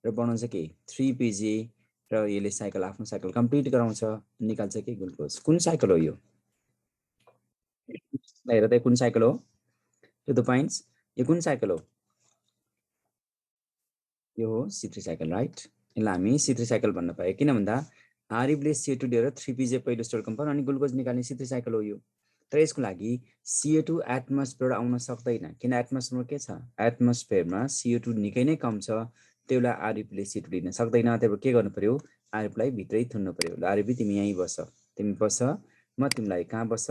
र बनाउँछ के 3pg र यसले साइकल आफ्नो साइकल कम्प्लिट गराउँछ, निकाल्छ के ग्लुकोज। कुन साइकल हो यो? हेर त कुन साइकल हो टु द पोइन्ट्स, यो कुन साइकल हो? यो हो C3 साइकल, राइट। यसलाई हामी C3 साइकल भन्न पायो, किन भन्दा आरइबीले CO2 लिएर 3pg पहिलो स्टोर कम्पाउन्ड अनि ग्लुकोज निकाल्ने C3 साइकल हो यो। तर यसको लागि CO2 एटमोस्फियरबाट आउन सक्दैन, किन एटमोस्फियरमा के छ, एटमोस्फियरमा CO2 निकै नै कम छ, त्यो बेला आरइबीले CO2 लिन सक्दैन। त्यही भएर के गर्नु पर्यो, आरइबीलाई भित्रै थुन्नु पर्यो। ल आरइबी तिमी यहीँ बस, तिमी बस, म तिमीलाई कहाँ बस,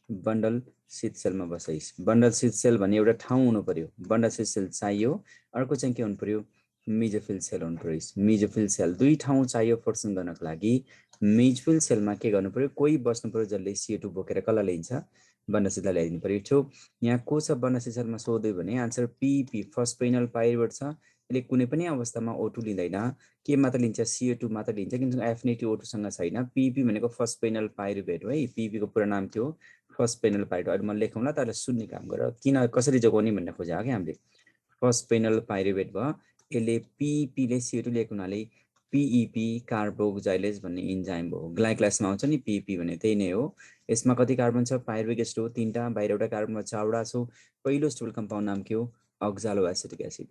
बन्डल शीत सेलमा बसाइस्। बन्डल शीत सेल भन्ने एउटा ठाउँ हुनु पर्यो, बन्डल शीत सेल चाहियो। अर्को चाहिँ के हुनु पर्यो, मेजोफिल सेल हुनु पर्यो। मेजोफिल सेल दुई ठाउँ चाहियो फर्सन गर्नको लागि। मेजोफिल सेलमा के गर्नु पर्यो, कोही बस्नु पर्यो जसले CO2 बोकेर कसलाई ल्याइन्छ, वनशीतलाई ल्याइदिनु पर्यो। ठो यहाँ को छ वनशीत सेलमा सोध्यो भने आन्सर PP फस्फेनल पाइरुवेट छ। यसले कुनै पनि अवस्थामा O2 लिँदैन, के मात्र लिन्छ, CO2 मात्र लिन्छ, किनकि एफिनिटी O2 सँग छैन। PP भनेको फस्फेनल पाइरुवेट हो है, PP को पुरा नाम थियो फस्फेनल पाइरुवेट। अहिले म लेखौँला तर सुन्ने काम गर, किन कसरी जोगाउने भन्ने खोजा हो कि हामीले। फस्फेनल पाइरुवेट भयो, यसले PP ले CO2 लिएको हुनाले PEP कार्बोक्जाइलेज भन्ने इन्जाइम हो। ग्लाइकोलाइसिसमा आउँछ नि PP भने त्यही नै हो। यसमा कति कार्बन छ, पाइरुवेट एसिड हो 3टा, बाहिर एउटा कार्बनमा 4वटा छ। पहिलो स्टेबल कम्पाउन्ड नाम के हो, अक्जालो एसिटिक एसिड।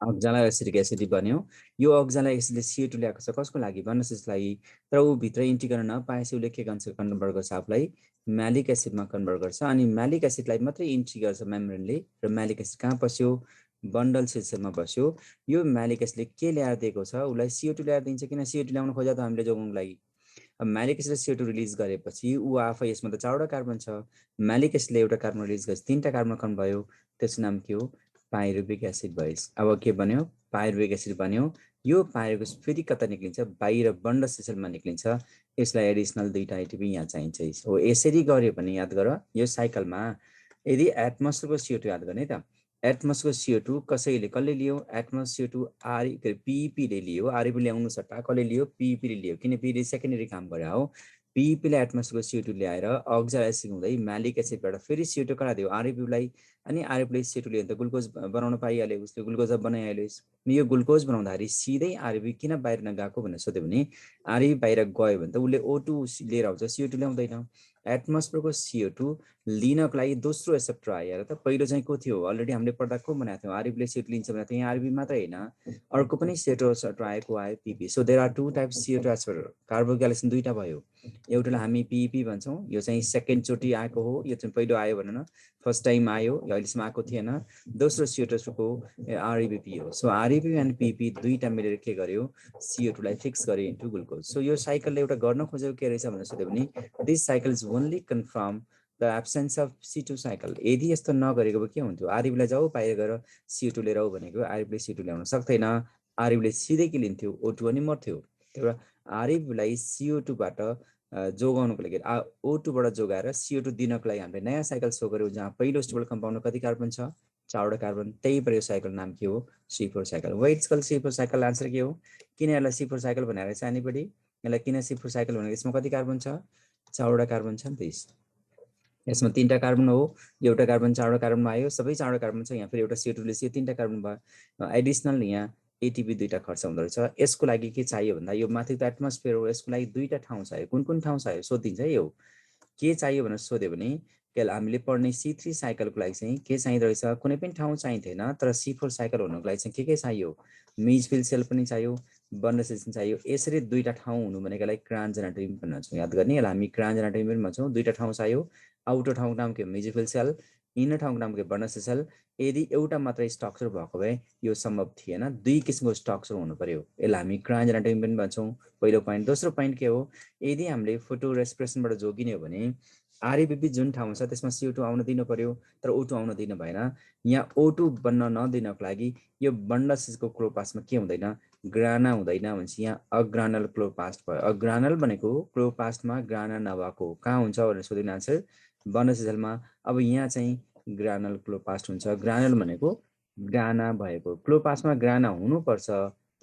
अक्जालो एसिटिक एसिड बन्यो। यो अक्जालो एसिडले CO2 ल्याएको छ कसको लागि, वनशीतलाई। तर ऊ भित्र इन्ट्री गर्न नपाएपछि उसले के गर्छ, कन्भर्ट गर्छ आफूलाई म्यालिक एसिडमा कन्भर्ट गर्छ, अनि म्यालिक एसिडलाई मात्रै इन्ट्री गर्छ मेम्ब्रेनले। र म्यालिक एसिड कहाँ बस्यो, बन्डल शीत सेलमा बस्यो। यो म्यालिक एसिडले के ल्याएर दिएको छ, उसलाई CO2 ल्याएर दिन्छ। किन CO2 ल्याउन खोज्दा त हामीले जोगाउनको लागि। अब म्यालिक एसिडले CO2 रिलिज गरेपछि ऊ आफै, यसमा त 4वटा कार्बन छ, म्यालिक एसिडले एउटा कार्बन रिलिज गरेपछि 3टा कार्बन कम भयो, त्यसको नाम के हो, पाइरुविक एसिड भयो। अब के बन्यो, पाइरुविक एसिड बन्यो। यो पाइरुविक एसिड फेरि कता निक्लिन्छ, बाहिर बन्डल शीत सेलमा निक्लिन्छ। यसलाई एडिसनल 2टा एटिपी यहाँ चाहिन्छ हो। यसरी गर्यो भने याद गर, यो साइकलमा यदि एटमोस्फियरको CO2 याद गर्ने त, एटमोस्फियरको CO2 कसले लियो, एटमोस्फियर CO2 PP ले लियो। आरइबी ल्याउनु सट्टा कसले लियो, PP ले लियो, किन PP सेकेन्डरी काम गरे हो। PP ले एटमोस्फियरको CO2 ल्याएर अक्जालो एसिड हुँदै म्यालिक एसिडबाट फेरि CO2 कहाँ दियो, आरइबीलाई, अनि आरइबीले CO2 लियो भने त ग्लुकोज बनाउन पाइहाल्यो, उसले ग्लुकोज बनाइहाल्यो। यो ग्लुकोज बनाउँदाखेरि सिधै आरइबी किन बाहिर नगएको भनेर सोध्यो भने, आरइबी बाहिर गयो भने त उसले O2 लिएर आउँछ, CO2 ल्याउँदैन। एटमोस्फियरको CO2 लिनको लागि दोस्रो एक्सेप्टर आयो त। पहिलो चाहिँ को थियो, अलरेडी हामीले पढ्दा को बनाएको थियौँ, आरइबीले CO2 लिन्छ भने त यहाँ आरइबी मात्रै होइन, अर्को पनि CO2 एक्सेप्टर आएको आयो PP। So there are 2 types CO2 acceptor, carboxylation 2टा भयो। एउटालाई हामी PP भन्छौँ, यो चाहिँ सेकेन्डचोटि आएको हो, यो चाहिँ पहिलो आयो भन न, फर्स्ट टाइम आयो, यो अहिलेसम्म आएको थिएन। दोस्रो CO2 को REBP हो। सो REBP एन्ड PP 2टा मिलेर के गर्यो, CO2 लाई फिक्स गर्यो इन्टु ग्लुकोज। सो यो साइकलले एउटा गर्न खोजेको के रहेछ भनेर सोध्यो भने, this cycle is only confirm the absence of C2 cycle. यदि यस्तो नगरेको भए के हुन्थ्यो, आरइबीलाई जाऊ बाहिर गएर CO2 लिएर आऊ भनेको, आरइबीले CO2 ल्याउन सक्दैन, आरइबीले सिधै के लिन्थ्यो, O2 अनि मर्थ्यो। त्यही भएर आरइबीलाई CO2 बाट जोगाउनको लागि, O2 बाट जोगाएर CO2 दिनको लागि हामीले नयाँ साइकल सो गर्यौँ, जहाँ पहिलो स्टेबल कम्पाउन्डमा कति कार्बन छ, 4वटा कार्बन। त्यही भएर यो साइकल नाम के हो, C4 cycle. Why it's called C4 cycle, answer के हो, किन यसलाई C4 साइकल भनेर छ एनीबडी, यसलाई किन C4 साइकल भनेको, यसमा कति कार्बन छ, 4वटा कार्बन छ नि त। यसमा 3टा कार्बन हो, एउटा कार्बन 4वटा कार्बनमा आयो, सबै 4वटा कार्बन छ। यहाँ फेरि एउटा CO2 ले 3टा कार्बन भयो, एडिसनल यहाँ एटिपी 2टा खर्च हुँदो रहेछ। यसको लागि के चाहियो भन्दा, यो माथि त एटमोस्फियर हो, यसको लागि 2टा ठाउँ चाहियो। कुन कुन ठाउँ चाहियो सोधिन्छ है, यो के चाहियो भनेर सोध्यो भने, हामीले पढ्ने C3 साइकलको लागि चाहिँ के चाहिँदो रहेछ, कुनै पनि ठाउँ चाहिँदैन, तर C4 साइकल हुनुको लागि चाहिँ के चाहियो, मेजफिल सेल पनि चाहियो, बन्डल शीत चाहियो। यसरी 2टा ठाउँ हुनु भनेको लागि क्रान्ज एनाटोमी पनि भन्छौँ, याद गर्ने, यसलाई हामी क्रान्ज एनाटोमी पनि भन्छौँ। 2टा ठाउँ चाहियो, आउटर ठाउँको नाम के, मेजोफिल सेल, इनर ठाउँको नाम के, बन्डल शीत सेल। यदि एउटा मात्रै स्ट्रक्चर भएको भए यो सम्भव थिएन, 2 किसिमको स्ट्रक्चर हुनु पर्यो, यसलाई हामी क्रान्ज एनाटोमी पनि भन्छौँ, पहिलो पोइन्ट। दोस्रो पोइन्ट के हो, यदि हामीले फोटो रेस्पिरेसनबाट जोगिने हो भने आरइबीपी जुन ठाउँ छ त्यसमा CO2 आउन दिनु पर्यो, तर O2 आउन दिनु भएन। यहाँ O2 बन्न नदिनको लागि यो बन्डल शीतको क्लोरोप्लास्टमा के हुँदैन, ग्राना हुँदैन, भनेपछि यहाँ अग्रानल क्लोरोप्लास्ट भयो। अग्रानल भनेको क्लोरोप्लास्टमा ग्राना नभएको, कहाँ हुन्छ भनेर सोधिने आन्सर, बन्डल शीत सेलमा। अब यहाँ चाहिँ ग्रानल क्लोरोप्लास्ट हुन्छ, ग्रानल भनेको ग्राना भएको, क्लोरोप्लास्टमा ग्राना हुनुपर्छ,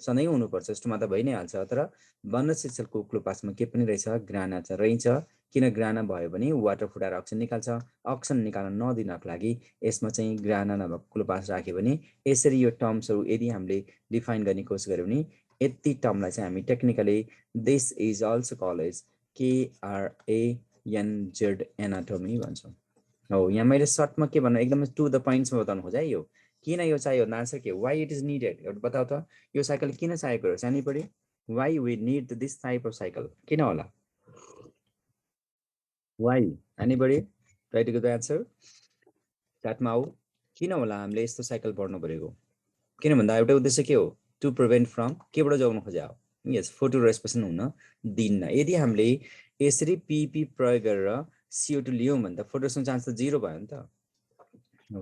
सधैँ हुनुपर्छ जस्तोमा त भइ नै हाल्छ। तर बनरसी सेलको क्लोपासमा के पनि रहेछ, ग्राना चाहिँ रहन्छ। किन ग्राना भयो भने वाटर फुटाएर अक्सिजन निकाल्छ। अक्सिजन निकाल्न नदिनको लागि यसमा चाहिँ ग्राना नभएको क्लोपास राख्यो भने यसरी यो टर्म्सहरू यदि हामीले डिफाइन गर्ने कोसिस गऱ्यौँ भने यति टर्मलाई चाहिँ हामी technically this is also called as KRANZ anatomy भन्छौँ। हो, यहाँ मैले सर्टमा के भन्नु एकदमै टु द पोइन्ट्समा बताउनु खोजेँ यो किन यो चाहियो आन्सर के वाइ इट इज निडेड एउटा बताऊ त यो साइकल किन चाहिएको रहेछ अनि पढी why we need this type of cycle किन होला why anybody try to get the answer च्याटमा आऊ किन होला हामीले यस्तो साइकल पढ्नु परेको किन भन्दा एउटा उद्देश्य के हो टु प्रिभेन्ट फ्रम केबाट जोगाउन खोजे हो यस फोटो रेस्पिरेसन हुन दिन्न यदि हामीले यसरी पिपी प्रयोग गरेर CO2 लियौँ भने त फोटोरेस्पिरेसन चान्स त 0 भयो नि त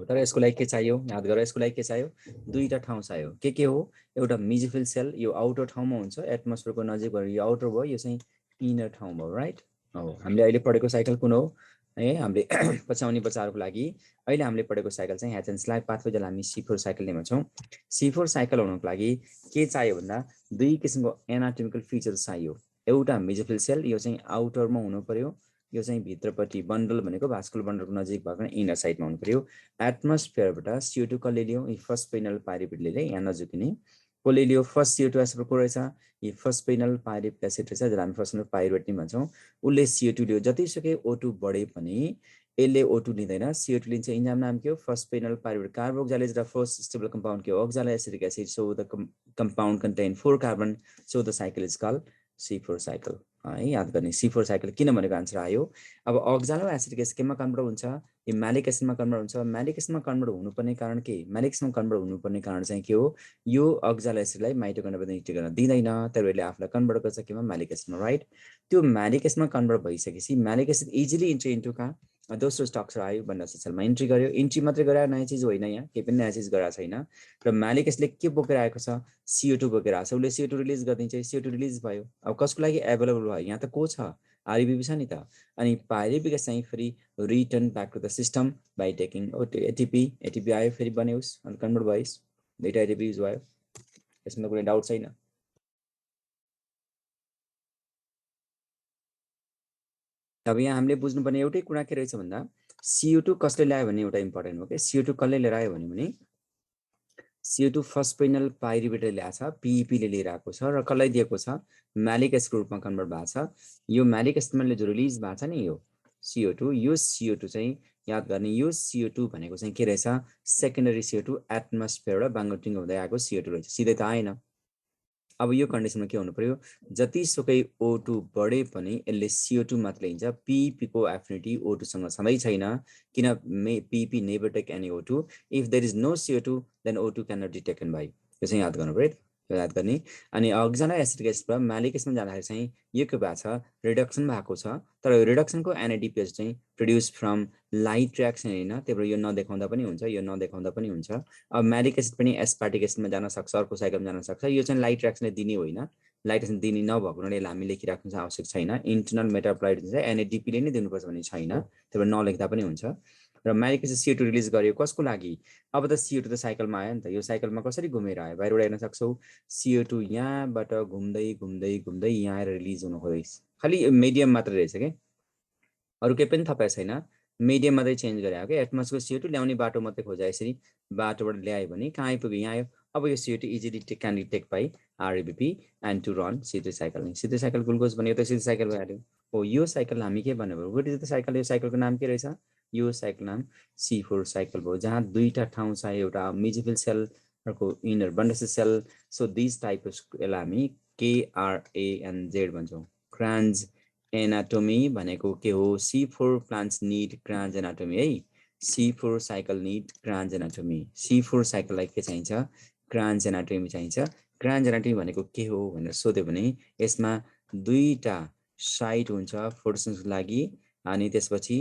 तर यसको लागि के चाहियो याद गर यसको लागि के चाहियो दुईटा ठाउँ चाहियो के हो एउटा मेसोफिल सेल यो आउटर ठाउँमा हुन्छ एटमोस्फियरको नजिक भएर यो आउटर भयो यो चाहिँ इनर ठाउँ भयो राइट हो हामीले अहिले पढेको साइकल कुन हो है हामीले पछाउने बच्चाहरूको लागि अहिले हामीले पढेको साइकल चाहिँ ह्याच एन्ड स्लाइड पाथवे जसलाई हामी C4 साइकल लिएमा छौँ C4 साइकल हुनको लागि के चाहियो भन्दा दुई किसिमको एनाटोमिकल फिचर्स चाहियो एउटा मेसोफिल सेल यो चाहिँ आउटरमा हुनु पर्यो यो चाहिँ भित्रपट्टि बन्डल भनेको भास्कुलर बन्डलको नजिक भएको इनर साइडमा हुनु पर्यो एटमोस्फियरबाट CO2 कसले लियो यी फर्स्ट पेनल पाइरुवेटले यहाँ नजिकिने कसले लियो फर्स्ट CO2 एसिड को रहेछ यी फर्स्ट पेनल पाइरुवेट एसिड रहेछ जसलाई हामी फर्स्ट पेनल पाइरुवेट नि भन्छौँ उसले CO2 लियो जतिसुकै O2 बढे पनि यसले O2 लिँदैन CO2 लिन्छ इन्जाम नाम के हो फर्स्ट पेनल पाइरुवेट कार्बोक्सिलेज र फर्स्ट स्टेबल कम्पाउन्ड के हो oxaloacetic acid so the compound contain 4 carbon so the cycle is called C4 cycle है याद गर्ने C4 साइकल किन भनेको आन्सर आयो अब ओक्सालो एसिडिक एसिड केमा कन्भर्ट हुन्छ यो म्यालिक एसिडमा कन्भर्ट हुन्छ म्यालिक एसिडमा कन्भर्ट हुनुपर्ने कारण के म्यालिक एसिडमा कन्भर्ट हुनुपर्ने कारण चाहिँ के हो यो ओक्सालो एसिडलाई माइटोकन्ड्रियाबाट निक्लिएर गर्न दिँदैन तर यसले आफूलाई कन्भर्ट गर्छ केमा म्यालिक एसिडमा राइट त्यो म्यालिक एसिडमा कन्भर्ट भइसकेपछि म्यालिक एसिड इजिली इन्ट्री इन्टु कहाँ दोस्रो स्ट्रक्चर आयो बनरसी सेलमा इन्ट्री गर्यो इन्ट्री मात्रै गरायो नयाँ चिज होइन यहाँ केही पनि नयाँ चिज गराएको छैन र म्यालिक एसिडले के बोकेर आएको छ CO2 बोकेर आएको छ उसले CO2 रिलिज गरिदिन्छ CO2 रिलिज भयो अब कसको लागि एभाइलेबल भयो यहाँ त को छ RBP छ नि त अनि पाइरुवेट एसिड चाहिँ फेरि return back to the system by taking ATP आयो फेरि बन्योस् अनि कन्भर्ट भइस् दुईटा ATP युज भयो यसमा कुनै डाउट छैन अब यहाँ हामीले बुझ्नुपर्ने एउटै कुरा के रहेछ भन्दा CO2 कसले ल्यायो भने एउटा इम्पोर्टेन्ट हो के CO2 कसले लिएर आयो भने CO2 फर्स्ट पेनल पाइरुवेटले ल्याएको छ PEP ले लिएर आएको छ र कसलाई दिएको छ म्यालिक एसिडको रूपमा कन्भर्ट भएको छ यो म्यालिक एसिडले जो रिलिज भएको छ नि यो CO2 यो CO2 चाहिँ याद गर्ने यो CO2 भनेको चाहिँ के रहेछ सेकेन्डरी CO2 एटमोस्फियरबाट बाङ्गोटिङ हुँदै आएको CO2 रहेछ सिधै त आएन अब यो कन्डिसनमा के हुनु पर्यो जतिसुकै O2 बढे पनि यसले CO2 मात्र लिन्छ PEP को एफिनिटी O2 सँग सधैँ छैन किन PEP never take any O2 if there is no CO2 then O2 can not be taken by यो चाहिँ याद गर्नु पर्यो याद गर्ने अनि ओक्सालो एसिटिक एसिडबाट म्यालिक एसिडमा जाँदाखेरि चाहिँ यो के भएको छ रिडक्सन भएको छ तर यो रिडक्सनको NADPH चाहिँ प्रोड्युस फ्रम लाइट रिएक्सन हैन त्यही भएर यो नदेखाउँदा पनि हुन्छ यो नदेखाउँदा पनि हुन्छ अब म्यालिक एसिड पनि एस्पार्टिक एसिडमा जान सक्छ अर्को साइकलमा जान सक्छ यो चाहिँ लाइट रिएक्सनले दिने होइन लाइट रिएक्सन दिने नभएको हुनाले हामी लेखिराख्नु चाहिँ आवश्यक छैन इन्टरनल मेटाबोलाइट चाहिँ NADP ले नै दिनुपर्छ भन्ने छैन त्यही भएर नलेख्दा पनि हुन्छ र म्यालिक एसिड CO2 रिलिज गर्यो कसको लागि अब त CO2 त साइकलमा आयो नि त यो साइकलमा कसरी घुमेर आयो बाहिरबाट हेर्न सक्छौ CO2 यहाँबाट घुम्दै घुम्दै घुम्दै यहाँ आएर रिलिज हुन खोज्दैछ खालि मिडियम मात्र रहेछ के अरु केही पनि थपेको छैन मिडियम मात्रै चेन्ज गरे हो के एटमोस्फियर CO2 ल्याउने बाटो मात्रै खोजे यसरी बाटोबाट ल्यायो भने कहाँ आइपुग्यो यहाँ आयो अब यो CO2 easily can be take by RBP and to run C3 cycle C3 cycle glucose भन्यो त C3 साइकल भइहाल्यो हो यो साइकल हामी के भन्नु पर्यो व्हाट इज द साइकल यो साइकलको नाम के रहेछ यो साइकल नाम C4 साइकल भयो जहाँ दुईटा ठाउँ छ एउटा मेसोफिल सेल अर्को inner bundle sheath cell so this type यसलाई हामी KRANZ भन्छौँ क्रान्ज एनाटोमी भनेको के हो C4 plants need Kranz anatomy है C4 cycle need Kranz anatomy C4 साइकललाई के चाहिन्छ क्रान्ज एनाटोमी चाहिन्छ क्रान्ज एनाटोमी भनेको के हो भनेर सोध्यो भने यसमा दुईटा साइट हुन्छ फोटोसिन्थेसिसको लागि अनि त्यसपछि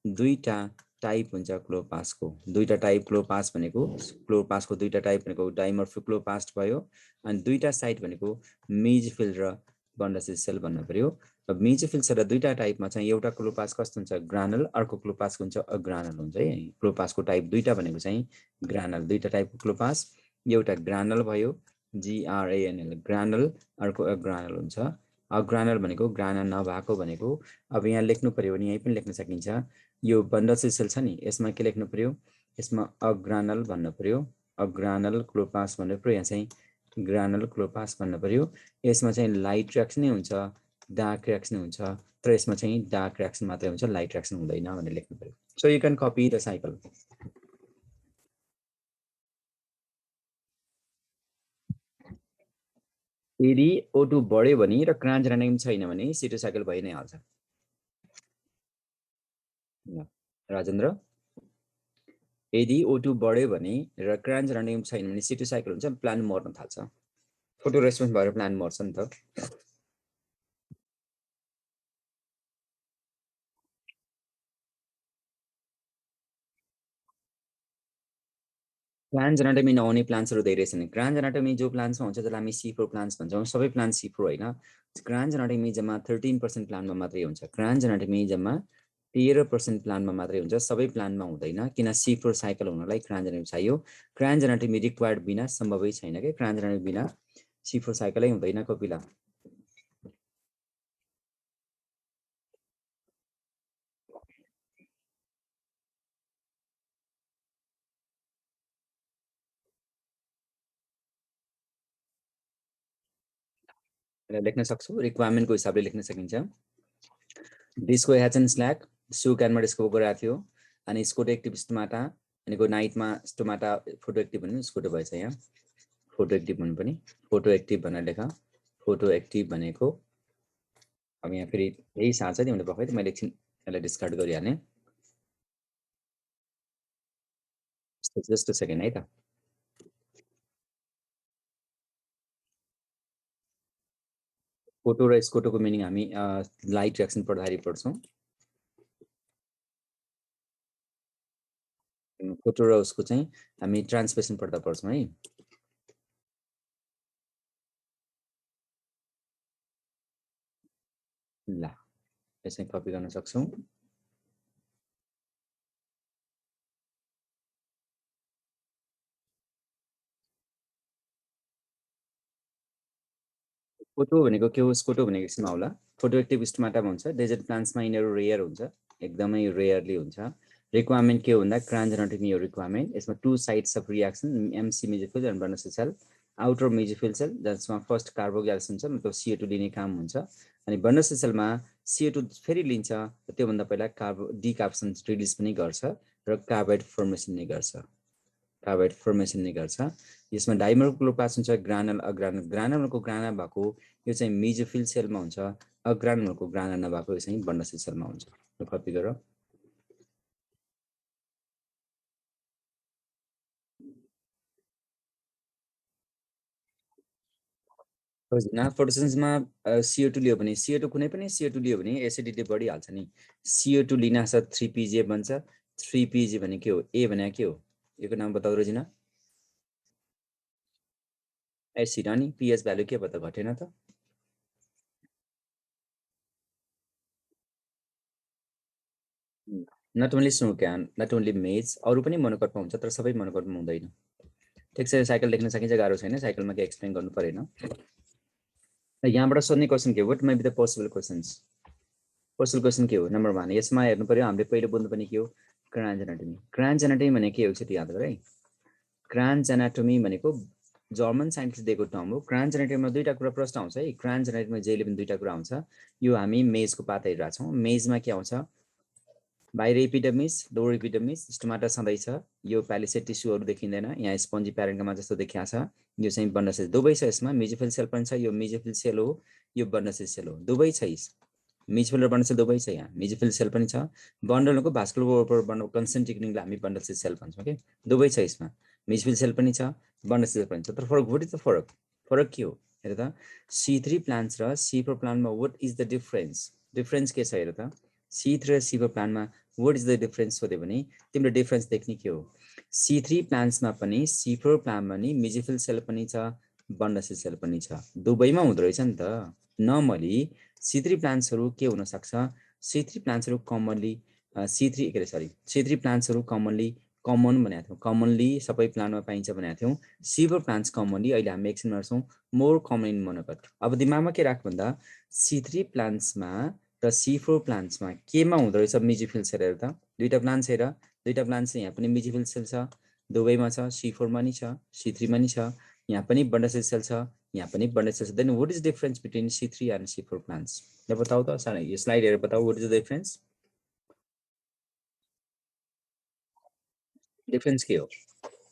दुईटा टाइप हुन्छ क्लोरोप्लास्टको दुईटा टाइप क्लोरोप्लास्ट भनेको क्लोरोप्लास्टको दुईटा टाइप भनेको डाइमर्फिक क्लोरोप्लास्ट भयो अनि दुईटा साइट भनेको मेसोफिल र बनरसी सेल भन्नु पर्यो र मेसोफिल सेल र दुईटा टाइपमा चाहिँ एउटा क्लोरोप्लास्ट कस्तो हुन्छ ग्रानुल अर्को क्लोरोप्लास्ट हुन्छ अग्रानुल हुन्छ है क्लोरोप्लास्टको टाइप दुईटा भनेको चाहिँ ग्रानुल दुईटा टाइपको क्लोरोप्लास्ट एउटा ग्रानुल भयो GRANL ग्रानल, अर्को अग्रानल हुन्छ। अग्रानल भनेको ग्रानल नभएको भनेको अब यहाँ लेख्नु पर्यो भने यही पनि लेख्न सकिन्छ। यो बन्डल सेल छ नि, यसमा के लेख्नु पर्यो, यसमा अग्रानल भन्नु पर्यो, अग्रानल क्लोरोप्लास्ट भन्नु पर्यो, यहाँ चाहिँ ग्रानल क्लोरोप्लास्ट भन्नु पर्यो। यसमा चाहिँ लाइट रिएक्सन नै हुन्छ, डार्क रिएक्सन हुन्छ, तर यसमा चाहिँ डार्क रिएक्सन मात्रै हुन्छ, लाइट रिएक्सन हुँदैन भनेर लेख्नु पर्यो। So you can copy the cycle. यदि O2 बढ्यो भने र क्रान्ज छैन भने C2 साइकल भइ नै हाल्छ। राजेन्द्र, यदि O2 बढ्यो भने र क्रान्ज छैन भने C2 साइकल हुन्छ, प्लान मर्न थाल्छ। फोटो रेस्पोन्स भएर प्लान मर्छ नि त। प्लान्ट एनाटोमी नहुने प्लान्ट्सहरू धेरै छन्। ग्रान्ड एनाटोमी जो प्लान्ट्समा हुन्छ त्यसलाई हामी C4 प्लान्ट्स भन्छौँ। सबै प्लान्ट C4 होइन। ग्रान्ड एनाटोमी जम्मा 13% प्लान्टमा मात्रै हुन्छ। ग्रान्ड एनाटोमी जम्मा 13% प्लान्टमा मात्रै हुन्छ, सबै प्लान्टमा हुँदैन, किन C4 साइकल हुनलाई ग्रान्ड एनाटोमी चाहियो। ग्रान्ड एनाटोमी रिक्वायर्ड बिना सम्भवै छैन के, ग्रान्ड एनाटोमी बिना C4 साइकलै हुँदैन कपिला। लेख्न सक्छु, रिक्वायरमेन्टको हिसाबले लेख्न सकिन्छ। डिस्को ह्याचन स्ल्याक सु क्यानमा डिस्को गराएको थियो, अनि स्कोटो एक्टिभ स्टोमाटा भनेको नाइटमा स्टोमाटा फोटो एक्टिभ भन्नु, स्कोटो भएछ यहाँ, फोटो एक्टिभ भन्नु पनि, फोटो एक्टिभ भनेर लेख। फोटो एक्टिभ भनेको अब यहाँ फेरि यही साँच्छ नि, मैले भर्खरै मैले एकछिन यसलाई डिस्कार्ड गरिहालेँ, जस्ट अ सेकेन्ड है त। फोटो र स्कोटोको मिनिङ हामी लाइट रिएक्सन पढ्दाखेरि पढ्छौँ। फोटो र उसको चाहिँ हामी ट्रान्सलेसन पढ्दा पढ्छौँ है। ल यसै कपी गर्न सक्छौँ। फोटो भनेको के हो, स्कोटो भनेको यसमा होला, फोटो एक्टिभ स्टोमाटा भन्छ। डेजर्ट प्लान्ट्समा यिनीहरू रेयर हुन्छ, एकदमै रेयरली हुन्छ। रिक्वायरमेन्ट के हो भन्दा क्रान्ज एनाटोमी हो रिक्वायरमेन्ट। यसमा 2 sides of reaction, MC mesophyll and बर्नस सेल। आउटर मेजोफिल सेल जसमा फर्स्ट कार्बोग्यास हुन्छ, मतलब CO2 लिने काम हुन्छ, अनि बर्नस सेलमा CO2 फेरि लिन्छ, त्योभन्दा पहिला डिकार्बोसन रिलिज पनि गर्छ र कार्बाइड फर्मेसन नै गर्छ, कार्बाइड फर्मेसन नै गर्छ। यसमा डाइमर क्लोरोप्लास्ट हुन्छ, ग्रानल अग्रानल। ग्रानलको ग्रानल भएको यो चाहिँ मेजोफिल सेलमा हुन्छ, अग्रानलको ग्रानल नभएको यो चाहिँ बर्नस सेलमा हुन्छ। कपी गर। फोटोसिन्थेसिसमा CO2 लियो भने, CO2 कुनै पनि CO2 लियो भने एसिडिटी बढिहाल्छ नि। CO2 लिनासा 3PJ बन्छ। 3PJ भने के हो, ए भने के हो, योको नाम बताउ रोजिना। एसिड अनि pH भ्यालु के भयो त, घटेन त। नट ओन्ली स्नोक्यान, नट ओन्ली मेज, अरू पनि मोनोकटमा हुन्छ, तर सबै मोनोकटमा हुँदैन। ठिक छ, साइकल लेख्न सकिन्छ, गाह्रो छैन, साइकलमा के एक्सप्लेन गर्नु परेन। यहाँबाट सोध्ने क्वेसन के हो, what may be the possible questions. Possible question के हो, नम्बर 1 यसमा हेर्नु पर्यो, हामीले पहिले बोल्नु पनि के हो, क्रान्ज एनाटोमी। क्रान्ज एनाटोमी भने के हो एकचोटि याद गर है। क्रान्ज एनाटोमी भनेको जर्मन साइन्टिस्ट दिएको टर्म हो। क्रान्ज एनाटोमीमा दुईटा कुरा प्रश्न आउँछ है, क्रान्ज एनाटोमीमा जहिले पनि दुईटा कुरा आउँछ। यो हामी मेजको पाता हेरिरहेको छौँ। मेजमा के आउँछ, बाहिर एपिडर्मिस, लोवर एपिडर्मिस, स्टोमाटा छँदैछ, यो प्यालिसेड टिस्युहरू देखिँदैन, यहाँ स्पन्जी प्यारेन्कमा जस्तो देखिया छ, यो चाहिँ बर्नसेल दुवै छ। यसमा मेजोफिल सेल पनि छ, यो मेजोफिल सेल हो, यो बर्नसेल सेल हो, दुवै छ। मेजोफिल र बर्नसेल दुवै छ, यहाँ मेजोफिल सेल पनि छ। बन्डलको भास्कुलर कन्सेन्ट्रिक रिङलाई हामी बर्नसेल सेल भन्छौँ कि, दुवै छ यसमा, मेजोफिल सेल पनि छ, बर्नसेल सेल पनि छ। तर फरक, व्हाट इज द फरक, फरक के हो हेर त। C3 प्लान्ट्स र C4 प्लान्टमा what is the difference, difference के छ हेर त। C3 र C4 प्लान्टमा व्हाट इज द डिफरेन्स सोध्यो भने तिम्रो डिफरेन्स देख्ने के हो, C3 प्लान्ट्समा पनि C4 प्लान्टमा नि मेजोफिल सेल पनि छ, बर्नसेल सेल पनि छ, दुवैमा हुँदो रहेछ नि त। नर्मली C3 प्लान्ट्सहरू के हुनसक्छ, C3 प्लान्ट्सहरू कमनली C3 के अरे सरी C3 प्लान्ट्सहरू कमनली कमन भनेको थियौँ, कमनली सबै प्लान्टमा पाइन्छ भनेको थियौँ। C4 प्लान्ट्स कमनली अहिले हामी एकछिनमा हेर्छौँ मोर कमन इन मोनोकट। अब दिमागमा के राख्नु भन्दा C3 प्लान्ट्समा र C4 प्लान्ट्समा केमा हुँदो रहेछ मेजोफिल सेल हेर त, दुईटा प्लान्ट्स हेर, दुईटा प्लान्ट्स यहाँ पनि मेजोफिल सेल छ, दुवैमा छ, C4 मा नि छ, C3 मा नि छ, यहाँ पनि बन्डल सेल छ, यहाँ पनि बन्डल सेल छ। Then what is difference between C3 and C4 plants? ल बताऊ त सानो यो स्लाइड हेरेर बताऊ what is the difference? Difference के हो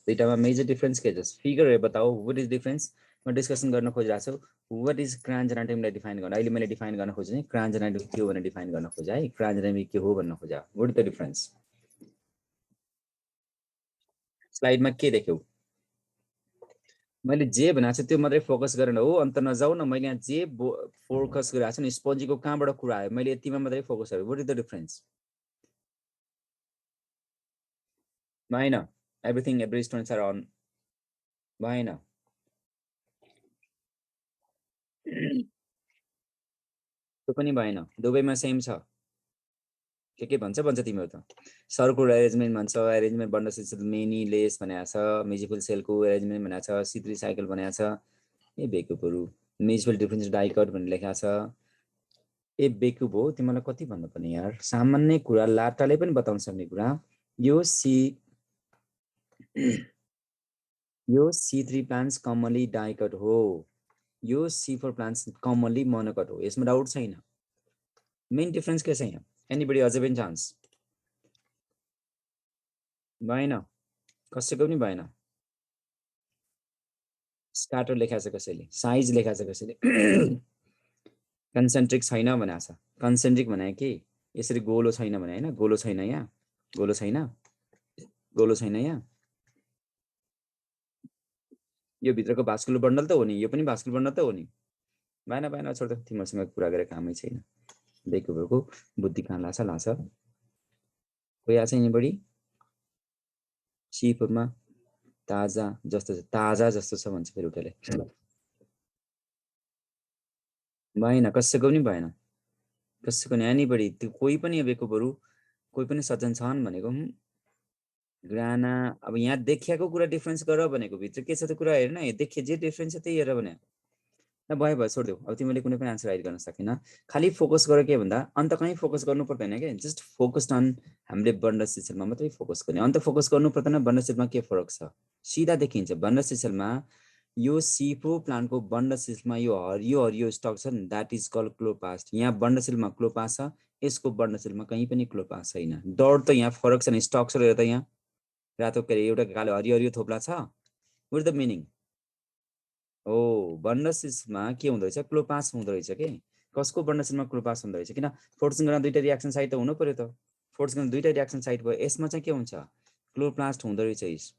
दुईटामा मेजर डिफरेंस के छ? फिगर हेरेर बताऊ व्हाट इज डिफरेंस? म डिस्कसन गर्न खोजिरहेको छु व्हाट इज क्रान्च एनाटोमीलाई डिफाइन गर्न। अहिले मैले डिफाइन गर्न खोजेँ क्रान्च एनाटोमी के हो भनेर डिफाइन गर्न खोजेँ है, क्रान्च एनाटोमी के हो भन्न खोजेँ। What is the difference? स्लाइडमा के देख्यौ? मैले जे भनेको छु त्यो मात्रै फोकस गरेर हो, अन्त नजाऊ न। मैले यहाँ जे फोकस गरिरहेको छु नि स्पोन्जीको कहाँबाट कुरा आयो, मैले यतिमा मात्रै फोकस गरेँ। What is the difference? भएन, everything every stones are on, भएन। त्यो पनि भएन, दुवैमा सेम छ। के भन्छ तिमीहरू त? सर्कुलर एरेन्जमेन्ट भन्छ, arrangement bundle cell many less भनेको छ, मेजिफिल सेलको एरेन्जमेन्ट भनेको छ, C3 साइकल भनेको छ। ए बेकुबहरू, मेजिफिल डिफरेन्स डाइकट भनेर लेखेको छ। ए बेकुब हो, तिमीलाई कति भन्नुपर्ने यार, सामान्य कुरा लाटाले पनि बताउन सक्ने कुरा। यो C3 प्लान्ट्स कमनली डाइकट हो, यो C4 प्लान्ट्स कमनली मोनोकट हो, यसमा डाउट छैन। मेन डिफरेन्स के छ यहाँ? एनीबडी अझै पनि चान्स? भएन, कसैको पनि भएन। स्क्याटर लेखाएको छ कसैले, साइज लेखाएको छ कसैले। कन्सेन्ट्रिक छैन भनेको छ। कन्सेन्ट्रिक भनेको के? यसरी गोलो छैन भने हैन, गोलो छैन यहाँ, गोलो छैन, गोलो छैन यहाँ। यो भित्रको भास्कुलर बन्डल त हो नि, यो पनि भास्कुलर बन्डल त हो नि। भएन भएन, छोड, तिमीहरूसँग कुरा गरेर कामै छैन। बेकुबहरूको बुद्धि कहाँ लाछ। कोही आछ यिनीबडी? C4 मा ताजा जस्तो छ, ताजा जस्तो छ भन्छ फेरि उठेले। भएन, कसैको पनि भएन, कसैको नि एनीबडी। त्यो कोही पनि बेकुबहरू, कोही पनि सज्जन छन् भनेको। ग्राना अब यहाँ देखिएको कुरा डिफरेन्स गर भनेको, भित्र के छ त्यो कुरा हेर्न, देखिए जे डिफरेन्स छ त्यही हेर भने भयो छोडिदेऊ। अब तिमीले कुनै पनि आन्सर राइट गर्न सकेन, खालि फोकस गर के भन्दा अन्त कहीँ फोकस गर्नु पर्दैन क्या, जस्ट फोकस्ड अन हामीले बन्डल सिस्टममा मात्रै फोकस गर्ने। अन्त फोकस गर्नु पर्दैन बन्डल सिस्टममा के फरक छ, सिधा देखिन्छ। बन्डल सिस्टममा यो C4 प्लान्टको बन्डल सिस्टममा यो हरियो स्टक छ नि, द्याट इज कल्ड क्लोपास्ट। यहाँ बन्डल सिस्टममा क्लोपास्ट छ, यसको बन्डल सिस्टममा कहीँ पनि क्लोपास्ट छैन। डट त यहाँ फरक छ नि, स्टक छ र त यहाँ रातो के अरे एउटा कालो हरियो थोप्ला छ। What the meaning? हो, बन्डल सिस्टममा के हुँदो रहेछ, क्लोपास हुँदो रहेछ के। कसको बन्डल सिस्टममा क्लोपास हुँदो रहेछ? किन फोर्ससँग दुईटा रियाक्सन साइट त हुनु पर्यो त, फोर्ससँग दुईटा रियाक्सन साइट भयो। यसमा चाहिँ के हुन्छ, क्लोप्लास्ट हुँदो रहेछ,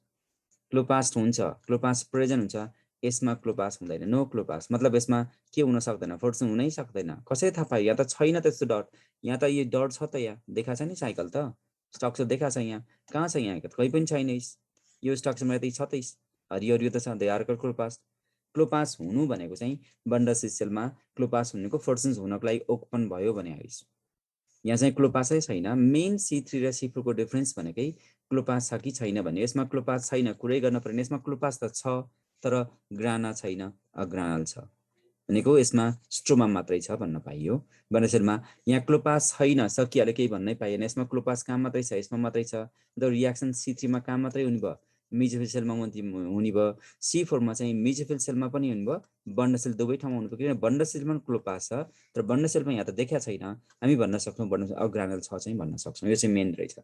क्लोपास्ट हुन्छ, क्लोपास्ट प्रेजेन्ट हुन्छ। यसमा क्लोपास हुँदैन, नो क्लोपास, मतलब यसमा के हुन सक्दैन, फोर्ससँग हुनै सक्दैन। कसै थाहा पायो? यहाँ त छैन त्यस्तो डट, यहाँ त यो डट छ त, यहाँ देखाएको छ नि साइकल त, स्ट्रक्चर देखाएको छ। यहाँ कहाँ छ? यहाँ कहीँ पनि छैन। यो स्ट्रक्चरमा त छ त, हरियो त छ, दे आर कल्ड क्लोपास्ट। क्लोपास हुनु भनेको चाहिँ बन्डल सेलमा क्लोपास हुनुको फोर्सेस हुनको लागि ओपन भयो भने आइस। यहाँ चाहिँ क्लोपासै छैन। मेन C3 र C4 को डिफरेन्स भनेकै क्लोपास छ कि छैन भन्ने। यसमा क्लोपास छैन, कुरै गर्न पर्ने। यसमा क्लोपास त छ तर ग्राना छैन, अग्रानल छ भनेको यसमा स्ट्रोमा मात्रै छ भन्न पाइयो। बन्डल सेलमा यहाँ क्लोपास छैन, सकिहाल्यो, केही भन्नै पाइएन। यसमा क्लोपास कहाँ मात्रै छ, यसमा मात्रै छ। द रियाक्सन C3 मा कहाँ मात्रै हुने भयो, मेजोफिल सेलमा हुने भयो। C4 मा चाहिँ मेजोफिल सेलमा पनि हुने भयो, बन्डल सेल दुवै ठाउँमा हुनु पर्यो। किन बन्डल सेलमा क्लोपास छ तर बन्डल सेलमा यहाँ त देखाएको छैन। हामी भन्न सक्छौँ बन्डल सेल अग्रानल छ चाहिँ भन्न सक्छौँ। यो चाहिँ मेन रहेछ।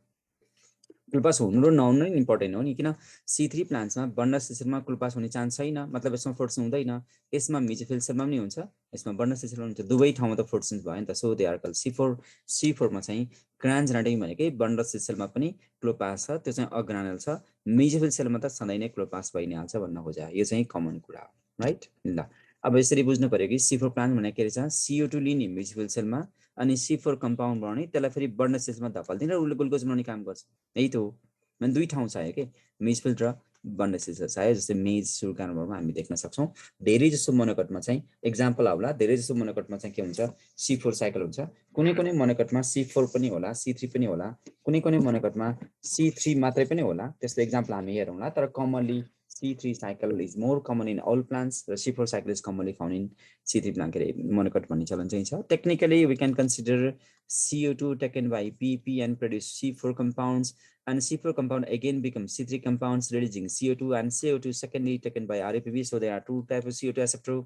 क्लोपास हुनु र नहुनु नै इम्पोर्टेन्ट हो नि, किन C3 प्लान्ट्समा बन्डल सेलमा क्लोपास हुने चान्स छैन, मतलब यसमा फोर्स हुँदैन। यसमा मेजोफिल सेलमा पनि हुन्छ, यसमा बन्डल सेलमा हुन्छ, दुवै ठाउँमा त फोर्सेस भयो नि त। So they are called C4 मा चाहिँ क्रान्च एनाटोमी भनेकै बन्डल सेलमा पनि क्लोपास छ, त्यो चाहिँ अग्रानल छ। मेजोफिल सेलमा त सधैँ नै क्लोपास भइ नै हाल्छ भन्न खोजा। यो चाहिँ कमन कुरा हो, राइट? ल अब यसरी बुझ्नु पर्यो कि C4 प्लान्ट भनेको के रहेछ, CO2 लिने मेजोफिल सेलमा अनि C4 कम्पाउन्ड बनाउने, त्यसलाई फेरि बन्डल सेलमा धपाल्दिने र उसले ग्लुकोज बनाउने काम गर्छ। यही त हो। भने दुई ठाउँ चाहियो कि, मेजोफिल र बन्ड एसिड छ है, जस्तै मेज सुगर कार्बनमा हामी देख्न सक्छौँ। धेरै जसो मोनोकोटमा चाहिँ एक्जाम्पल आउला, धेरै जसो मोनोकोटमा चाहिँ के हुन्छ, C4 साइकल हुन्छ। कुनै कुनै मोनोकोटमा C4 पनि होला, C3 पनि होला, कुनै कुनै मोनोकोटमा C3 मात्रै पनि होला। त्यस्तो एक्जाम्पल हामी हेरौँला। तर commonly C3 cycle is more common in all plants. The C4 cycle is commonly found in C3 plant monocot भन्ने चलन चाहिँ छ। Technically, we can consider CO2 taken by PP and produce C4 compounds, and C4 compound again becomes C3 compounds releasing CO2, and CO2 secondly taken by RAPP. So there are two types of CO2 acceptor.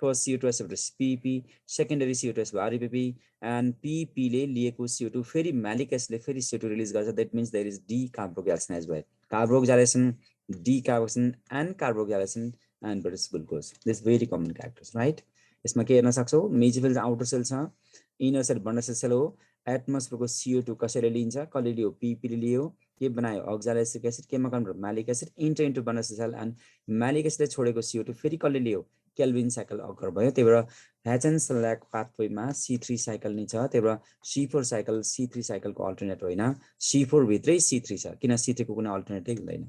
First CO2 acceptor is PP, secondary CO2 acceptor RAPP, and PP ले लिएको CO2 फेरि malic acid ले फेरि CO2 release गर्छ. That means there is decarboxylation as well. Carboxylation, decarboxylation and carboxylation and produce glucose. This very common characters, right? यसमा के हेर्न सक्छौ, मेजिफिल आउटर सेल छ, इनर सेल बन्ड सेल हो। एटमोस्फियरको CO2 कसैले लिन्छ, कसले लियो, PP ले लियो, के बनायो, अक्जालाइसिक एसिड, केमा कन्भर्ट म्यालिक एसिड इन्टु बन्ड सेल, एन्ड म्यालिक एसिडले छोडेको CO2 फेरि कसले लियो, केल्भिन साइकल अकर भयो। त्यही भएर ह्याचेन्सल्याक पाथवेमा C3 साइकल नै छ। त्यही भएर C4 साइकल C3 साइकलको अल्टरनेट होइन, C4 भित्रै C3 छ, किन C3 को कुनै अल्टरनेटै हुँदैन।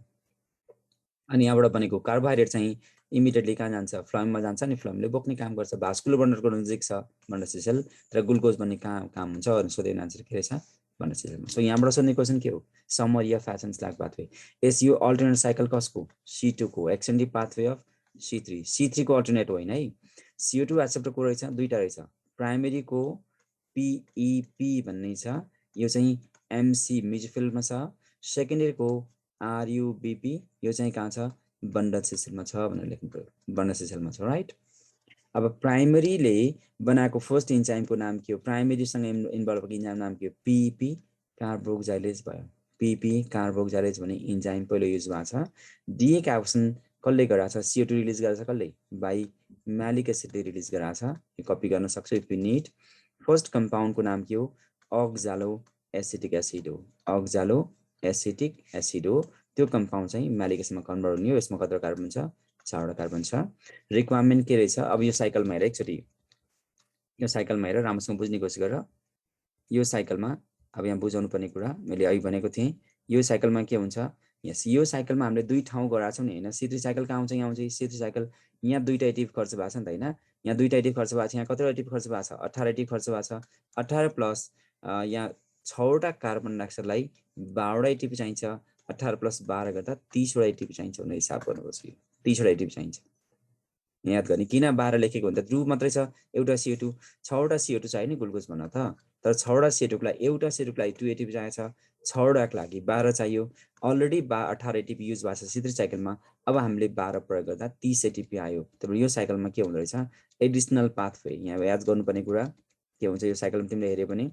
अनि यहाँबाट बनेको कार्बोहाइड्रेट चाहिँ इमिडिएटली कहाँ जान्छ, फ्लममा जान्छ, अनि फ्लमले बोक्ने काम गर्छ। भास्कुलर बन्डरको नजिक छ बन्ड सेल, तर ग्लुकोज भन्ने कहाँ काम हुन्छ भनेर सोधेको आन्सर के रहेछ, बन्ड सेलमा। सो यहाँबाट सोध्ने क्वेसन के हो, समरी अफ ह्याचेन्सल्याक पाथवे। यस यो अल्टरनेट साइकल कसको, C2 को, extended pathway of C3, C3 को अल्टरनेट होइन है। CO2 एक्सेप्टर को रहेछ, दुईटा रहेछ, प्राइमेरी को PEP भन्ने छ, यो चाहिँ MC मेजोफिलमा छ, सेकेन्डरी को RUBP, यो चाहिँ कहाँ छ, बन्ड सेलमा छ भनेर लेख्नु पर्यो, बन्ड सेलमा छ, राइट। अब प्राइमेरीले बनाएको फर्स्ट इन्जाइमको नाम के हो, प्राइमेरीसँग इन्भल्भ भएको इन्जाइम नाम के हो, PP कार्बोक्जाइलेज भयो। PP कार्बोक्जाइलेज भन्ने इन्जाइम पहिलो युज भएको छ। डिकार्बोक्सन कसले गराएको छ, CO2 रिलिज गरेछ, कसले, बाई म्यालिक एसिडले रिलिज गराएको छ। यो कपी गर्न सक्छौ इफ यु निड। फर्स्ट कम्पाउन्डको नाम के हो, अक्जालो एसिटिक एसिड हो, अक्जालो एसिटिक एसिड हो। त्यो कम्पाउन्ड चाहिँ म्यालिक एसिडमा कन्भर्ट हुने हो। यसमा कतिवटा कार्बन छ, 4वटा कार्बन छ। रिक्वायरमेन्ट के रहेछ, अब यो साइकलमा हेर एकचोटि, यो साइकलमा हेर, राम्रोसँग बुझ्ने कोसिस गर। यो साइकलमा अब यहाँ बुझाउनु पर्ने कुरा मैले अघि भनेको थिएँ, यो साइकलमा के हुन्छ, यस यो साइकलमा हामीले दुई ठाउँ गराएको छौँ नि हैन। C3 साइकल कहाँ आउँछ, यहाँ आउँछ। C3 साइकल यहाँ दुईटा एटिपी खर्च भएको छ नि त हैन, यहाँ दुईटा एटिपी खर्च भएको छ। यहाँ कतिवटा एटिपी खर्च भएको छ, 18 एटिपी खर्च भएको छ। 18 प्लस यहाँ 6वटा कार्बन डाइअक्साइडलाई 12वटा एटिपी चाहिन्छ, 18 प्लस 12 गर्दा 30वटा एटिपी चाहिन्छ भनेर हिसाब गर्नुपर्छ। 30वटा एटिपी चाहिन्छ, याद गर्ने। किन 12 लेखेको भन्दा 2 मात्रै छ, एउटा CO2, 6वटा CO2 चाहियो नि ग्लुकोज भन्न त, तर 6वटा CO2 को लागि एउटा CO2 को लागि 2 एटिपी चाहिन्छ, 6वटाको लागि 12 चाहियो। अलरेडी 18 एटिपी युज भएको छ C3 साइकलमा, अब हामीले 12 प्रयोग गर्दा 30 एटिपी आयो। तर यो साइकलमा के हुँदो रहेछ, एडिसनल पाथवे। यहाँ याद गर्नुपर्ने कुरा के हुन्छ, यो साइकलमा तिमीले हेर्यो भने,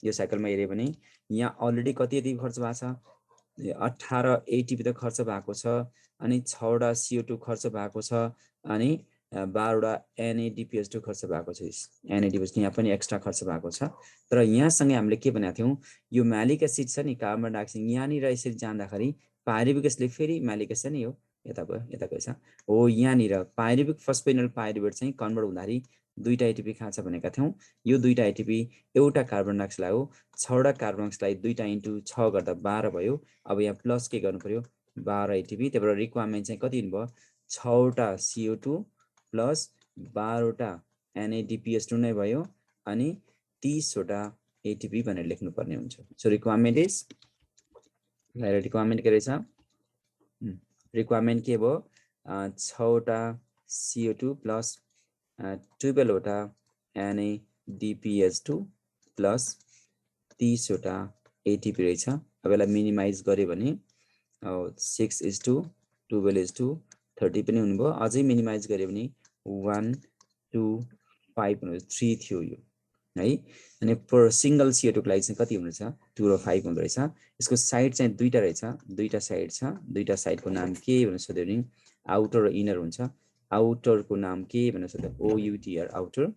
यो साइकलमा हेर्यो भने यहाँ अलरेडी कति एटिपी खर्च भएको छ, 18 एटिपी त खर्च भएको छ, अनि 6वटा CO2 खर्च भएको छ, अनि 12वटा NADPH2 खर्च भएको छ। NADPH यहाँ पनि एक्स्ट्रा खर्च भएको छ। तर यहाँसँगै हामीले के भनेको थियौँ, यो म्यालिक एसिड छ नि, कार्बन डाइअक्साइड यहाँनिर यसरी जाँदाखेरि पाइरुविक एसिडले फेरि म्यालिक एसिड नि हो, यता गएछ हो, यहाँनिर पाइरुविक फस्फेनल पाइरुवेट चाहिँ कन्भर्ट हुँदाखेरि दुईटा एटिपी कहाँ छ भनेका थियौँ। यो दुईटा एटिपी एउटा कार्बन डाइअक्साइडलाई हो, 6वटा कार्बन डाइअक्साइडलाई 2 इन्टु 6 गर्दा 12 भयो। अब यहाँ प्लस के गर्नु पर्यो, 12 एटिपी। त्यही भएर रिक्वायरमेन्ट चाहिँ कति दिनुभयो, 6वटा CO2 प्लस 12वटा NADPH2 नै भयो, अनि 30वटा एटिपी भनेर लेख्नुपर्ने हुन्छ। सो रिक्वायरमेन्ट इज, रिक्वायरमेन्ट के रहेछ, रिक्वायरमेन्ट के भयो, 6वटा CO2 प्लस 12वटा NADPH2 प्लस 30वटा एटिपी रहेछ। अब यसलाई मिनिमाइज गऱ्यो भने 6:12:30 पनि हुनुभयो। अझै मिनिमाइज गऱ्यो भने 1 2 5 हुनु, 3 थियो यो है। अनि पर सिंगल CO2 को लागि चाहिँ कति हुँदो रहेछ, 2 र 5 हुँदो रहेछ। यसको साइड चाहिँ दुईटा रहेछ, दुईटा साइड छ। दुईटा साइडको नाम के भनेर सोध्यो भने आउटर र इनर हुन्छ। आउटरको नाम के भनेर सोध्यो, OUTR, आउटर।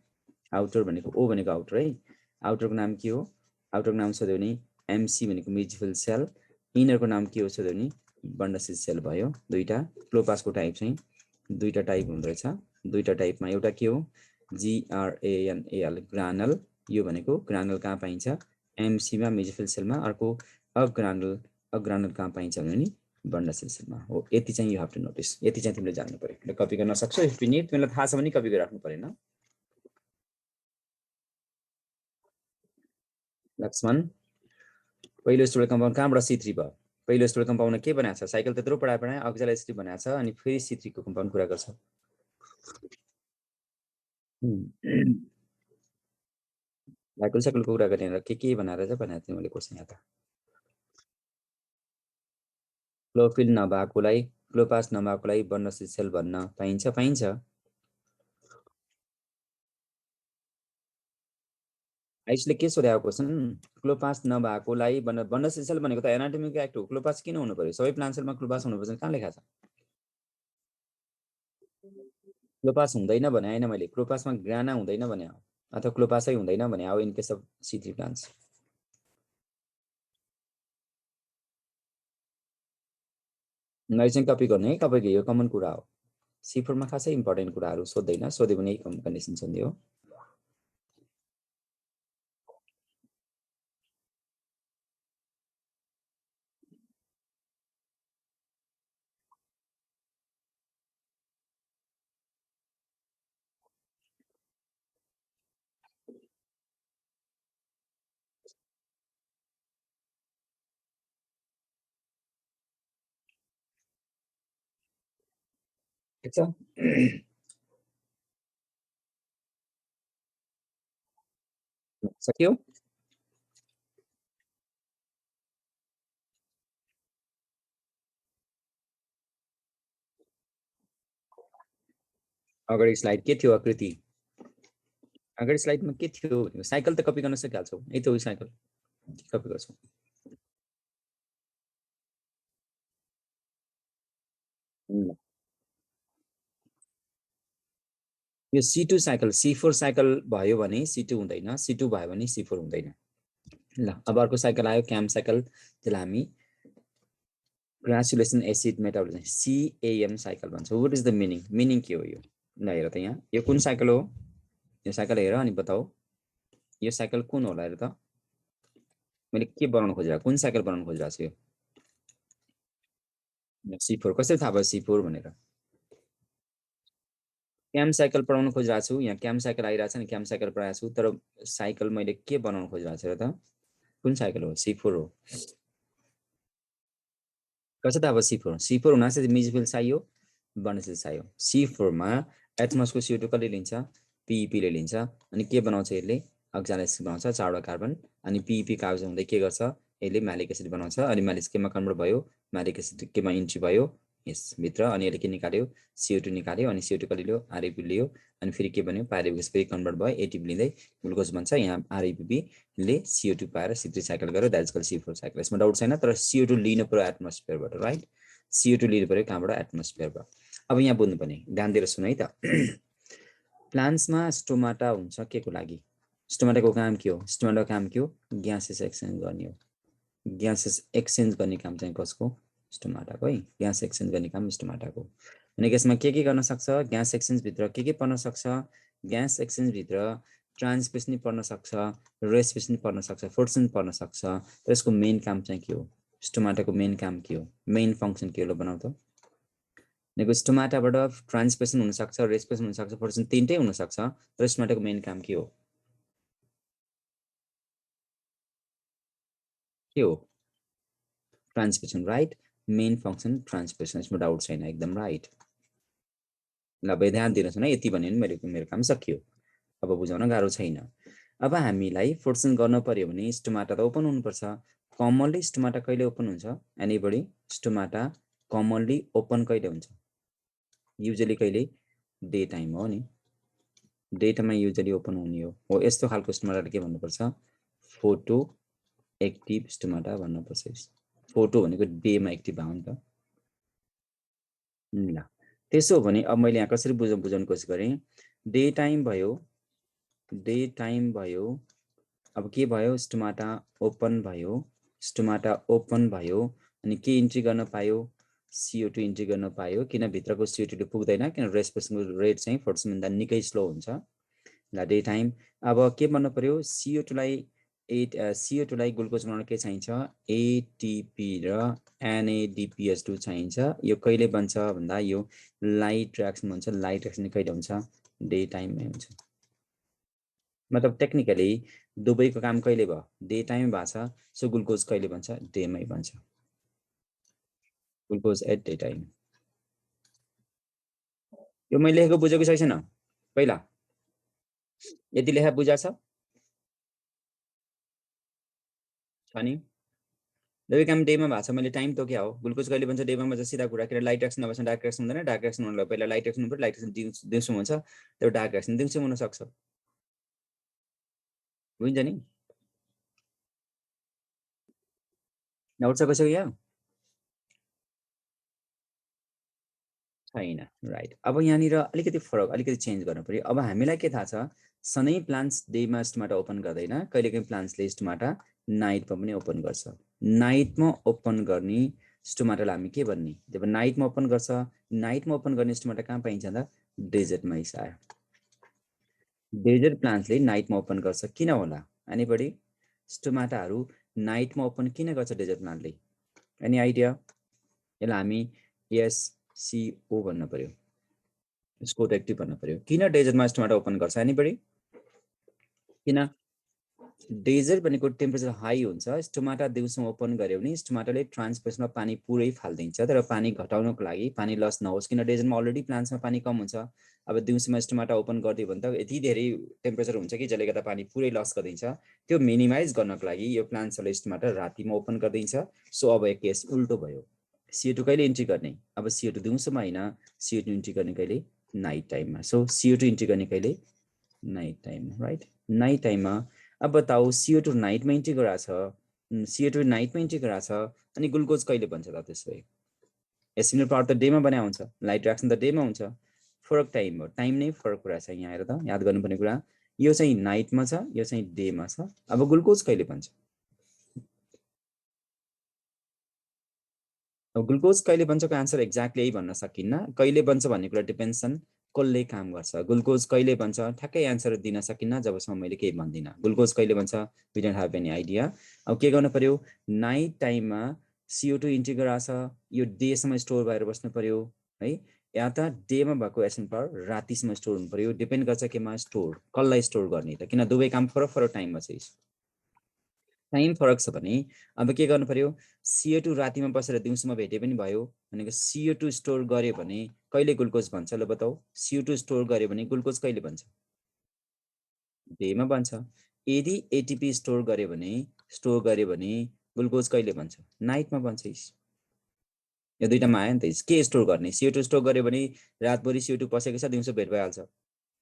आउटर भनेको O भनेको आउटर है। आउटरको नाम के हो, आउटरको नाम सोध्यो भने MC भनेको मेजिफिल सेल। इनरको नाम के हो सोध्यो भने बन्ड सेल भयो। दुईटा क्लोपासको टाइप चाहिँ दुईटा टाइप हुँदो रहेछ। दुईटा टाइपमा एउटा के हो, GRANAL, ग्रानल। यो भनेको ग्रानल कहाँ पाइन्छ, MC मा मेजिफिल सेलमा। अर्को अग्रानल, अग्रानल कहाँ पाइन्छ भने वर्णशील सेलमा हो। यति चाहिँ यु हेभ टु नोटिस, यति चाहिँ तिमीले जान्नु पर्यो। कपी गर्न सक्छौ इफ यु निड, तिमीलाई थाहा छ भने कपी गरिराख्नु परेन। लक्ष्मण पहिलो स्टुडेन्ट कम्पाउन्ड कहाँबाट C3 भयो? पहिलो स्टुडेन्ट कम्पाउन्डमा के बनाएको छ? साइकल त्यत्रो पढाए अक्जालाइसिटी बनाएको छ अनि फेरि C3 को कम्पाउन्ड कुरा गर्छ। साइकल साइकलको कुरा गरेर के बनाएर चाहिँ बनाएको थिएँ मैले क्वेसन यहाँ त। क्लोरोफिल नभएकोलाई, क्लोरोप्लास्ट नभएकोलाई वर्णशील सेल भन्न पाइन्छ? पाइन्छ। आइसले के सोधेको क्वेसन? क्लोरोप्लास्ट नभएकोलाई वर्णशील सेल भनेको त एनाटोमिक एक्ट हो। क्लोरोप्लास्ट किन हुनु पर्यो? सबै प्लान्ट सेलमा क्लोरोप्लास्ट हुनुपर्छ, कहाँ लेखा छ? क्लोरोप्लास्ट हुँदैन भने हैन, मैले क्लोरोप्लास्टमा ग्राना हुँदैन भने हो, अथवा क्लोरोप्लास्टै हुँदैन भने हो in case of C3 plants. मैले चाहिँ कपी गर्ने है, कपी यो कमन कुरा हो। C4 मा खासै इम्पोर्टेन्ट कुराहरू सोध्दैन, सोध्यो भने यही कन्डिसन सोध्यो। ठिक छ। सक्यो? अगाडि स्लाइड के थियो आकृति? अगाडि स्लाइडमा के थियो? साइकल त कपी गर्न सकिहाल्छौ, यही त हो साइकल, कपी गर्छौ। यो C2 साइकल, C4 साइकल भयो भने C2 हुँदैन, C2 भयो भने C4 हुँदैन। ल अब अर्को साइकल आयो क्याम साइकल, त्यसलाई हामी ग्रासुलेसन एसिड मेटाबोलिजम CAM साइकल भन्छौँ। What is the meaning? Meaning के हो यो? ल हेर त यहाँ, यो कुन साइकल हो? यो साइकल हेर अनि बताऊ, यो साइकल कुन होला? हेर त, मैले के बनाउन खोजिरहेको, कुन साइकल बनाउन खोजिरहेको छु? यो C4 कसरी थाहा भयो C4 भनेर? क्याम साइकल पढाउन खोजिरहेको छु, यहाँ क्याम साइकल आइरहेको छ नि, क्याम साइकल पढाएको छु, तर साइकल मैले के बनाउन खोजिरहेको छु? हेर त, कुन साइकल हो? C4 हो। कसरी थाहा भयो C4? C4 हुनाले मेजिफिल चाहियो, वर्णशील चाहियो। C4 मा एटमसको CO2 कसले लिन्छ? PEP ले लिन्छ अनि के बनाउँछ यसले? अक्जालाइसिस बनाउँछ, चारवटा कार्बन, अनि PEP कागज हुँदै के गर्छ? यसले म्यालिक एसिड बनाउँछ, अनि म्यालिक केमा कन्भर्ट भयो? म्यालिक एसिड केमा इन्ट्री भयो? यस भित्र, अनि यसले के निकाल्यो? CO2 निकाल्यो, अनि CO2 कसले लियो? REP लियो, अनि फेरि के बन्यो? पाइरुवेट फेरि कन्भर्ट भयो, ATP लिँदै ग्लुकोज बन्छ। यहाँ REPP ले CO2 पाएर C3 साइकल गर्यो, that is called C4 cycle. यसमा डाउट छैन, तर CO2 लिनु पर्यो एटमोस्फियरबाट, राइट? CO2 लिनु पर्यो कहाँबाट? एटमोस्फियरबाट। अब यहाँ बुझ्नुपर्ने, ध्यान दिएर सुन है त। प्लान्ट्समा स्टोमाटा हुन्छ के को लागि? स्टोमाटाको काम के हो? स्टोमाटाको काम के हो? ग्यासेस एक्सचेन्ज गर्ने हो। ग्यासेस एक्सचेन्ज गर्ने काम चाहिँ कसको? स्टोमाटाको है। ग्यास एक्सचेन्ज गर्ने काम स्टोमाटाको। अनि यसमा के गर्न सक्छ? ग्यास एक्सचेन्ज भित्र के पर्न सक्छ? ग्यास एक्सचेन्ज भित्र ट्रान्सपिरेसन पर्न सक्छ, रेस्पिरेसन पर्न सक्छ, फोर्सन पर्न सक्छ। तर यसको मेन काम चाहिँ के हो? स्टोमाटाको मेन काम के हो? मेन फङ्सन के हो बनाउ त? नेको स्टोमाटाबाट ट्रान्सपिरेसन हुन सक्छ, रेस्पिरेसन हुन सक्छ, फोर्सन तीनटै हुन सक्छ, तर स्टोमाटाको मेन काम के हो? के हो? Transpiration, right? Main function transpiration, यसमा डाउट छैन, एकदम राइट। ल भाइ ध्यान दिनुहोस् न, यति भने मेरो काम सकियो। अब बुझाउन गाह्रो छैन। अब हामीलाई फोर्सन गर्न पर्यो भने स्टोमाटा त ओपन हुनुपर्छ। कमनली स्टोमाटा कहिले ओपन हुन्छ? एनीबडी? स्टोमाटा कमनली ओपन कहिले हुन्छ? युजुअली कहिले? डे टाइम हो नि। डे टाइममा युजुअली ओपन हुने हो। यस्तो खालको स्टोमाटा के भन्नुपर्छ? फोटो एक्टिभ स्टोमाटा भन्नुपर्छ। फोटो भनेको डेमा एक्टिभ भयो नि त। ल त्यसो भने अब मैले यहाँ कसरी बुझाउन कोसिस गरेँ? डे टाइम भयो, डे टाइम भयो, अब के भयो? स्टोमाटा ओपन भयो, स्टोमाटा ओपन भयो, अनि के इन्ट्री गर्न पायो? CO2 इन्ट्री गर्न पायो, किन भित्रको CO2 पुग्दैन, किन रेस्पिरेसनको रेट चाहिँ फोर्सनभन्दा निकै स्लो हुन्छ। ल डे टाइम। अब के भन्नु पर्यो? CO2 लाई CO2 लाई ग्लुकोज बनाउन के चाहिन्छ ATP र NADPH2 चाहिन्छ यो कहिले बन्छ भन्दा यो लाइट रिएक्सन हुन्छ लाइट रिएक्सन कहिले हुन्छ डे टाइममै हुन्छ मतलब टेक्निकली दुबैको काम कहिले भयो डे टाइम भएको छ सो ग्लुकोज कहिले बन्छ डेमै बन्छ ग्लुकोज एट डे टाइम यो मैले लेखेको बुझेको छैन पहिला यति लेखा बुझा छ नि दुवै काम डेमा भएको छ मैले टाइम तोक्या हो ग्लुकोज कहिले बन्छ डेमा बन्छ सिधा कुरा किन लाइट रिएक्सन नभएपछि डार्क रिएक्सन हुँदैन डार्क रिएक्सन हुनलाई पहिला लाइट रिएक्सन हुनुपर्छ लाइट रिएक्सन दिउँसो हुन्छ त्यो डार्क रिएक्सन दिउँसो हुन सक्छ बुझ्छ नि डाउट छ कसैको यहाँ छैन राइट अब यहाँनिर अलिकति फरक अलिकति चेन्ज गर्नु पर्यो अब हामीलाई के थाहा छ सधैँ प्लान्ट्स डेमा स्टोमाटा ओपन गर्दैन कहिलेकाहीँ प्लान्ट्सले स्टोमाटा नाइटमा पनि ओपन गर्छ नाइटमा ओपन गर्ने स्टोमाटालाई हामी के भन्ने जब नाइटमा ओपन गर्छ नाइटमा ओपन गर्ने स्टोमाटा कहाँ पाइन्छ त डेजर्टमा आयो डेजर्ट प्लान्ट्सले नाइटमा ओपन गर्छ किन होला एनीबडी स्टोमाटाहरू नाइटमा ओपन किन गर्छ डेजर्ट प्लान्टले एनी आइडिया यसलाई हामी SCO भन्न पर्यो स्कोट एक्टिभ भन्न पर्यो किन डेजर्टमा स्टोमाटा ओपन गर्छ एनीबडी किन डेजर्ट भनेको टेम्परेचर हाई हुन्छ स्टोमाटा दिउँसो ओपन गर्यो भने स्टोमाटाले ट्रान्सपिरेसनमा पानी पुरै फाल्दिन्छ तर पानी घटाउनको लागि पानी लस नहोस् किन डेजर्टमा अलरेडी प्लान्ट्समा पानी कम हुन्छ अब दिउँसोमा स्टोमाटा ओपन गरिदियो भने त यति धेरै टेम्परेचर हुन्छ कि जसले गर्दा पानी पुरै लस गरिदिन्छ त्यो मिनिमाइज गर्नको लागि यो प्लान्ट्सहरूले स्टोमाटा रातिमा ओपन गरिदिन्छ सो अब एक केस उल्टो भयो CO2 कहिले इन्ट्री गर्ने अब CO2 दिउँसोमा होइन CO2 इन्ट्री गर्ने कहिले नाइट टाइममा सो CO2 इन्ट्री गर्ने कहिले नाइट टाइम राइट नाइट टाइममा अब बताऊ CO2 नाइटमा इन्ट्री गराछ CO2 नाइटमा इन्ट्री गराछ अनि ग्लुकोज कहिले बन्छ त त्यसो भए एसिमिलर पावर त डेमा बनाए हुन्छ लाइट रिएक्सन त डेमा हुन्छ फरक टाइम हो टाइम नै फरक कुरा छ यहाँ आएर त याद गर्नुपर्ने कुरा यो चाहिँ नाइटमा छ यो चाहिँ डेमा छ अब ग्लुकोज कहिले बन्छ अब ग्लुकोज कहिले बन्छको आन्सर एक्ज्याक्टली यही भन्न सकिन्न कहिले बन्छ भन्ने कुरा डिपेन्ड्स अन कसले काम गर्छ ग्लुकोज कहिले बन्छ ठ्याक्कै एन्सर दिन सकिन्न जबसम्म मैले केही भन्दिनँ ग्लुकोज कहिले बन्छ we don't have any idea अब के गर्नु पर्यो नाइट टाइममा CO2 इन्ट्री गराछ यो डेसम्म स्टोर भएर बस्नु पर्यो है या त डेमा भएको एसिड पावर रातिसम्म स्टोर हुनु पर्यो डिपेन्ड गर्छ केमा स्टोर कसलाई स्टोर गर्ने त किन दुवै काम फरक फरक टाइममा छ टाइम फरक छ भने अब के गर्नु पर्यो CO2 रातिमा बसेर दिउँसोमा भेटे पनि भयो भनेको CO2 स्टोर गर्यो भने कहिले ग्लुकोज बन्छ ल बताऊ CO2 स्टोर गर्यो भने ग्लुकोज कहिले बन्छ डेमा बन्छ यदि ATP स्टोर गर्यो भने ग्लुकोज कहिले बन्छ नाइटमा बन्छ यो दुईटामा आयो नि त के स्टोर गर्ने CO2 स्टोर गर्यो भने रातभरि CO2 पसेको छ दिउँसो भेट भइहाल्छ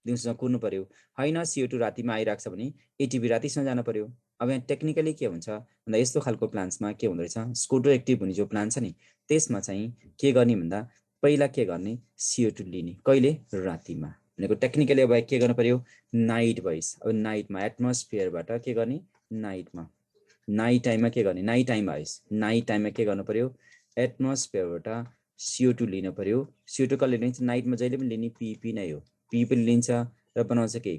दिउँसोमा कुर्नु पर्यो होइन CO2 रातिमा आइरहेको छ भने ATP रातिसम्म जानु पर्यो अब यहाँ टेक्निकली के हुन्छ भन्दा यस्तो खालको प्लान्ट्समा के हुँदो रहेछ स्कोटो एक्टिभ हुने जो प्लान्ट छ नि त्यसमा चाहिँ के गर्ने भन्दा पहिला के गर्ने CO2 लिने कहिले रातिमा भनेको टेक्निकली अब के गर्नु पर्यो नाइट वाइज अब नाइटमा एटमोस्फियरबाट के गर्ने नाइटमा नाइट टाइममा के गर्ने नाइट टाइम आइस नाइट टाइममा के गर्नु पर्यो एटमोस्फियरबाट CO2 लिनु पर्यो CO2 कसले लिन्छ नाइटमा जहिले पनि लिने PP नै हो PP लिन्छ र बनाउँछ के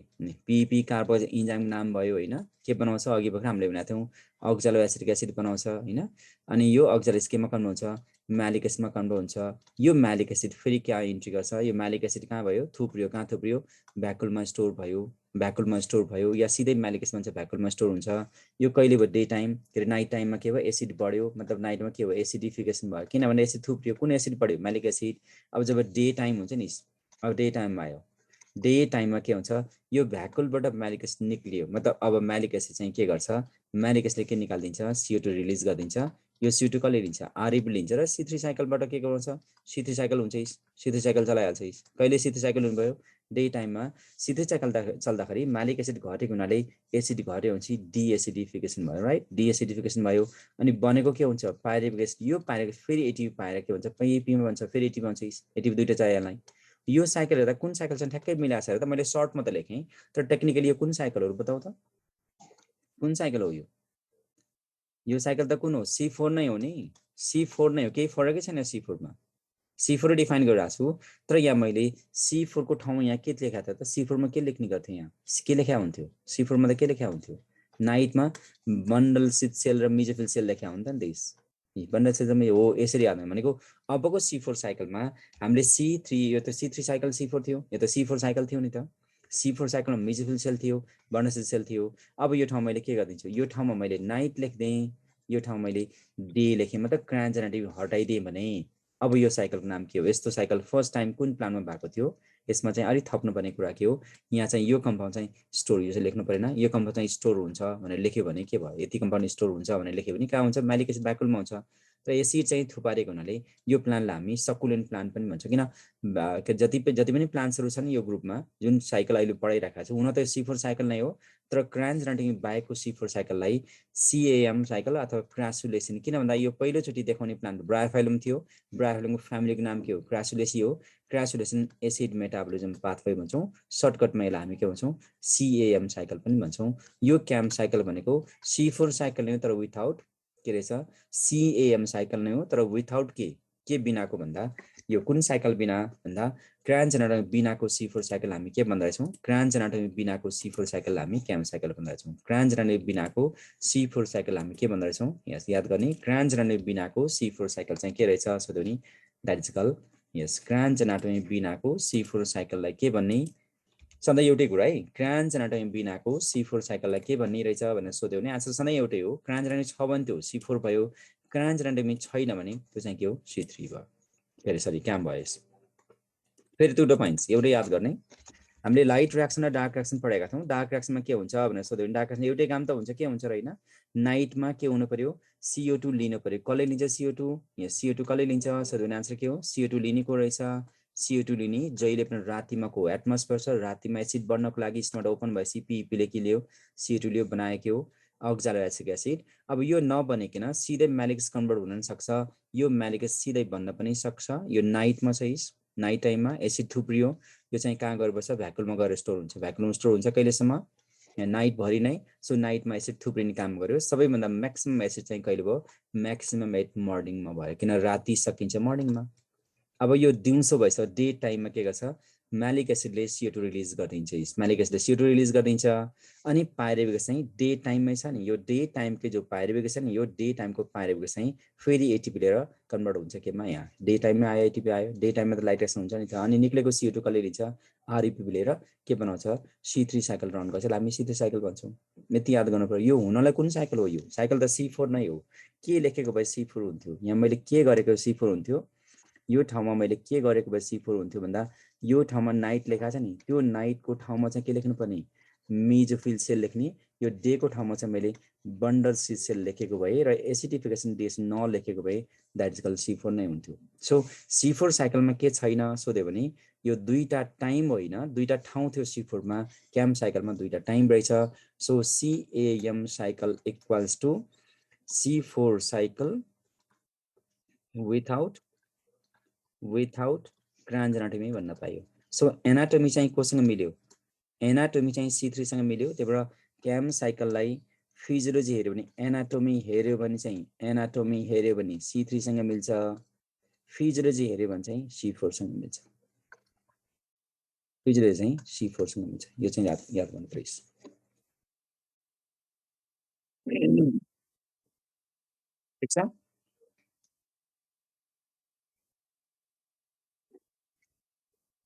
PP कार्बोज इन्जाइम नाम भयो होइन के बनाउँछ अघि भर्खर हामीले भनेको थियौँ अक्जालो एसिटिक एसिड बनाउँछ होइन अनि यो अक्जालो केमा कन्भर्ट हुन्छ म्यालिक एसिडमा कन्भर्ट हुन्छ यो म्यालिक एसिड फेरि कहाँ इन्ट्री गर्छ यो म्यालिक एसिड कहाँ भयो थुप्रियो कहाँ थुप्रियो भ्याकुलमा स्टोर भयो या सिधै म्यालिक एसिड भन्छ भ्याकुलमा स्टोर हुन्छ यो कहिले भयो डे टाइम के अरे नाइट टाइममा के भयो एसिड बढ्यो मतलब नाइटमा के भयो एसिडिफिकेसन भयो किनभने एसिड थुप्रियो कुन एसिड बढ्यो म्यालिक एसिड अब जब डे टाइम हुन्छ नि अब डे टाइममा आयो डे टाइममा के हुन्छ यो भ्याकुलबाट म्यालिक एसिड निक्लियो मतलब अब म्यालिक एसिड चाहिँ के गर्छ म्यालिक एसिडले के निकालिदिन्छ CO2 रिलिज गरिदिन्छ यो CO2 कसले लिन्छ REB लिन्छ र C3 साइकलबाट के गराउँछ C3 साइकल हुन्छ C3 साइकल चलाइहाल्छ कहिले C3 साइकल हुनुभयो डे टाइममा C3 साइकल चल्दाखेरि म्यालिक एसिड घटेको हुनाले एसिड घट्यो भने डिएसिडिफिकेसन भयो राइट डिएसिडिफिकेसन भयो अनि बनेको के हुन्छ पाइरुभिक एसिड यो पाइरुभिक फेरि ATP पाएर के भन्छ PEP मा भन्छ फेरि ATP भन्छ ATP दुईटा चाहिएलाई यो साइकल हेर्दा कुन साइकल चाहिँ ठ्याक्कै मिलाएको छ त मैले सर्टमा त लेखेँ तर टेक्निकली यो कुन साइकलहरू बताऊ त कुन साइकल हो यो साइकल त कुन हो C4 नै हो नि C4 नै हो केही फरकै छैन C4 मा C4 डिफाइन गरिरहेको छु तर यहाँ मैले C4 को ठाउँमा यहाँ के लेखा त C4 मा के लेख्ने गर्थेँ यहाँ के लेखा हुन्थ्यो C4 मा त के लेखा हुन्थ्यो नाइटमा बन्डल सिट सेल र मेसोफिल सेल लेख्या हुन्छ नि त बन्डल सिट हो यसरी याद भनेको अबको C4 साइकलमा हामीले C3 यो त C3 साइकल C4 थियो यो त C4 साइकल थियो नि त C4 साइकलमा मेसोफिल सेल थियो बन्डल सिट सेल थियो अब यो ठाउँ मैले के गरिदिन्छु यो ठाउँमा मैले नाइट लेख्दै यो ठाउँ मैले डे लेखेँ मतलब क्रान्जनेटिभ हटाइदिएँ भने अब यो साइकलको नाम के हो यस्तो साइकल फर्स्ट टाइम कुन प्लानमा भएको थियो यसमा चाहिँ अलिक थप्नुपर्ने कुरा के हो यहाँ चाहिँ यो कम्पाउन्ड चाहिँ स्टोर यो चाहिँ लेख्नु परेन यो कम्पाउन्ड चाहिँ स्टोर हुन्छ भनेर लेख्यो भने के भयो यति कम्पाउन्ड स्टोर हुन्छ भनेर लेख्यो भने कहाँ हुन्छ म्यालिक एसिड ब्याकुलमा हुन्छ र एसिड चाहिँ थुपारेको हुनाले यो प्लान्टलाई हामी सकुलेन्ट प्लान्ट पनि भन्छौँ किन जति पनि प्लान्ट्सहरू छन् यो ग्रुपमा जुन साइकल अहिले पढाइरहेको छ हुन त C4 साइकल नै हो तर क्रान्जनेटिभ बाहेकको C4 साइकललाई CAM साइकल अथवा क्रासुलेसिन किन भन्दा यो पहिलोचोटि देखाउने प्लान्ट ब्रायोफाइलम थियो ब्रायोफाइलमको फ्यामिलीको नाम के हो क्रासुलेसी हो क्रासुलेसन एसिड मेटाबोलिजम पाथवे भन्छौँ सर्टकटमा यसलाई हामी के भन्छौँ CAM साइकल पनि भन्छौँ यो क्याम साइकल भनेको C4 साइकल नै तर विथआउट के रहेछ CAM साइकल नै हो तर विथआउट के बिनाको भन्दा यो कुन साइकल बिना भन्दा क्रान्जनेटिभ बिनाको C4 साइकल हामी के भन्दो रहेछौँ क्रान्जनेटिभ बिनाको C4 साइकल हामी क्याम साइकल भन्दो रहेछौँ क्रान्जनेटिभ बिनाको C4 साइकल हामी के भन्दो रहेछौँ यस याद गर्ने क्रान्जनेटिभ बिनाको C4 साइकल चाहिँ के रहेछ सोध्यो नि द्याट इज कल यस क्रान्जनेटिभ बिनाको C4 साइकललाई के भन्ने सधैँ एउटै कुरा है क्रान्जनेटिभ बिनाको C4 साइकललाई के भन्ने रहेछ भनेर सोध्यो भने आन्सर सधैँ एउटै हो क्रान्जनेटिभ छ भने त्यो C4 भयो क्रान्जनेटिभ छैन भने त्यो चाहिँ के हो C3 भयो फेरि सरी क्याम भयो फेरि टु द पोइन्ट्स एउटै याद गर्ने हामीले लाइट रियाक्सन र डार्क रियाक्सन पढेका छौँ डार्क रियाक्सनमा के हुन्छ भनेर सोध्यो भने डार्क रियाक्सन एउटै काम त हुन्छ के हुन्छ र होइन नाइटमा के हुनु पर्यो CO2 लिनु पर्यो कसले लिन्छ CO2 यहाँ CO2 कसले लिन्छ सोध्यो भने आन्सर के हो CO2 लिनेको रहेछ CO2 लिने जहिले पनि रातिमा को एटमोस्फियर छ रातिमा एसिड बढ्नको लागि स्नट ओपन भएपछि पीईपीले के लियो CO2 लियो बनाएको हो अक्जालोएसिटिक एसिड अब यो नबनिकन सिधै म्यालिक्स कन्भर्ट हुन सक्छ यो म्यालिक्स सिधै बन्न पनि सक्छ यो नाइटमा चाहिँ नाइट टाइममा एसिड थुप्रियो यो चाहिँ कहाँ गएर बस्छ भ्याकुलमा गएर स्टोर हुन्छ भ्याकुलमा स्टोर हुन्छ कहिलेसम्म नाइटभरि नै सो नाइटमा एसिड थुप्रिने काम गर्यो सबैभन्दा म्याक्सिमम एसिड चाहिँ कहिले भयो म्याक्सिमम एट मर्निङमा भयो किन राति सकिन्छ मर्निङमा अब यो दिउँसो भएछ डे टाइममा के गर्छ म्यालिक एसिडले CO2 रिलिज गरिदिन्छ म्यालिक एसिडले CO2 रिलिज गरिदिन्छ अनि पाइरुवेट चाहिँ डे टाइममै छ नि यो डे टाइमको जो पाइरुवेट छ नि यो डे टाइमको पाइरुवेट चाहिँ फेरि एटिपी लिएर कन्भर्ट हुन्छ केमा यहाँ डे टाइममा आयो एटिपी आयो डे टाइममा त लाइट रिएक्सन हुन्छ नि त अनि निक्लेको CO2 कसले लिन्छ REP लिएर के बनाउँछ C3 साइकल रन गर्छ हामी C3 साइकल भन्छौँ यति याद गर्नु पर्यो यो हुनलाई कुन साइकल हो यो साइकल त C4 नै हो के लेखेको भए C4 हुन्थ्यो यहाँ मैले के गरेको C4 हुन्थ्यो यो ठाउँमा मैले के गरेको भए C4 हुन्थ्यो भन्दा यो ठाउँमा नाइट लेखा छ नि त्यो नाइटको ठाउँमा चाहिँ के लेख्नु पर्ने मेसोफिल सेल लेख्ने यो डेको ठाउँमा चाहिँ मैले बन्डल सिट सेल लेखेको भए र एसिडिफिकेसन डेज नलेखेको भए द्याट इज कल C4 नै हुन्थ्यो सो C4 साइकलमा के छैन सोध्यो भने यो दुईटा टाइम होइन दुईटा ठाउँ थियो C4 मा क्याम साइकलमा दुईटा टाइम रहेछ so CAM cycle equals to C4 cycle without क्रान्जनेटिभ भन्न पाइयो सो एनाटोमी चाहिँ कोसँग मिल्यो एनाटोमी चाहिँ C3 सँग मिल्यो त्यही भएर क्याम साइकललाई फिजियोलोजी हेऱ्यो भने एनाटोमी हेऱ्यो भने C3 सँग मिल्छ फिजियोलोजी हेऱ्यो भने चाहिँ C4 सँग मिल्छ फिजियोलोजी चाहिँ C4 सँग मिल्छ यो चाहिँ याद गर्नु प्लिज ठिक छ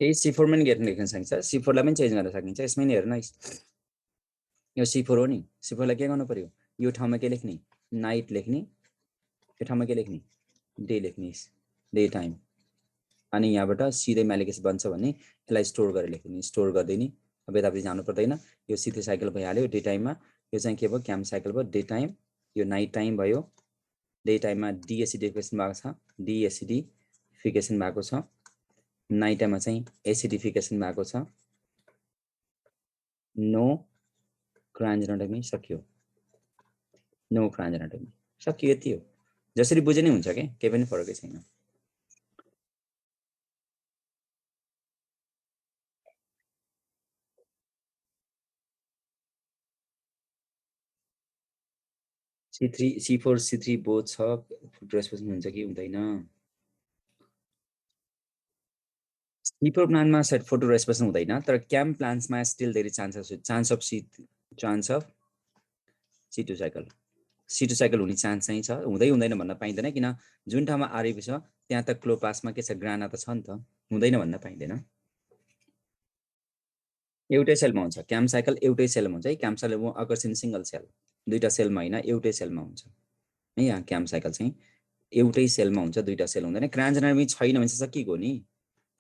यही C4 मा नि लेख्न सकिन्छ C4 लाई पनि चेन्ज गर्न सकिन्छ यसमै नि हेर्न यो C4 हो नि C4 लाई के गर्नु पर्यो यो ठाउँमा के लेख्ने नाइट लेख्ने यो ठाउँमा के लेख्ने डे लेख्ने डे टाइम अनि यहाँबाट सिधै म्यालिक एसिड बन्छ भने यसलाई स्टोर गरेर लेख्ने स्टोर गर्दैन अब यतापट्टि जानु पर्दैन यो C3 साइकल भइहाल्यो डे टाइममा यो चाहिँ के भयो क्याम साइकल भयो डे टाइम यो नाइट टाइम भयो डे टाइममा डिएसिडिफिकेसन भएको छ डिएसिडिफिकेसन भएको छ नाइट टाइममा चाहिँ एसिडिफिकेसन भएको छ नो क्रान्जनेटिभ सक्यो नो क्रान्जनेटिभ सक्यो यति हो जसरी बुझे नि हुन्छ के केही पनि फरकै छैन C4 C3 बोथ छ रेस्पोन्स हुन्छ कि हुँदैन C4 प्लान्टमा सेट फोटो रेस्पोन्स हुँदैन तर क्याम प्लान्ट्समा स्टिल धेरै चान्स अफ C2 साइकल हुने चान्स चाहिँ छ, हुँदै हुँदैन भन्न पाइँदैन, किन जुन ठाउँमा आरबी छ त्यहाँ त क्लोपासमा के छ, ग्राना त छ नि त, हुँदैन भन्न पाइँदैन। एउटै सेलमा हुन्छ क्याम साइकल, एउटै सेलमा हुन्छ है। CAM cycle occurs in single cell, दुईटा सेलमा होइन, एउटै सेलमा हुन्छ है। यहाँ क्याम साइकल चाहिँ एउटै सेलमा हुन्छ, दुईटा सेल हुँदैन। क्रान्जनामी छैन भने चाहिँ सकिएको नि,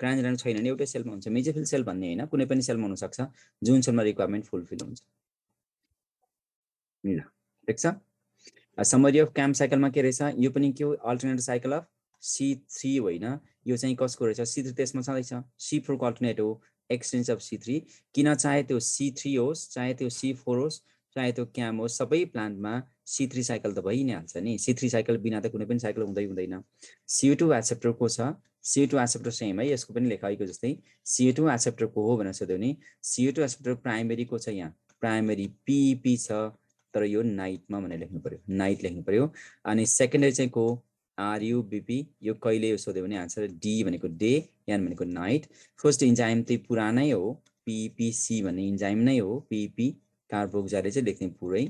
क्रान्जनामी छैन भने एउटै सेलमा हुन्छ। मेजोफिल सेल भन्ने होइन, कुनै पनि सेलमा हुनसक्छ जुन सेलमा रिक्वायरमेन्ट फुलफिल हुन्छ। ल ठिक छ। समरी अफ क्याम साइकलमा के रहेछ, यो पनि के हो, अल्टरनेट साइकल अफ C3 होइन, यो चाहिँ कसको रहेछ, C3 त्यसमा छँदैछ, C4 को अल्टरनेट हो, एक्सचेन्ज अफ C3। किन चाहे त्यो C3 होस्, चाहे त्यो C4 होस्, चाहे त्यो क्याम होस्, सबै प्लान्टमा C3 साइकल त भइ नै हाल्छ नि। C3 साइकल बिना त कुनै पनि साइकल हुँदै हुँदैन। CO2 एक्सेप्टर को छ, CO2 एक्सेप्टर सेम है, यसको पनि लेखाएको जस्तै CO2 एक्सेप्टर को हो भनेर सोध्यो भने CO2 एक्सेप्टर प्राइमेरी को छ, यहाँ प्राइमेरी PP छ, तर यो नाइटमा भनेर लेख्नु पर्यो, नाइट लेख्नु पर्यो। अनि सेकेन्डरी चाहिँ को, RUBP, यो कहिले सोध्यो भने आन्सर डी भनेको डे, एन भनेको नाइट। फर्स्ट इन्जाइम चाहिँ पुरानै हो, PPC भन्ने इन्जाइम नै हो, PP कार्बोक्सिलेज चाहिँ लेख्ने पुरै,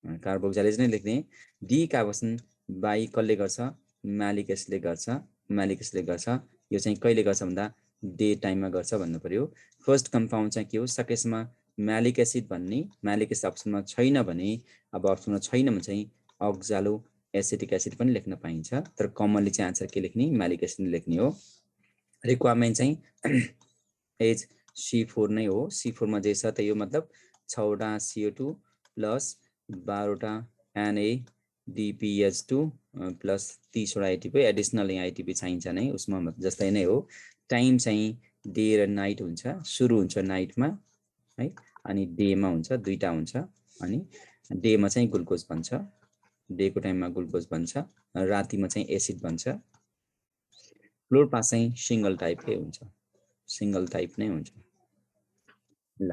कार्बोक्सिलेज नै लेख्ने। डी कार्बोक्सन बाई कसले गर्छ, म्यालिक एसिडले गर्छ, म्यालिक एसिडले गर्छ। यो चाहिँ कहिले गर्छ भन्दा डे टाइममा गर्छ भन्नु पर्यो। फर्स्ट कम्पाउन्ड चाहिँ के हो, सकेसमा म्यालिक एसिड भन्ने, म्यालिक एसिड अप्सनमा छैन भने, अब अप्सनमा छैन भने चाहिँ अक्जालो एसिटिक एसिड पनि लेख्न पाइन्छ, तर कमनली चाहिँ आन्सर के लेख्ने, म्यालिक एसिड लेख्ने हो। रिक्वायरमेन्ट चाहिँ एज C4 नै हो। C4 मा जे छ त्यही हो, मतलब 6वटा CO2 प्लस 12वटा NADPH2 प्लस 30वटा ATP, एडिसनल ATP चाहिन्छ नै उसमा, जस्तै नै हो। टाइम चाहिँ डे र नाइट हुन्छ, सुरु हुन्छ नाइटमा है, अनि डेमा हुन्छ, दुईटा हुन्छ। अनि डेमा चाहिँ ग्लुकोज बन्छ, डेको टाइममा ग्लुकोज बन्छ, रातिमा चाहिँ एसिड बन्छ। क्लोरोप्लास्ट चाहिँ सिंगल टाइपकै हुन्छ, सिंगल टाइप नै हुन्छ। ल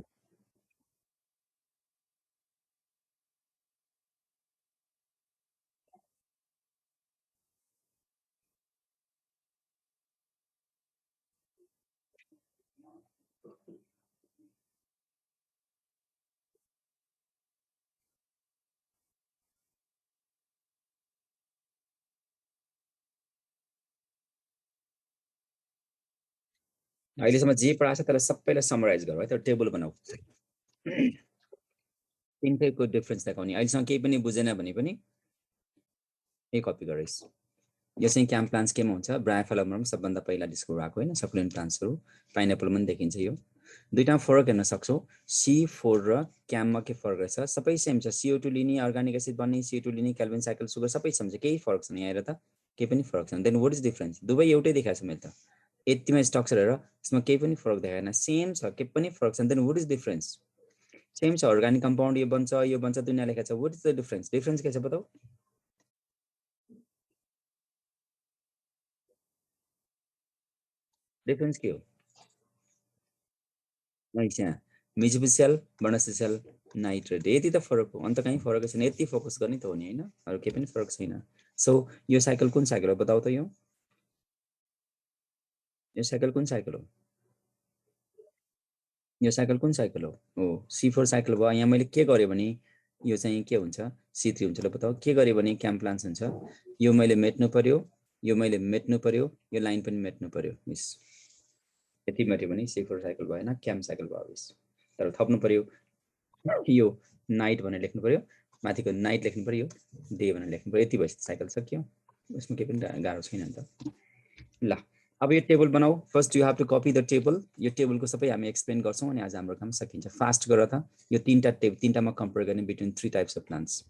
अहिलेसम्म जे पढाएको छ त्यसलाई सबैलाई समराइज गरौँ है, त्यो टेबल बनाऊ। तिनटैको डिफरेन्स देखाउने, अहिलेसम्म केही पनि बुझेन भने पनि यही कपी गरोस्। यो चाहिँ क्याम्प प्लान्ट्स केमा हुन्छ, ब्रायोफाइलममा पनि सबभन्दा पहिला डिस्कभर भएको होइन, सकुलेन्ट प्लान्ट्सहरू, पाइनएप्पलमा पनि देखिन्छ। यो दुईटामा फरक हेर्न सक्छौ, C4 र क्याममा के फरक रहेछ, सबै सेम छ। CO2 लिने, अर्गानिक एसिड बन्ने, CO2 लिने, क्याल्भिन साइकल सुगर सबै सेम छ, केही फरक छैन। यहाँ हेर त, केही पनि फरक छैन। देन व्हाट इज डिफरेन्स, दुवै एउटै देखाएको छ मैले त, यतिमा स्ट्रक्चर हेर, यसमा केही पनि फरक देखाएन, सेम छ, केही पनि फरक छैन। Then what is difference, same छ, अर्गानिक कम्पाउन्ड यो बन्छ दुनिया लेखेको छ, what is the difference, difference के छ बताऊ। डिफरेन्स के हो, यहाँ मेजोफिसियल, बनसिसियल, नाइट्रेट, यति त फरक हो, अन्त कहीँ फरक छैन, यति फोकस गर्ने त हो नि होइन, अरू केही पनि फरक छैन। सो यो साइकल कुन साइकल हो बताऊ त, यो साइकल कुन साइकल हो, यो साइकल कुन साइकल हो C4 साइकल भयो। यहाँ मैले के गरेँ भने यो चाहिँ के हुन्छ, C3 हुन्छ। ल बताऊ के गरेँ भने क्याम्प प्लान्ट्स हुन्छ, यो मैले मेट्नु पर्यो, यो मैले मेट्नु पर्यो, यो लाइन पनि मेट्नु पर्यो मिस, यति मेट्यो भने C4 साइकल भएन, क्याम्प साइकल भयो मिस। तर थप्नु पर्यो, यो नाइट भनेर लेख्नु पर्यो, माथिको नाइट लेख्नु पर्यो, डे भनेर लेख्नु पर्यो, यति भएपछि साइकल सक्यो, यसमा केही पनि गाह्रो छैन नि त। ल अब यो टेबल बनाऊ, first you have to copy the table. यो टेबलको सबै हामी एक्सप्लेन गर्छौँ अनि आज हाम्रो काम सकिन्छ। फास्ट गर त, यो तिनटामा कम्पेयर गर्ने बिट्विन 3 टाइप्स अफ प्लान्ट्स।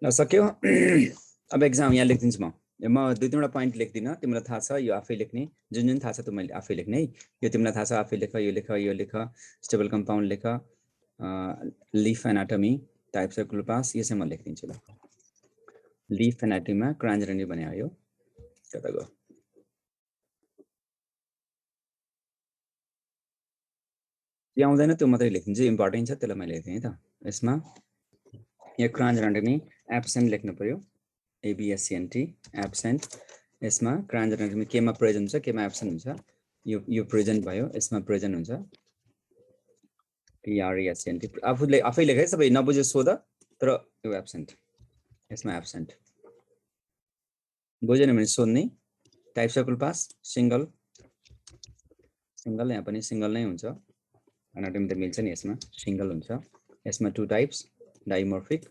ल सक्यो अब एक्जाम यहाँ लेखिदिन्छु म दुई तीनवटा पोइन्ट लेख्दिनँ तिमीलाई थाहा छ यो आफै लेख्ने जुन जुन थाहा छ त्यो मैले आफै लेख्ने है यो तिमीलाई थाहा छ आफै लेख यो लेख स्टेबल कम्पाउन्ड लेख leaf anatomy types of chloroplast यो चाहिँ म लेखिदिन्छु ल लिफ एनाटमीमा क्रान्जरनी भने आयो कता गयो यो आउँदैन त्यो मात्रै लेखिदिन्छु इम्पोर्टेन्ट छ त्यसलाई मैले लेखेँ त यसमा यो क्रान्जरनी एब्सेन्ट लेख्नु पर्यो एबिएससिएनटी एब्सेन्ट यसमा क्रान्जरनी केमा प्रेजेन्ट हुन्छ केमा एब्सेन्ट हुन्छ यो प्रेजेन्ट भयो यसमा प्रेजेन्ट हुन्छ पिआरएसएनटी आफूले आफै लेखे सबै नबुझे सोध तर यो एब्सेन्ट यसमा एब्सेन्ट बुझेन भने सोध्ने टाइप्स अफ क्लोरोप्लास्ट सिंगल यहाँ पनि सिंगल नै हुन्छ एनाटमी त मिल्छ नि यसमा सिंगल हुन्छ यसमा टु टाइप्स डाइमोर्फिक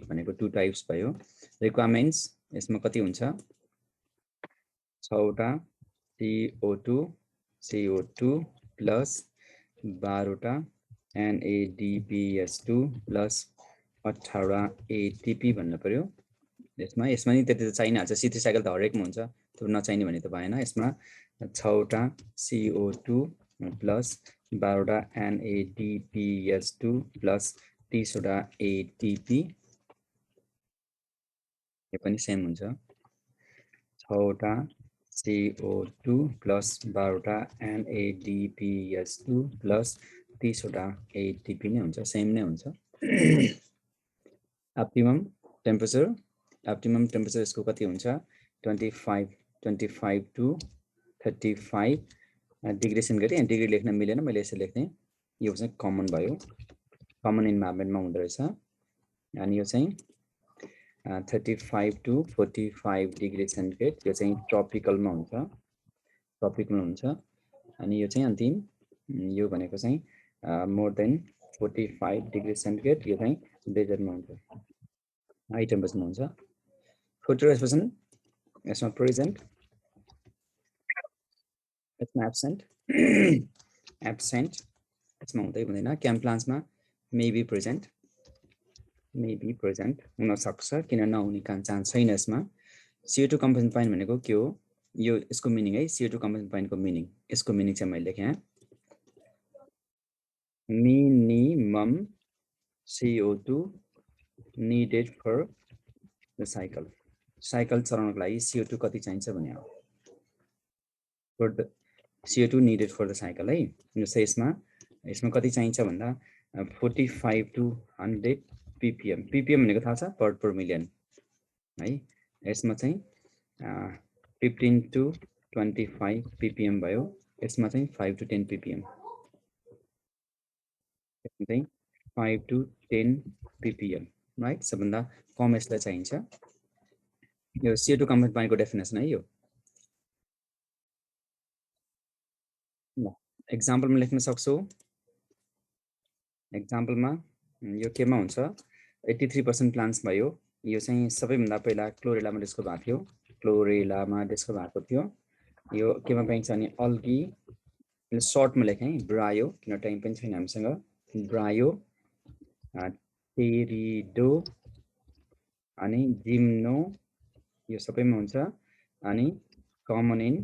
भनेको टु टाइप्स भयो रिक्वायरमेन्ट्स यसमा कति हुन्छ 6 वटा CO2 प्लस 12 वटा NADPH2 प्लस 18 ATP भन्नु पर्यो यसमा नि त्यति त चाहिन्छ C3 साइकल त हरेकमा हुन्छ त्यो नचाहिने भने त भएन यसमा 6 वटा CO2 प्लस 12 वटा NADPH2 प्लस 30 वटा ATP यो पनि सेम हुन्छ 6 वटा CO2 प्लस 12 वटा NADPH2 प्लस 30 वटा ATP नै हुन्छ सेम नै हुन्छ ऑप्टिमम टेम्परेचर यसको कति हुन्छ 25 to 35 डिग्री सेन्टिग्रेड यहाँ डिग्री लेख्न मिलेन मैले यसो लेख्ने यो चाहिँ कमन भयो कमन इन्भाइरोमेन्टमा हुँदो रहेछ अनि यो चाहिँ 35 to 45 डिग्री सेन्टिग्रेड यो चाहिँ ट्रपिकलमा हुन्छ अनि यो चाहिँ अन्तिम यो भनेको चाहिँ मोर देन 45 डिग्री सेन्टिग्रेड यो चाहिँ डेजर्टमा हुन्छ हाई टेम्परेचरमा हुन्छ फोटो रेस्पिरेसन यसमा प्रेजेन्ट यसमा एब्सेन्ट यसमा हुँदैन क्याम्प्लान्समा मेबी प्रेजेन्ट हुन सक्छ किन नहुने चान्स छैन यसमा CO2 कम्पोजिसन पोइन्ट भनेको के हो यो यसको मिनिङ है CO2 कम्पोजिसन पोइन्टको मिनिङ यसको मिनिङ चाहिँ मैले लेखेँ minimum CO2 needed for the cycle चलाउनको लागि CO2 कति चाहिन्छ भने हो for the CO2 needed for the cycle है यसमा कति चाहिन्छ भन्दा 45 to 100 ppm भनेको थाहा छ पार्ट पर मिलियन है यसमा चाहिँ 15 to 25 ppm भयो यसमा चाहिँ 5 to 10 ppm 5 to 10 ppm right सबभन्दा कम यसलाई चाहिन्छ यो CO2 कम्पोजिसन पोइन्टको डेफिनेसन है यो ल एक्जाम्पलमा लेख्न सक्छौ एक्जाम्पलमा यो केमा हुन्छ 83% प्लान्ट्स भयो यो चाहिँ सबैभन्दा पहिला क्लोरेलामा डिस्कभर भएको थियो यो केमा पाइन्छ भने अल्गी सर्टमा लेखेँ ब्रायो किन टाइम पनि छैन हामीसँग ब्रायो टेरिडो अनि जिम्नो यो सबैमा हुन्छ अनि कमन इन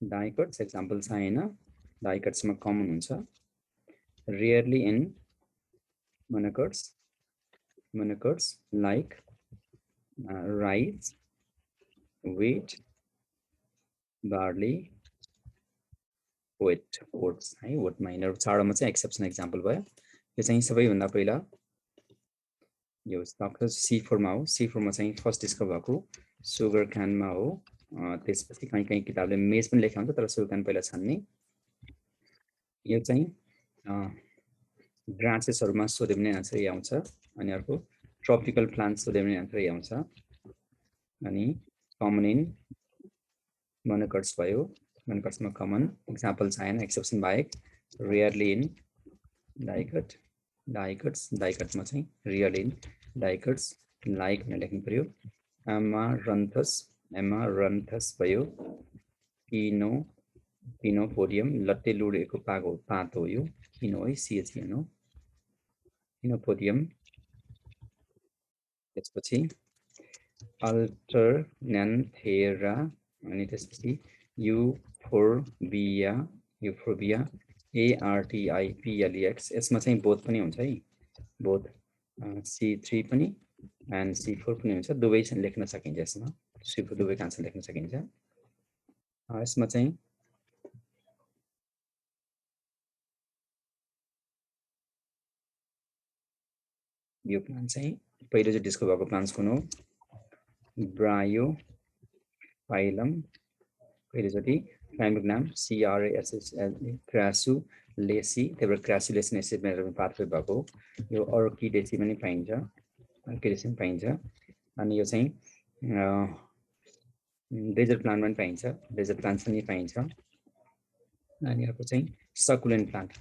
डाइकट्स एक्जाम्पल छैन डाइकट्समा कमन हुन्छ rarely in monocots like rice wheat barley oats है ओटमा यिनीहरू चाडमा चाहिँ एक्सेप्सन एक्जाम्पल भयो यो चाहिँ सबैभन्दा पहिला यो C4 मा हो C4 मा चाहिँ फर्स्ट डिस्कभर भएको सुगर क्यानमा हो त्यसपछि कहीँ किताबले मेज पनि लेखेको हुन्छ तर सुगर क्यान पहिला छान्ने यो चाहिँ ब्रान्चेसहरुमा सोध्यो भने आन्सर यही आउँछ अनि अर्को ट्रपिकल प्लान्ट्स सोध्यो भने आन्सर यही आउँछ अनि कमन इन मोनोकट्स भयो मोनोकट्समा कमन एक्जाम्पल छैन एक्सेप्सन बाहेक रेयरली इन डाइकट्समा चाहिँ रियल इन डाइकट्स लाइक भनेर लेख्नु पर्यो एमारन्थस भयो किनोपोडियम लट्टे लुडेको पात हो यो किनो है CH किनोपोडियम त्यसपछि अल्टरन्यान्थेरा अनि त्यसपछि युफोर्बिया ARTIPLEX यसमा चाहिँ बोथ पनि हुन्छ है बोथ C3 पनि एन्ड C4 पनि हुन्छ दुवै लेख्न सकिन्छ यसमा C4 दुवै कान्छ लेख्न सकिन्छ यसमा चाहिँ यो प्लान्ट चाहिँ पहिलो चाहिँ डिस्कभर भएको प्लान्ट्स कुन हो ब्रायोफाइलम पहिलोचोटि प्राइमेरिक नाम CRASSL क्रासुलेसी त्यही भएर क्रासुलेसी एसिडमा पाथवे भएको यो अर्किडेसी पनि पाइन्छ अर्किडेसी पनि पाइन्छ अनि यो चाहिँ डेजर्ट प्लान्ट पनि पाइन्छ डेजर्ट प्लान्ट पनि पाइन्छ अनि अर्को चाहिँ सकुलेन्ट प्लान्ट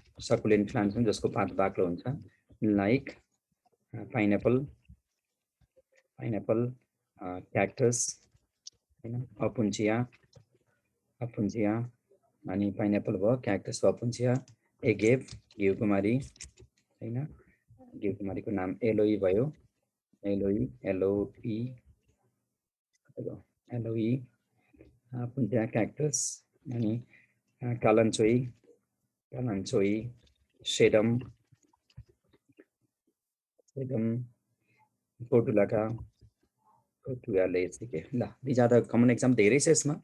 पनि जसको पात बाक्लो हुन्छ लाइक पाइनएप्पल क्याक्टस हैन अपुन्चिया अनि पाइनएप्पल भयो क्याक्टस अपुन्चिया एगेभ घिउकुमारी हैन घिउकुमारीको नाम एलोई भयो एलोई अपुन्चिया क्याक्टस अनि कालन्चोई सेडम पोर्टुगाले के ल these are the common example धेरै छ यसमा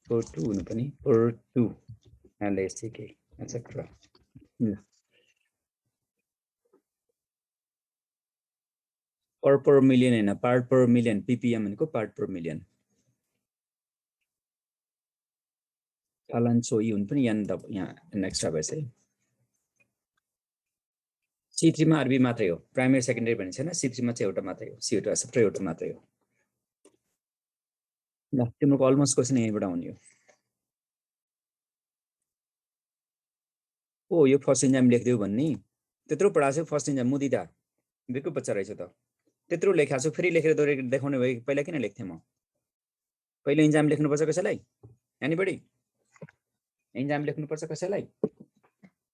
पोर्टु हुनु पनि पोर्टुगालेसिके एटसेट्रा per million हैन पार्ट पर मिलियन PPM भनेको पार्ट पर मिलियन कालन्चोई हुनु पनि यहाँ नेक्स्ट भएछ है C3 मा आरबी मात्रै हो प्राइमेरी सेकेन्डरी भन्ने छैन C3 मा चाहिँ एउटा मात्रै हो C2 एक्सेप्टर एउटा मात्रै हो ल तिम्रो अलमोस्ट क्वेशन यहीँबाट आउने हो ओ यो फर्स्ट इन्जाइम लेख्दियौ भन्ने त्यत्रो पढाएको फर्स्ट इन्जाइम मुदिदा बेको बच्चा रहेछ त त्यत्रो लेखाएको छु फेरि लेखेर देखाउने भए पहिला किन लेख्थे म पहिला इन्जाइम लेख्नुपर्छ कसैलाई एनीबडी इन्जाइम लेख्नुपर्छ कसैलाई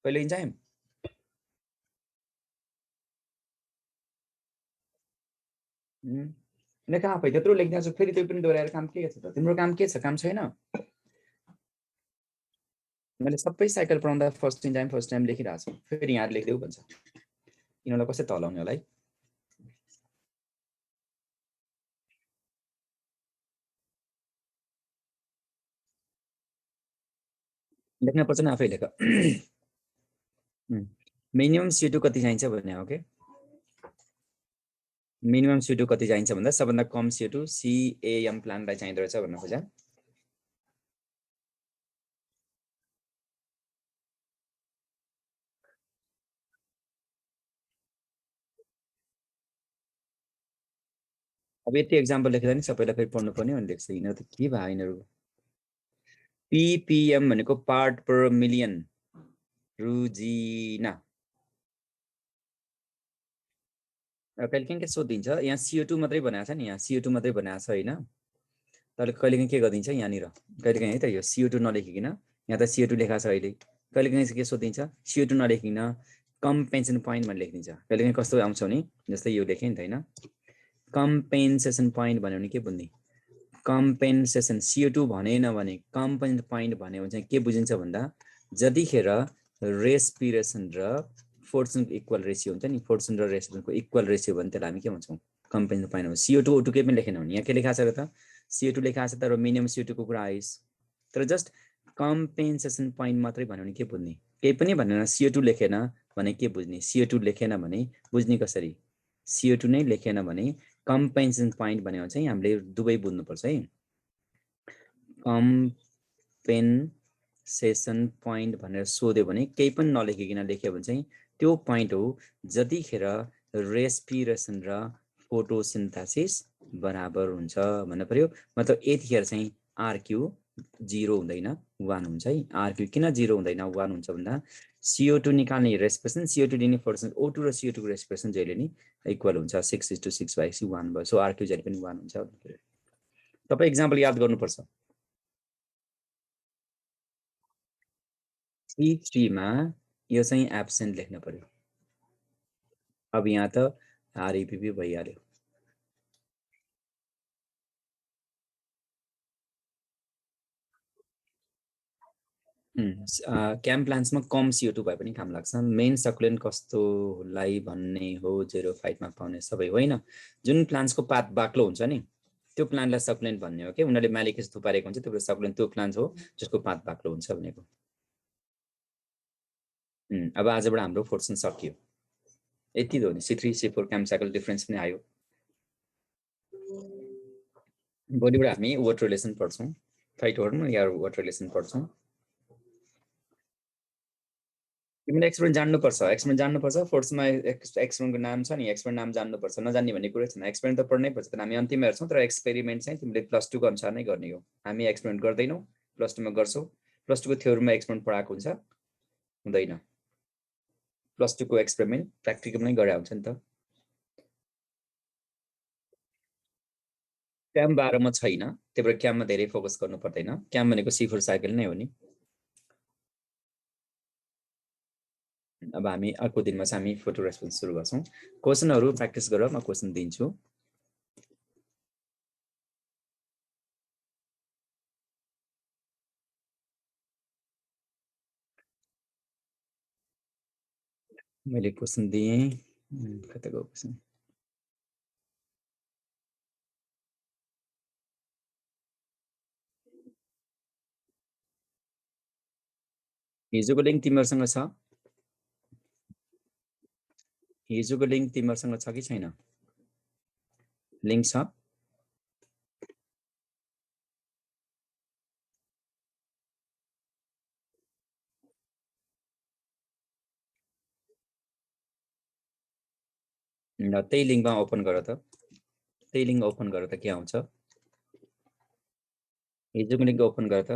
पहिला इन्जाइम लेखा आफै त्यत्रो लेख्दिएको छु फेरि त्यो पनि दोहोऱ्याएर काम के छ त तिम्रो काम के छ काम छैन मैले सबै साइकल पढाउँदा फर्स्ट टाइम लेखिरहेको छु फेरि यहाँ लेख्देऊ भन्छ यिनीहरूलाई कसरी तलाउने होला है लेख्न पर्छ नि आफै लेख मिनिमम CO2 कति चाहिन्छ भन्ने हो के मिनिमम CO2 कति चाहिन्छ भन्दा सबभन्दा कम CO2 CAM प्लान्टलाई चाहिँदो रहेछ भन्न खोजा अब यति एक्जाम्पल लेख्दा नि सबैलाई फेरि पढ्नु पर्ने भने लेख्छ यिनीहरू त के भयो यिनीहरू PPM भनेको पार्ट पर मिलियन रुजिना कहिलेकाहीँ के सोधिन्छ यहाँ CO2 मात्रै बनाएको छ नि यहाँ CO2 मात्रै बनाएको छ होइन तर कहिलेकाहीँ के गरिदिन्छ यहाँनिर कहिलेकाहीँ है त यो CO2 नलेखिकन यहाँ त CO2 लेखाएको छ अहिले कहिलेकाहीँ के सोधिन्छ CO2 नलेखिकन कम्पेन्सेसन पोइन्ट भनेर लेखिदिन्छ कहिलेकाहीँ कस्तो आउँछ भने जस्तै यो लेखेँ नि त होइन कम्पेन्सेसन पोइन्ट भन्यो भने के बुझ्ने कम्पेन्सेसन CO2 भनेन भने कम्पेन्सेसन पोइन्ट भन्यो भने चाहिँ के बुझिन्छ भन्दा जतिखेर रेस्पिरेसन र फोर्सनको इक्वल रेसियो हुन्छ नि फोर्सन र रेस्पिरेसनको इक्वल रेसियो भने त्यसलाई हामी के भन्छौँ कम्पेन्सेसन पोइन्ट हो CO2 O2 केही पनि लेखेन भने यहाँ के लेखाएको छ र त CO2 लेखाएको छ तर मिनिमम CO2 को कुरा आइस तर जस्ट कम्पेन्सेसन पोइन्ट मात्रै भन्यो भने के बुझ्ने केही पनि भनेन CO2 लेखेन भने के बुझ्ने CO2 लेखेन भने बुझ्ने कसरी CO2 नै लेखेन भने कम्पेन्सेसन पोइन्ट भन्यो भने चाहिँ हामीले दुवै बुझ्नुपर्छ है कम्पेन्सेसन पोइन्ट भनेर सोध्यो भने केही पनि नलेखिकन लेख्यो भने चाहिँ त्यो पोइन्ट हो जतिखेर रेस्पिरेसन र फोटोसिन्थेसिस बराबर हुन्छ भन्नु पर्यो मतलब यतिखेर चाहिँ RQ 0 हुँदैन 1 हुन्छ है RQ किन 0 हुँदैन 1 हुन्छ भन्दा CO2 निकाल्ने रेस्पिरेसन CO2 लिने फोर्सन O2 र CO2 को रेस्पिरेसन जहिले नि इक्वल हुन्छ 6:6/1 भयो सो RQ जहिले पनि 1 हुन्छ तपाई एक्जाम्पल याद गर्नुपर्छ C3 मा यो चाहिँ एब्सेन्ट लेख्न पर्यो अब यहाँ त REPP भइहाल्यो क्याम प्लान्ट्समा कम CO2 भए पनि काम लाग्छ। मेन सकुलेन्ट कस्तोलाई भन्ने हो, जेरो फाइटमा पाउने सबै होइन, जुन प्लान्ट्सको पात बाक्लो हुन्छ नि त्यो प्लान्टलाई सकुलेन्ट भन्ने हो कि। उनीहरूले म्यालिक एसिड थुपारेको हुन्छ, त्यो सकुलेन्ट त्यो प्लान्ट हो जसको पात बाक्लो हुन्छ भनेको। अब आजबाट हाम्रो फोर्सन सकियो, यति हो नि। C3 C4 क्याम साइकल डिफ्रेन्स पनि आयो। भोलिबाट हामी वाटर रिलेसन पढ्छौँ, फाइट गर्नु या वाटर रिलेसन पढ्छौँ। तिमीले एक्सपेरिमेन्ट जान्नुपर्छ, एक्सपेरिमेन्ट जान्नुपर्छ। फोर्समा एक्सपेरिमेन्टको नाम छ नि, एक्सपेरिमेन्ट नाम जान्नुपर्छ, नजान्ने भन्ने कुरै छैन। एक्सपेरिमेन्ट त पढ्नै पर्छ, तर हामी अन्तिममा हेर्छौँ। तर एक्सपेरिमेन्ट चाहिँ तिमीले +2 को अनुसार नै गर्ने हो। हामी एक्सपेरिमेन्ट गर्दैनौँ, +2 मा गर्छौँ। +2 को थ्योरीमा एक्सपेरिमेन्ट पढाएको हुन्छ, हुँदैन। +2 को एक्सपेरिमेन्ट प्र्याक्टिकलमै गरे हुन्छ नि त। क्याम 12 मा छैन, त्यही भएर क्याममा धेरै फोकस गर्नु पर्दैन। क्याम भनेको C4 साइकल नै हो नि। अब हामी अर्को दिनमा चाहिँ हामी फोटो रेस्पोन्स सुरु गर्छौँ। क्वेसनहरू प्र्याक्टिस गरेर म क्वेसन दिन्छु। मैले क्वेसन दिएँ, कता गयो क्वेसन? हिजोको लिङ्क तिमीहरूसँग छ? हिजोको लिङ्क तिमीहरूसँग छ कि छैन? लिङ्क छ? ल त्यही लिङ्कमा ओपन गर त, त्यही लिङ्क ओपन गर त के आउँछ? हिजोको लिङ्क ओपन गर त।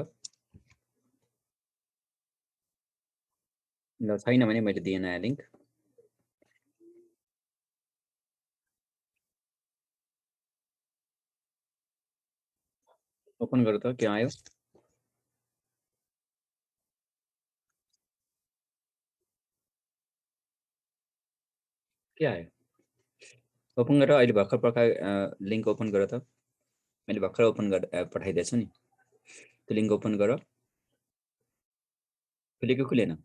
ल छैन भने मैले दिएँ नयाँ लिङ्क। ओपन गर त, के आयो? के आयो? ओपन गर, अहिले भर्खर लिङ्क ओपन गर त। मैले भर्खर ओपन गरेर पठाइदिएछु नि, त्यो लिङ्क ओपन गर। खुलेको खुलेन?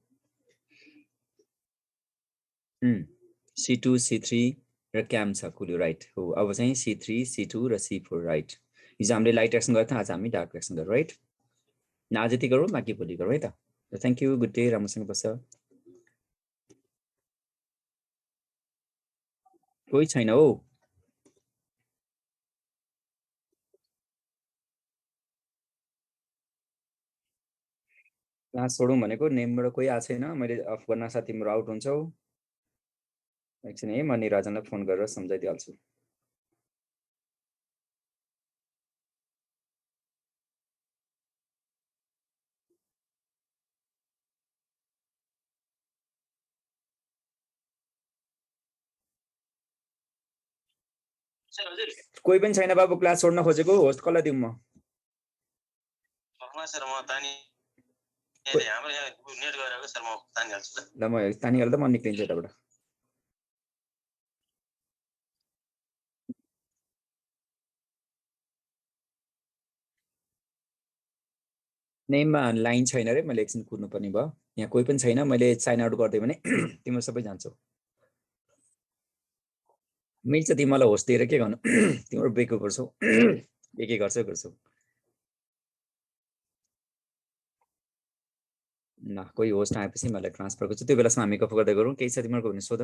C2 C3 र क्याम छ, खुल्यो, राइट हो। अब चाहिँ C3 C2 र C4, राइट। हिजो हामीले लाइट एक्सन गर्थ्यौँ, आज हामी डार्क एक्सन गरौँ, राइट। आज यति गरौँ, बाँकी भोलि गरौँ है त। थ्याङ्क यू, गुड डे, राम्रोसँग बस्छ। कोही छैन हौ। क्लास छोडौँ भनेको नेमबाट कोही आएको छैन, मैले अफ गर्न साथ तिम्रो आउट हुन्छौ। एकछिन है, म निराजनलाई फोन गरेर सम्झाइदिइहाल्छु। कोही पनि छैन बाबु क्लास छोड्न खोजेको, होस्ट कसलाई दिउँ म? ल म तानिहाल्दा म निक्लिन्छु यताबाट। नेममा लाइन छैन रे, मैले एकछिन कुर्नुपर्ने भयो। यहाँ कोही पनि छैन, मैले साइन आउट गरिदिएँ भने तिम्रो सबै जान्छौ। मिल्छ, तिमीलाई होस्ट दिएर के गर्नु? तिम्रो बेको गर्छौ, के गर्छौ। ल कोही होस्ट आएपछि मलाई ट्रान्सफर गर्छु, त्यो बेलासम्म हामी गफ गर्दै गरौँ। केही छ तिमीहरूको भने सोध।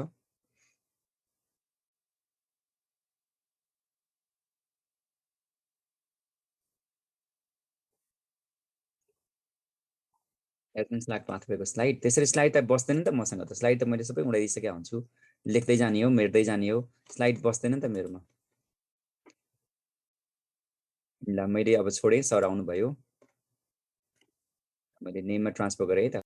एडमिन्स लाग पाथवेको स्लाइड, त्यसरी स्लाइड त बस्दैन नि त मसँग त। स्लाइड त मैले सबै उडाइदिइसकेको हुन्छु, लेख्दै जाने हो, मेट्दै जाने हो, स्लाइड बस्दैन नि त मेरोमा। ल मैले अब छोडेँ, सर आउनुभयो, मैले नेममा ट्रान्सफर गरेँ है त।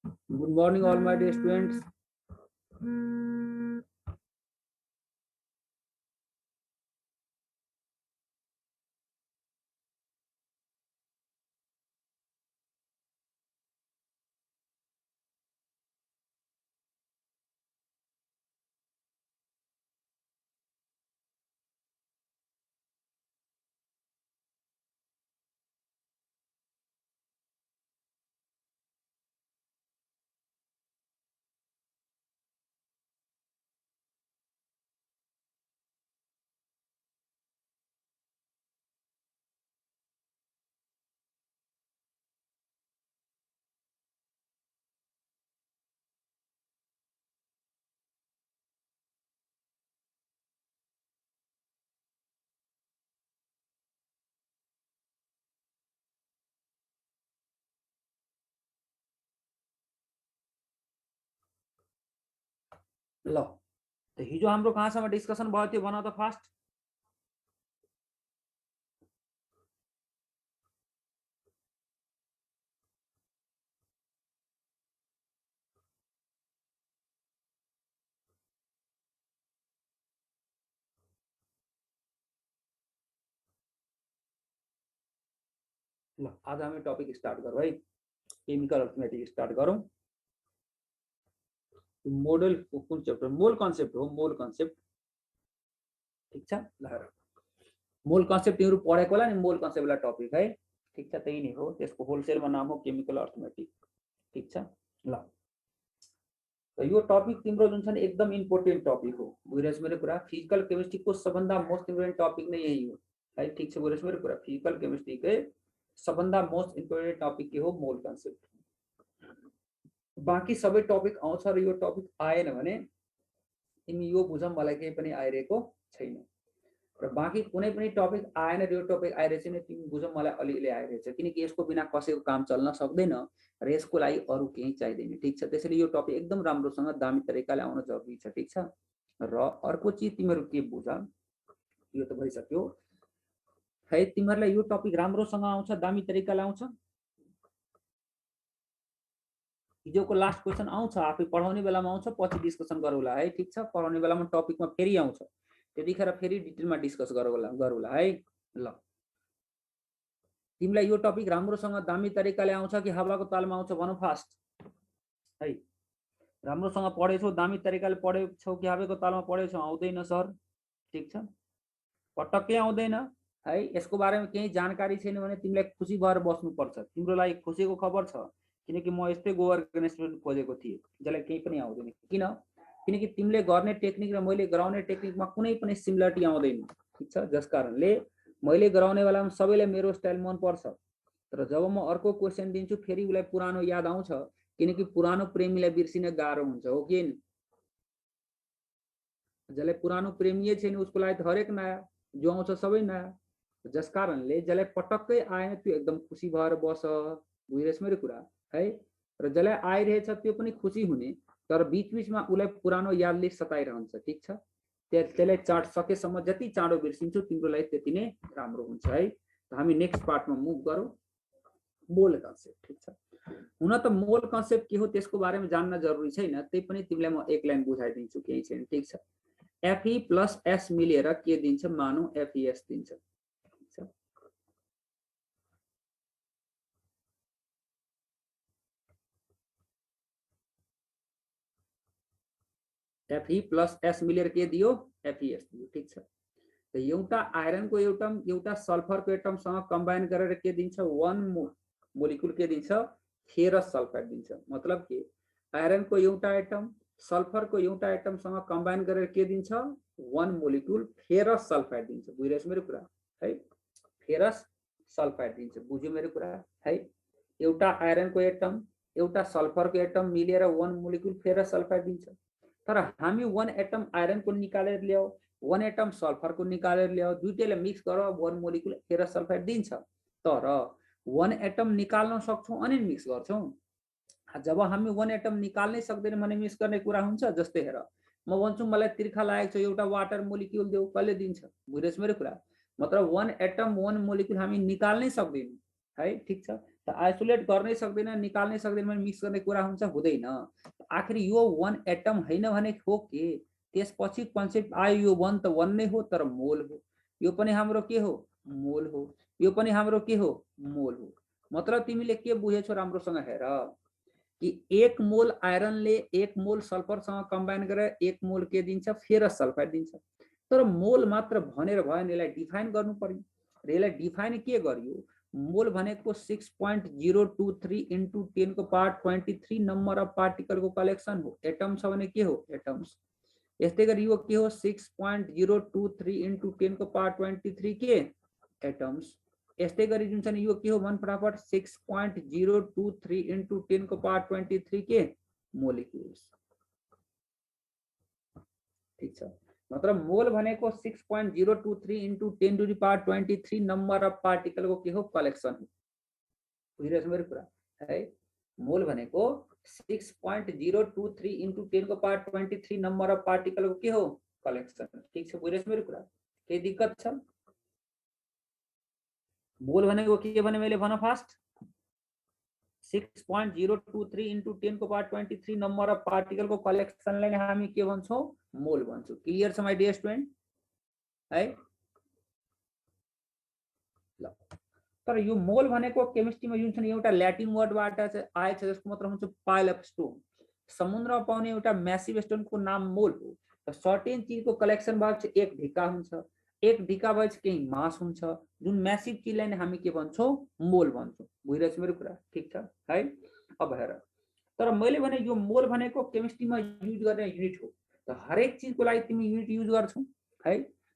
Good morning, all my dear students. ल त हिजो हाम्रो कहाँसम्म डिस्कसन भयो त्यो भन त फास्ट। ल आज हामी टपिक स्टार्ट गरौँ है, केमिकल अर्थमेटिक स्टार्ट गरौँ। मोडल कुन चैप्टर? मोल कन्सेप्ट हो, मोल कन्सेप्ट। ठीक छ, ल मोल कन्सेप्ट तिम्रो पढेको होला नि, मोल कन्सेप्ट वाला टपिक है। ठीक छ, त्यही नै हो, त्यसको होलसेलमा नाम हो केमिकल अर्थमेटिक। ठीक छ, ल यो टपिक तिम्रो जुन छ नि एकदम इम्पोर्टेन्ट टपिक हो, बुझिरहेछ मेरो कुरा। फिजिकल केमिस्ट्रीको सबभन्दा मोस्ट इम्पोर्टेन्ट टपिक नै यही हो है। ठीक छ, बुझिरहेछ मेरो कुरा। फिजिकल केमिस्ट्रीकै सबभन्दा मोस्ट इम्पोर्टेन्ट टपिक के हो? मोल कन्सेप्ट। बाँकी सबै टपिक आउँछ र यो टपिक आएन भने तिमी यो बुझ मलाई केही पनि आइरहेको छैन, र बाँकी कुनै पनि टपिक आएन र यो टपिक आइरहेछ भने तिमी बुझ मलाई अलिअलि आइरहेछ, किनकि यसको बिना कसैको काम चल्न सक्दैन र यसको लागि अरू केही चाहिँदैन। ठीक छ, त्यसैले यो टपिक एकदम राम्रोसँग दामी तरिकाले आउन जरुरी छ। ठीक छ, र अर्को चिज तिमीहरू के बुझ, यो त भइसक्यो है। तिमीहरूलाई यो टपिक राम्रोसँग आउँछ, दामी तरिकाले आउँछ। हिजोको लास्ट क्वेसन आउँछ, आफै पढाउने बेलामा आउँछ, पछि डिस्कसन गरौँला है। ठीक छ, पढाउने बेलामा टपिकमा फेरि आउँछ, त्यतिखेर फेरि डिटेलमा डिस्कस गरौँला है। ल तिमीलाई यो टपिक राम्रोसँग दामी तरिकाले आउँछ कि हावाको तालमा आउँछ भन फास्ट है। राम्रोसँग पढेछौ, दामी तरिकाले पढेछौ कि हावाको तालमा पढेछौ? आउँदैन सर। ठीक छ, पटक्कै आउँदैन है। यसको बारेमा केही जानकारी छैन भने तिमीलाई खुसी भएर बस्नुपर्छ। तिम्रो लागि खुसीको खबर छ, किनकि म यस्तै अर्गनाइजेसन खोजेको थिएँ जसलाई केही पनि आउँदैन। किन? किनकि तिमीले गर्ने टेक्निक र मैले गराउने टेक्निकमा कुनै पनि सिमिलरिटी आउँदैन। ठीक छ, जस कारणले मैले गराउने बेलामा सबैलाई मेरो स्टाइल मनपर्छ, तर जब म अर्को क्वेसन दिन्छु फेरि उसलाई पुरानो याद आउँछ, किनकि पुरानो प्रेमीलाई बिर्सिन गाह्रो हुन्छ, हो कि? जसलाई पुरानो प्रेमी छैन उसको लागि त हरेक नयाँ जो आउँछ सबै नयाँ। जस कारणले जसलाई पटक्कै आएन त्यो एकदम खुसी भएर बस, बुझिरहेछ मेरो कुरा है। र जसलाई आइरहेछ त्यो पनि खुसी हुने, तर बीचबीचमा उसलाई पुरानो यादले सताइरहन्छ। ठीक छ, त्यसलाई चाँड सकेसम्म जति चाँडो बिर्सिन्छौ तिम्रो लागि त्यति नै राम्रो हुन्छ है। हामी नेक्स्ट पार्टमा मुभ गरौँ, मोल कन्सेप्ट। ठीक छ, हुन त मोल कन्सेप्ट के हो त्यसको बारेमा जान्न जरुरी छैन, त्यही पनि तिमीलाई म एक लाइन बुझाइदिन्छु, केही छैन। ठीक छ, Fe प्लस S मिलेर के दिन्छ? मानौ FeS दिन्छ। Fe प्लस S मिलेर के दियो? FeS दियो। ठीक छ, त एउटा आइरनको एटम एउटा सल्फरको एटमसँग कम्बाइन गरेर के दिन्छ? वन मोलिकुल के दिन्छ? फेरस सल्फाइड दिन्छ। मतलब के? आइरनको एउटा एटम सल्फरको एउटा एटमसँग कम्बाइन गरेर के दिन्छ? वन मोलिकुल फेरस सल्फाइड दिन्छ। बुझिरहेछ मेरो कुरा है, फेरस सल्फाइड दिन्छ। बुझ्यो मेरो कुरा है। एउटा आइरनको एटम एउटा सल्फरको एटम मिलेर वन मोलिकुल फेरस सल्फाइड दिन्छ, तर हामी वन एटम आइरनको निकालेर ल्याऊ, वन एटम सल्फरको निकालेर ल्याऊ, दुईटैलाई मिक्स गर वन मोलिकुल फेरस सल्फाइड दिन्छ। तर वन एटम निकाल्न सक्छौं अनि मिक्स गर्छौं। जब हामी वन एटम निकाल्नै सक्दैन भने मिक्स गर्ने कुरा हुन्छ? जस्तै हेर, म भन्छु मलाई तिर्खा लागेको छ, एउटा वाटर मोलिक्युल देऊ, कसले दिन्छ? बुझिरहेछ मेरो कुरा। मतलब वन एटम वन मोलिक्युल हामी निकाल्नै सक्दैनौँ है। ठीक छ, त आइसोलेट गर्नै सक्दैन, निकाल्नै सक्दैन भने मिक्स गर्ने कुरा हुन्छ, हुँदैन। आखिर यो 1 एटम होइन भने हो के? त्यसपछि कन्सेप्ट आयो, यो 1 त 1 नै हो तर मोल हो। यो पनि हाम्रो के हो? मोल हो। यो पनि हाम्रो के हो? मोल हो। मतलब तिमीले के बुझेछौ राम्रोसँग हेर कि 1 मोल आइरनले 1 मोल सल्फरसँग कम्बाइन गरेर 1 मोल के दिन्छ? फेरस सल्फाइड दिन्छ। तर मोल मात्र भनेर भएन, यसलाई डिफाइन गर्नु पर्यो। र यसलाई डिफाइन के गरियो? मोल भनेको 6.023 इन्टु 10 को पावर 23 नम्बर अफ पार्टिकलको कलेक्सन हो। एटम छ भने के हो? एटम्स। यस्तै गरी यो के हो? 6.023 इन्टु 10 को पावर 23 के? एटम्स। यस्तै गरी जुन छ नि यो के हो भन फटाफट? 6.023 इन्टु 10 को पावर 23 के? मोलिक्युल्स। ठीक छ। मतलब मोल भनेको 6.023 into 10 to the power 23 number of पार्टिकलको के हो? कलेक्सन हो। बुझिरहेछ मेरो कुरा है? मोल भनेको 6.023 इन्टु 10 को पावर 23 नम्बर अफ पार्टिकलको के हो? कलेक्सन। ठीक छ, बुझिरहेछ मेरो कुरा? केही दिक्कत छ? मोल भनेको के भने मैले भन फास्ट? 6.023 इन्टु 10 को पावर 23 नम्बर अफ पार्टिकलको कलेक्सनलाई हामी के भन्छौँ? मोल भन्छौँ। क्लियर छ माइ डियर स्टुडेन्ट है? ल, तर यो मोल भनेको केमिस्ट्रीमा जुन छ नि एउटा ल्याटिन वर्डबाट आएछ, जसको मतलब हुन्छ पाइल अफ स्टोन। समुद्रमा पाउने एउटा म्यासिभ स्टोनको नाम मोल हो। र सर्टेन चिजको कलेक्सन भएपछि एक ढिका हुन्छ, एक ढिका भएपछि केही मास हुन्छ। जुन म्यासिभ चिजलाई नै हामी के भन्छौँ? मोल भन्छौँ। बुझिरहेछ मेरो कुरा? ठीक छ है? अब हेर, तर मैले भने यो मोल भनेको केमिस्ट्रीमा युज गर्ने युनिट हो। त हरेक चिजको लागि तिमी युनिट युज गर्छौ है?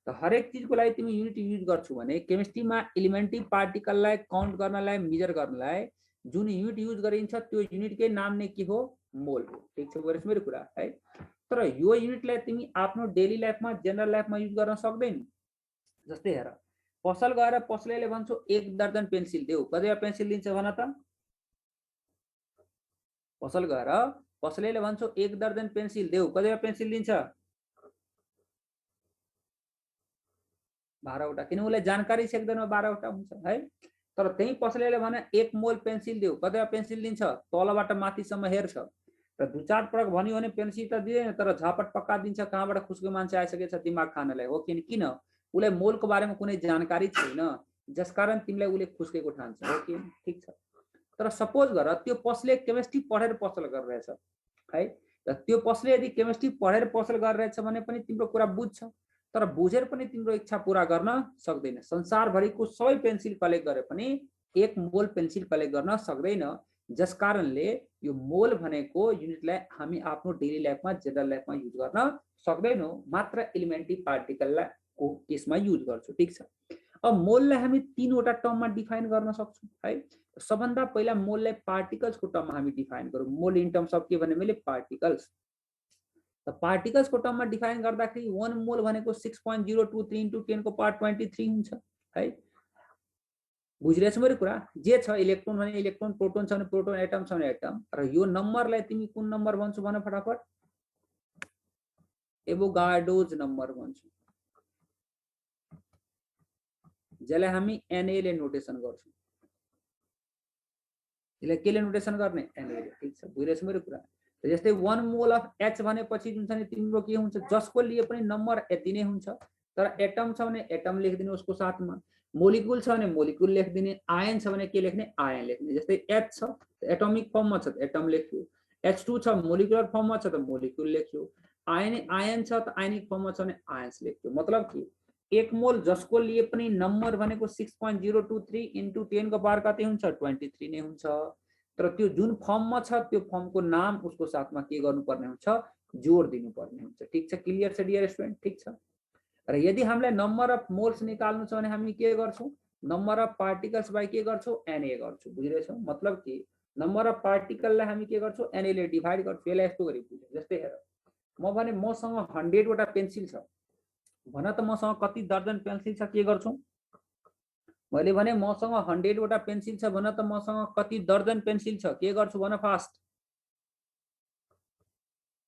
त हरेक चिजको लागि तिमी युनिट युज गर्छौ भने केमिस्ट्रीमा एलिमेन्ट्री पार्टिकललाई काउन्ट गर्नलाई, मेजर गर्नलाई जुन युनिट युज गरिन्छ त्यो युनिटकै नाम नै के हो? मोल हो। ठीक छ, बुझिरहेछ मेरो कुरा है? तर यो युनिटलाई तिमी आफ्नो डेली लाइफमा, जनरल लाइफमा युज गर्न सक्दैन। जस्तै हेर, पसल गएर पसलेले भन्छौ 1 दर्जन पेन्सिल देऊ, कतिवटा पेन्सिल दिन्छ भन त? पसल गएर पसलेले भन्छौ 1 दर्जन पेन्सिल देऊ, कतिवटा पेन्सिल दिन्छ? 12 वटा, किन उसलाई जानकारी छ एकदमै 12 वटा हुन्छ है? तर त्यही पसलेले भने 1 मोल पेन्सिल देऊ, कतिवटा पेन्सिल दिन्छ? तलबाट माथिसम्म हेर्छ। र 2-4 पटक भन्यो भने पेन्सिल त दिँदैन, तर झापट पक्का दिन्छ। कहाँबाट खुसको मान्छे आइसकेछ दिमाग खानलाई हो? किन? उसलाई मोलको बारेमा कुनै जानकारी छैन, जसकारण तिमीलाई उसले खुस्केको ठान्छ हो कि? ठीक छ। तर सपोज गर त्यो पसले केमिस्ट्री पढेर पसल गरिरहेछ है? र त्यो पसले यदि केमिस्ट्री पढेर पसल गरिरहेछ भने पनि तिम्रो कुरा बुझ्छ, तर बुझेर पनि तिम्रो इच्छा पूरा गर्न सक्दैन। संसारभरिको सबै पेन्सिल कलेक्ट गरे पनि 1 मोल पेन्सिल कलेक्ट गर्न सक्दैन। जसकारणले यो मोल भनेको युनिटलाई हामी आफ्नो डेली लाइफमा, जनरल लाइफमा युज गर्न सक्दैनौँ, मात्र एलिमेन्ट्री पार्टिकललाई को केसमा युज गर्छौँ। ठीक छ। अब मोललाई हामी 3 वटा टर्ममा डिफाइन गर्न सक्छौँ है? सबभन्दा पहिला मोललाई पार्टिकल्सको टर्ममा हामी डिफाइन गरौँ। मोल इन टर्म्स अफ के भने मैले? पार्टिकल्स। त पार्टिकल्सको टर्ममा डिफाइन गर्दाखेरि 1 मोल भनेको 6.023 इन्टु 10 को पावर 23 हुन्छ है? बुझिरहेछ मेरो कुरा? जे छ, इलेक्ट्रोन भने इलेक्ट्रोन, प्रोटोन छ भने प्रोटोन, एटम छ भने एटम। र यो नम्बरलाई तिमी कुन नम्बर भन्छौ भन फटाफट? एभोगाड्रोज नम्बर भन्छौ, जसलाई हामी Na ले नोटेसन गर्छौँ। यसलाई केले नोटेसन गर्ने? Na ले। ठीक छ, बुझिरहेछ मेरो कुरा? जस्तै 1 मोल अफ H भनेपछि जुन छ नि तिम्रो के हुन्छ? जसको लिए पनि नम्बर यति नै हुन्छ। तर एटम छ भने एटम लेखिदिने उसको साथमा, मोलिक्युल छ भने मोलिक्युल लेखिदिने, आयन छ भने के लेख्ने? आयन लेख्ने। जस्तै H छ, एटोमिक फर्ममा छ त एटम लेख्यो, H2 छ मोलिकुलर फर्ममा छ त मोलिक्युल लेख्यो, आयन छ त आयनिक फर्ममा छ भने आयन्स लेख्यो। मतलब के? 1 मोल जसको लिए पनि नम्बर भनेको 6.023 इन्टु 10 को पावर कति हुन्छ? 23 नै हुन्छ। तर त्यो जुन फर्ममा छ त्यो फर्मको नाम उसको साथमा के गर्नुपर्ने हुन्छ? जोड दिनुपर्ने हुन्छ। ठीक छ, क्लियर छ डियर स्टुडेन्ट? ठीक छ। र यदि हामीलाई नम्बर अफ मोल्स निकाल्नु छ भने हामी के गर्छौँ? नम्बर अफ पार्टिकल्स बाई के गर्छौँ? Na गर्छौँ। बुझिरहेछौ? मतलब के? नम्बर अफ पार्टिकललाई हामी के गर्छौँ? Na ले डिभाइड गर्छौँ। यसलाई यस्तो गरी बुझ्यो। जस्तै हेर, म भने मसँग 100 वटा पेन्सिल छ, भन त मसँग कति दर्जन पेन्सिल छ? के गर्छौँ? मैले भने मसँग 100 वटा पेन्सिल छ, भन त मसँग कति दर्जन पेन्सिल छ? के गर्छु भन फास्ट?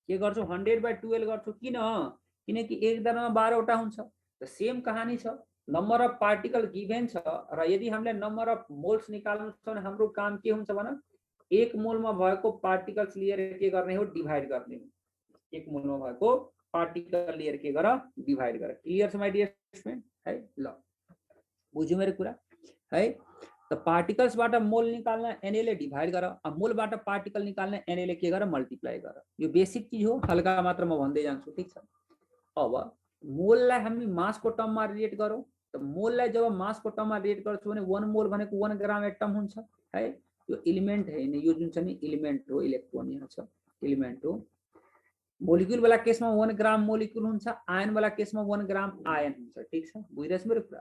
के गर्छु? 100/12 गर्छु। किन? किनकि एक दर्जनमा 12 वटा हुन्छ। त सेम कहानी छ। नम्बर अफ पार्टिकल गिभेन छ र यदि हामीले नम्बर अफ मोल्स निकाल्नु छ भने हाम्रो काम के हुन्छ भन, एक मोलमा भएको पार्टिकल्स लिएर के गर्ने हो, डिभाइड गर्ने हो। एक मोलमा भएको पार्टिकल लिएर के गर, डिभाइड गर। क्लियर छ माइ डियर स्टुडेन्ट है? ल बुझ्यो मेरो कुरा है? त पार्टिकल्सबाट मोल निकाल्न Na ले डिभाइड गर, मोलबाट पार्टिकल निकाल्न Na ले के गर, मल्टिप्लाई गर। यो बेसिक चीज हो, हल्का मात्र म भन्दै जान्छु, ठीक छ। अब मोललाई हामी मासको टर्ममा रिलेट गरौँ। त मोललाई जब मासको टर्ममा रिलेट गर्छौँ भने 1 मोल भनेको 1 ग्राम एटम हुन्छ है। यो एलिमेन्ट हैन, यो जुन छ नि एलिमेन्ट हो, इलेक्ट्रोन यहाँ छ, एलिमेन्ट हो। मोलिक्युल वाला केसमा 1 ग्राम मोलिक्युल हुन्छ, आयन वाला केसमा 1 ग्राम आयन हुन्छ, ठीक छ। बुझिरहेछ मेरो कुरा?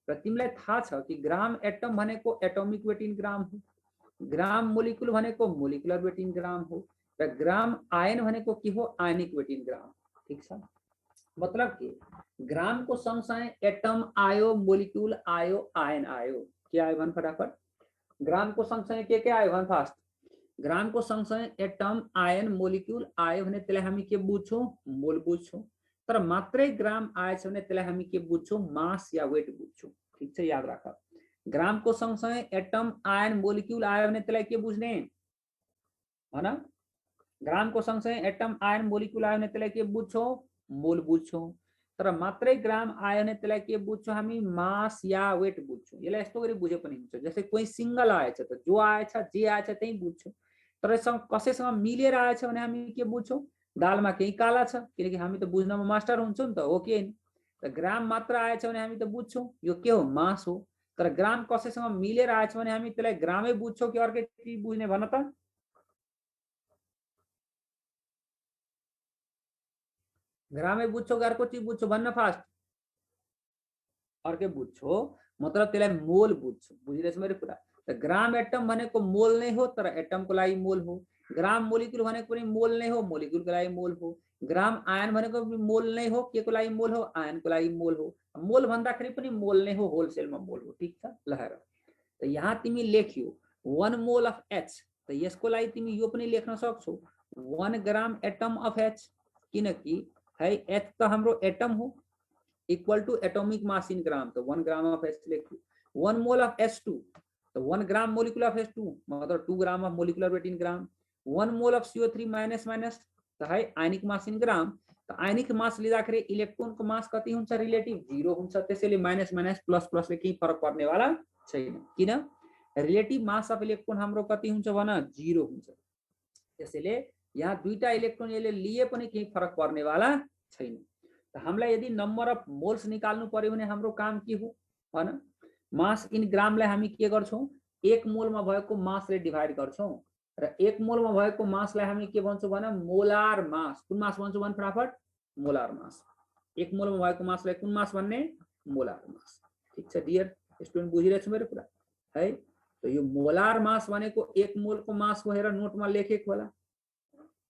र तिमीलाई थाहा छ कि ग्राम एटम भनेको एटोमिक वेट इन ग्राम हो, ग्राम मोलिक्युल भनेको मोलिकुलर वेट इन ग्राम हो, र ग्राम आयन भनेको के हो, आयनिक वेट इन ग्राम, ठीक छ। मतलब कि ग्राम को सँगसँगै एटम आयो, मोलिक्युल आयो, आयन आयो, के आयो भन फटाफट। ग्राम को सँगसँगै के आयो भन फास्ट। ग्राम को सँगसँगै एटम आयन मोलिक्युल आयो भने त्यसलाई हामी के बुझ्छौँ, मोल बुझ्छौँ। तर मात्रै ग्राम आएछ भने त्यसलाई हामी के बुझ्छौँ, मास या वेट बुझ्छौँ, ठीक छ, याद राख। ग्राम को सँगसँगै एटम आयन मोलिक्युल आयो भने त्यसलाई के बुझ्ने भन। ग्राम को सँगसँगै एटम आयन मोलिक्युल आयो भने त्यसलाई के बुझ्छौँ, मोल बुझ्छौँ। तर मात्रै ग्राम आयो भने त्यसलाई के बुझ्छौँ हामी, मास या वेट बुझ्छौँ। यसलाई यस्तो गरी बुझे पनि हुन्छ, जस्तै कोही सिंगल आएछ त जो आएछ जे आएछ त्यही बुझ्छौँ। तर कसैसँग मिलेर आएछ भने हामी के बुझ्छौँ, दालमा केही काला छ, किनकि हामी त बुझ्नमा मास्टर हुन्छौँ नि त, हो कि हैन। त ग्राम मात्र आएछ भने हामी त बुझ्छौँ यो के हो, मास हो। तर ग्राम कसैसँग मिलेर आएछ भने हामी त्यसलाई ग्रामै बुझ्छौँ कि अर्कै चिज बुझ्ने भन त। ग्रामै बुझ्छौ कि अर्को चिज बुझ्छौ भन्न फास्ट। अर्कै बुझ्छौ, मतलब त्यसलाई मोल बुझ्छौ। बुझिरहेछ मेरो कुरा? त ग्राम एटम भनेको मोल नै हो, तर एटमको लागि मोल हो। ग्राम मोलिक्युल भनेको पनि मोल नै हो, मोलिक्युलको लागि मोल हो। ग्राम आयन भनेको पनि मोल नै हो, के को लागि मोल हो, आयनको लागि मोल हो। मोल भन्दाखेरि पनि मोल नै हो, होलसेलमा मोल हो, ठीक छ। ल हेर, त यहाँ तिमी लेख्यो 1 मोल अफ एच, त यसको लागि तिमी यो पनि लेख्न सक्छौ 1 ग्राम एटम अफ एच, किनकि है एच त हाम्रो एटम हो, equal to atomic mass in gram, तो 1 ग्राम ऑफ एच लिख। 1 मोल ऑफ H2, तो 1 ग्राम मोलिकुलर ऑफ H2 मतलब 2 gram of molecular weight in gram. 1 mole of CO3 minus minus तो है आयनिक मास इन ग्राम। तो आयनिक मास लिँदाखेरि इलेक्ट्रोनको मास कति हुन्छ, रिलेटिभ 0 हुन्छ। त्यसैले माइनस माइनस प्लस प्लसले केही फरक पर्नेवाला छैन, किन रिलेटिभ मास अफ इलेक्ट्रोन हाम्रो कति हुन्छ भन, 0 हुन्छ। त्यसैले यहाँ दुईटा इलेक्ट्रोन यसले लिए पनि केही फरक पर्नेवाला छैन। हामीलाई यदि नम्बर अफ मोल्स निकाल्नु पर्यो भने हाम्रो काम के हो भन, मास इन ग्रामलाई हामी के गर्छौँ, 1 मोलमा भएको मासले डिभाइड गर्छौँ, र 1 मोलमा भएको मासलाई हामी के भन्छौँ भन, मोलार मास। कुन मास भन्छौँ भन फटाफट, मोलार मास। 1 मोलमा भएको मासलाई कुन मास भन्ने, मोलार मास, ठीक छ डियर स्टुडेन्ट, बुझिरहेछ मेरो कुरा है। त यो मोलार मास भनेको 1 मोलको मास हो, हेर नोटमा लेखेको होला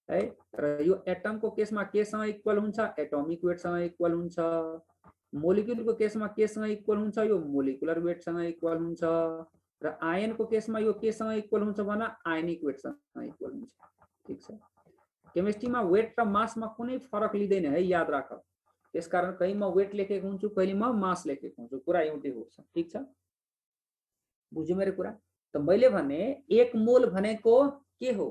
है। र यो एटमको केसमा केसँग इक्वल हुन्छ, एटोमिक वेटसँग इक्वल हुन्छ। मोलिक्युलको केसमा केसँग इक्वल हुन्छ, यो मोलिकुलर वेटसँग इक्वल हुन्छ। र आयनको केसमा यो केसँग इक्वल हुन्छ भन, आयनिक वेटसँग इक्वल हुन्छ, ठीक छ। केमिस्ट्रीमा वेट र मासमा कुनै फरक लिँदैन है, याद राख। त्यसकारण कहीँ म वेट लेखेको हुन्छु, कहिले म मास लेखेको हुन्छु, कुरा एउटै हो, ठीक छ। बुझ्यो मेरो कुरा? त मैले भने 1 मोल भनेको के हो,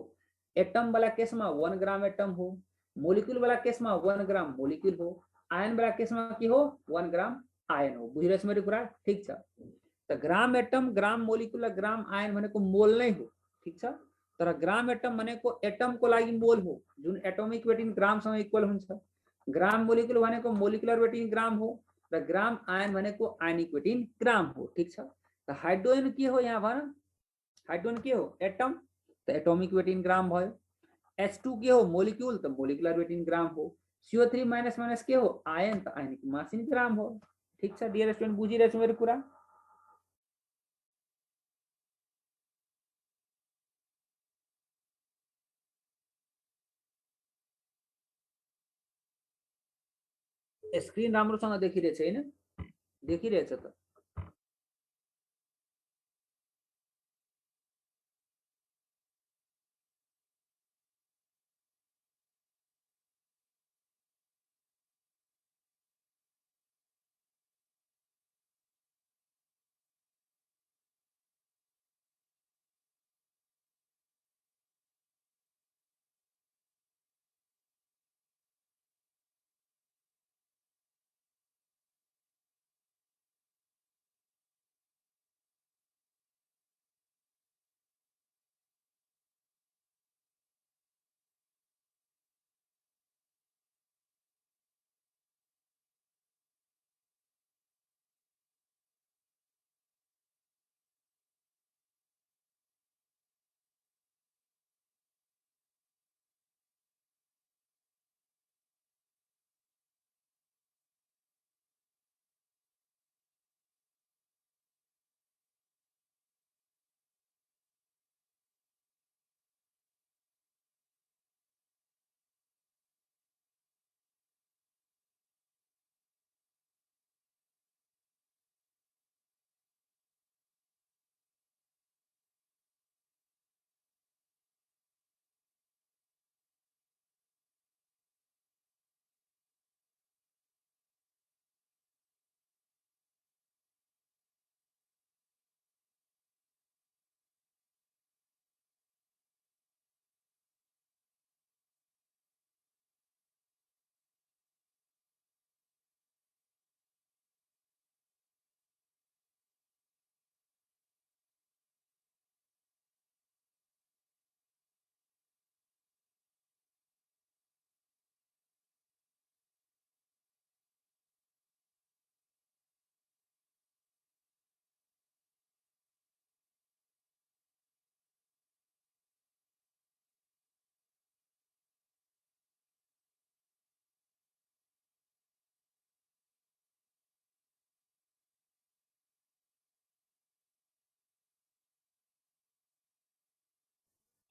एटम वाला केसमा 1 ग्राम एटम हो, मोलिक्युल वाला केसमा 1 ग्राम मोलिक्युल हो, आयन वाला केसमा के हो, 1 ग्राम आयन हो। बुझिरहेछ मेरो कुरा? ठीक छ। त ग्राम एटम, ग्राम मोलिक्युल, ग्राम आयन भनेको मोल नै हो, ठीक छ। तर ग्राम एटम भनेको एटमको लागि मोल हो, जुन एटोमिक वेट इन ग्रामसँग इक्वल हुन्छ। ग्राम मोलिक्युल भनेको मोलिकुलर वेट इन ग्राम हो, र ग्राम आयन भनेको आयनिक वेट इन ग्राम हो, ठीक छ। त हाइड्रोजन के हो यहाँ भन, हाइड्रोजन के हो, एटम, तो एटॉमिक वेट इन ग्राम भयो। H2 के हो, मोलिक्यूल, तो मोलिकुलर वेट इन ग्राम हो। CO3 माइनस माइनस के हो, आयन, तो आयनिक मास इन ग्राम हो, ठीक छ डियर स्टुडेन्ट, बुझिरहेछ मेरो कुरा? स्क्रिन राम्रोसँग देखिरहेछ हैन, देखिरहेछ त?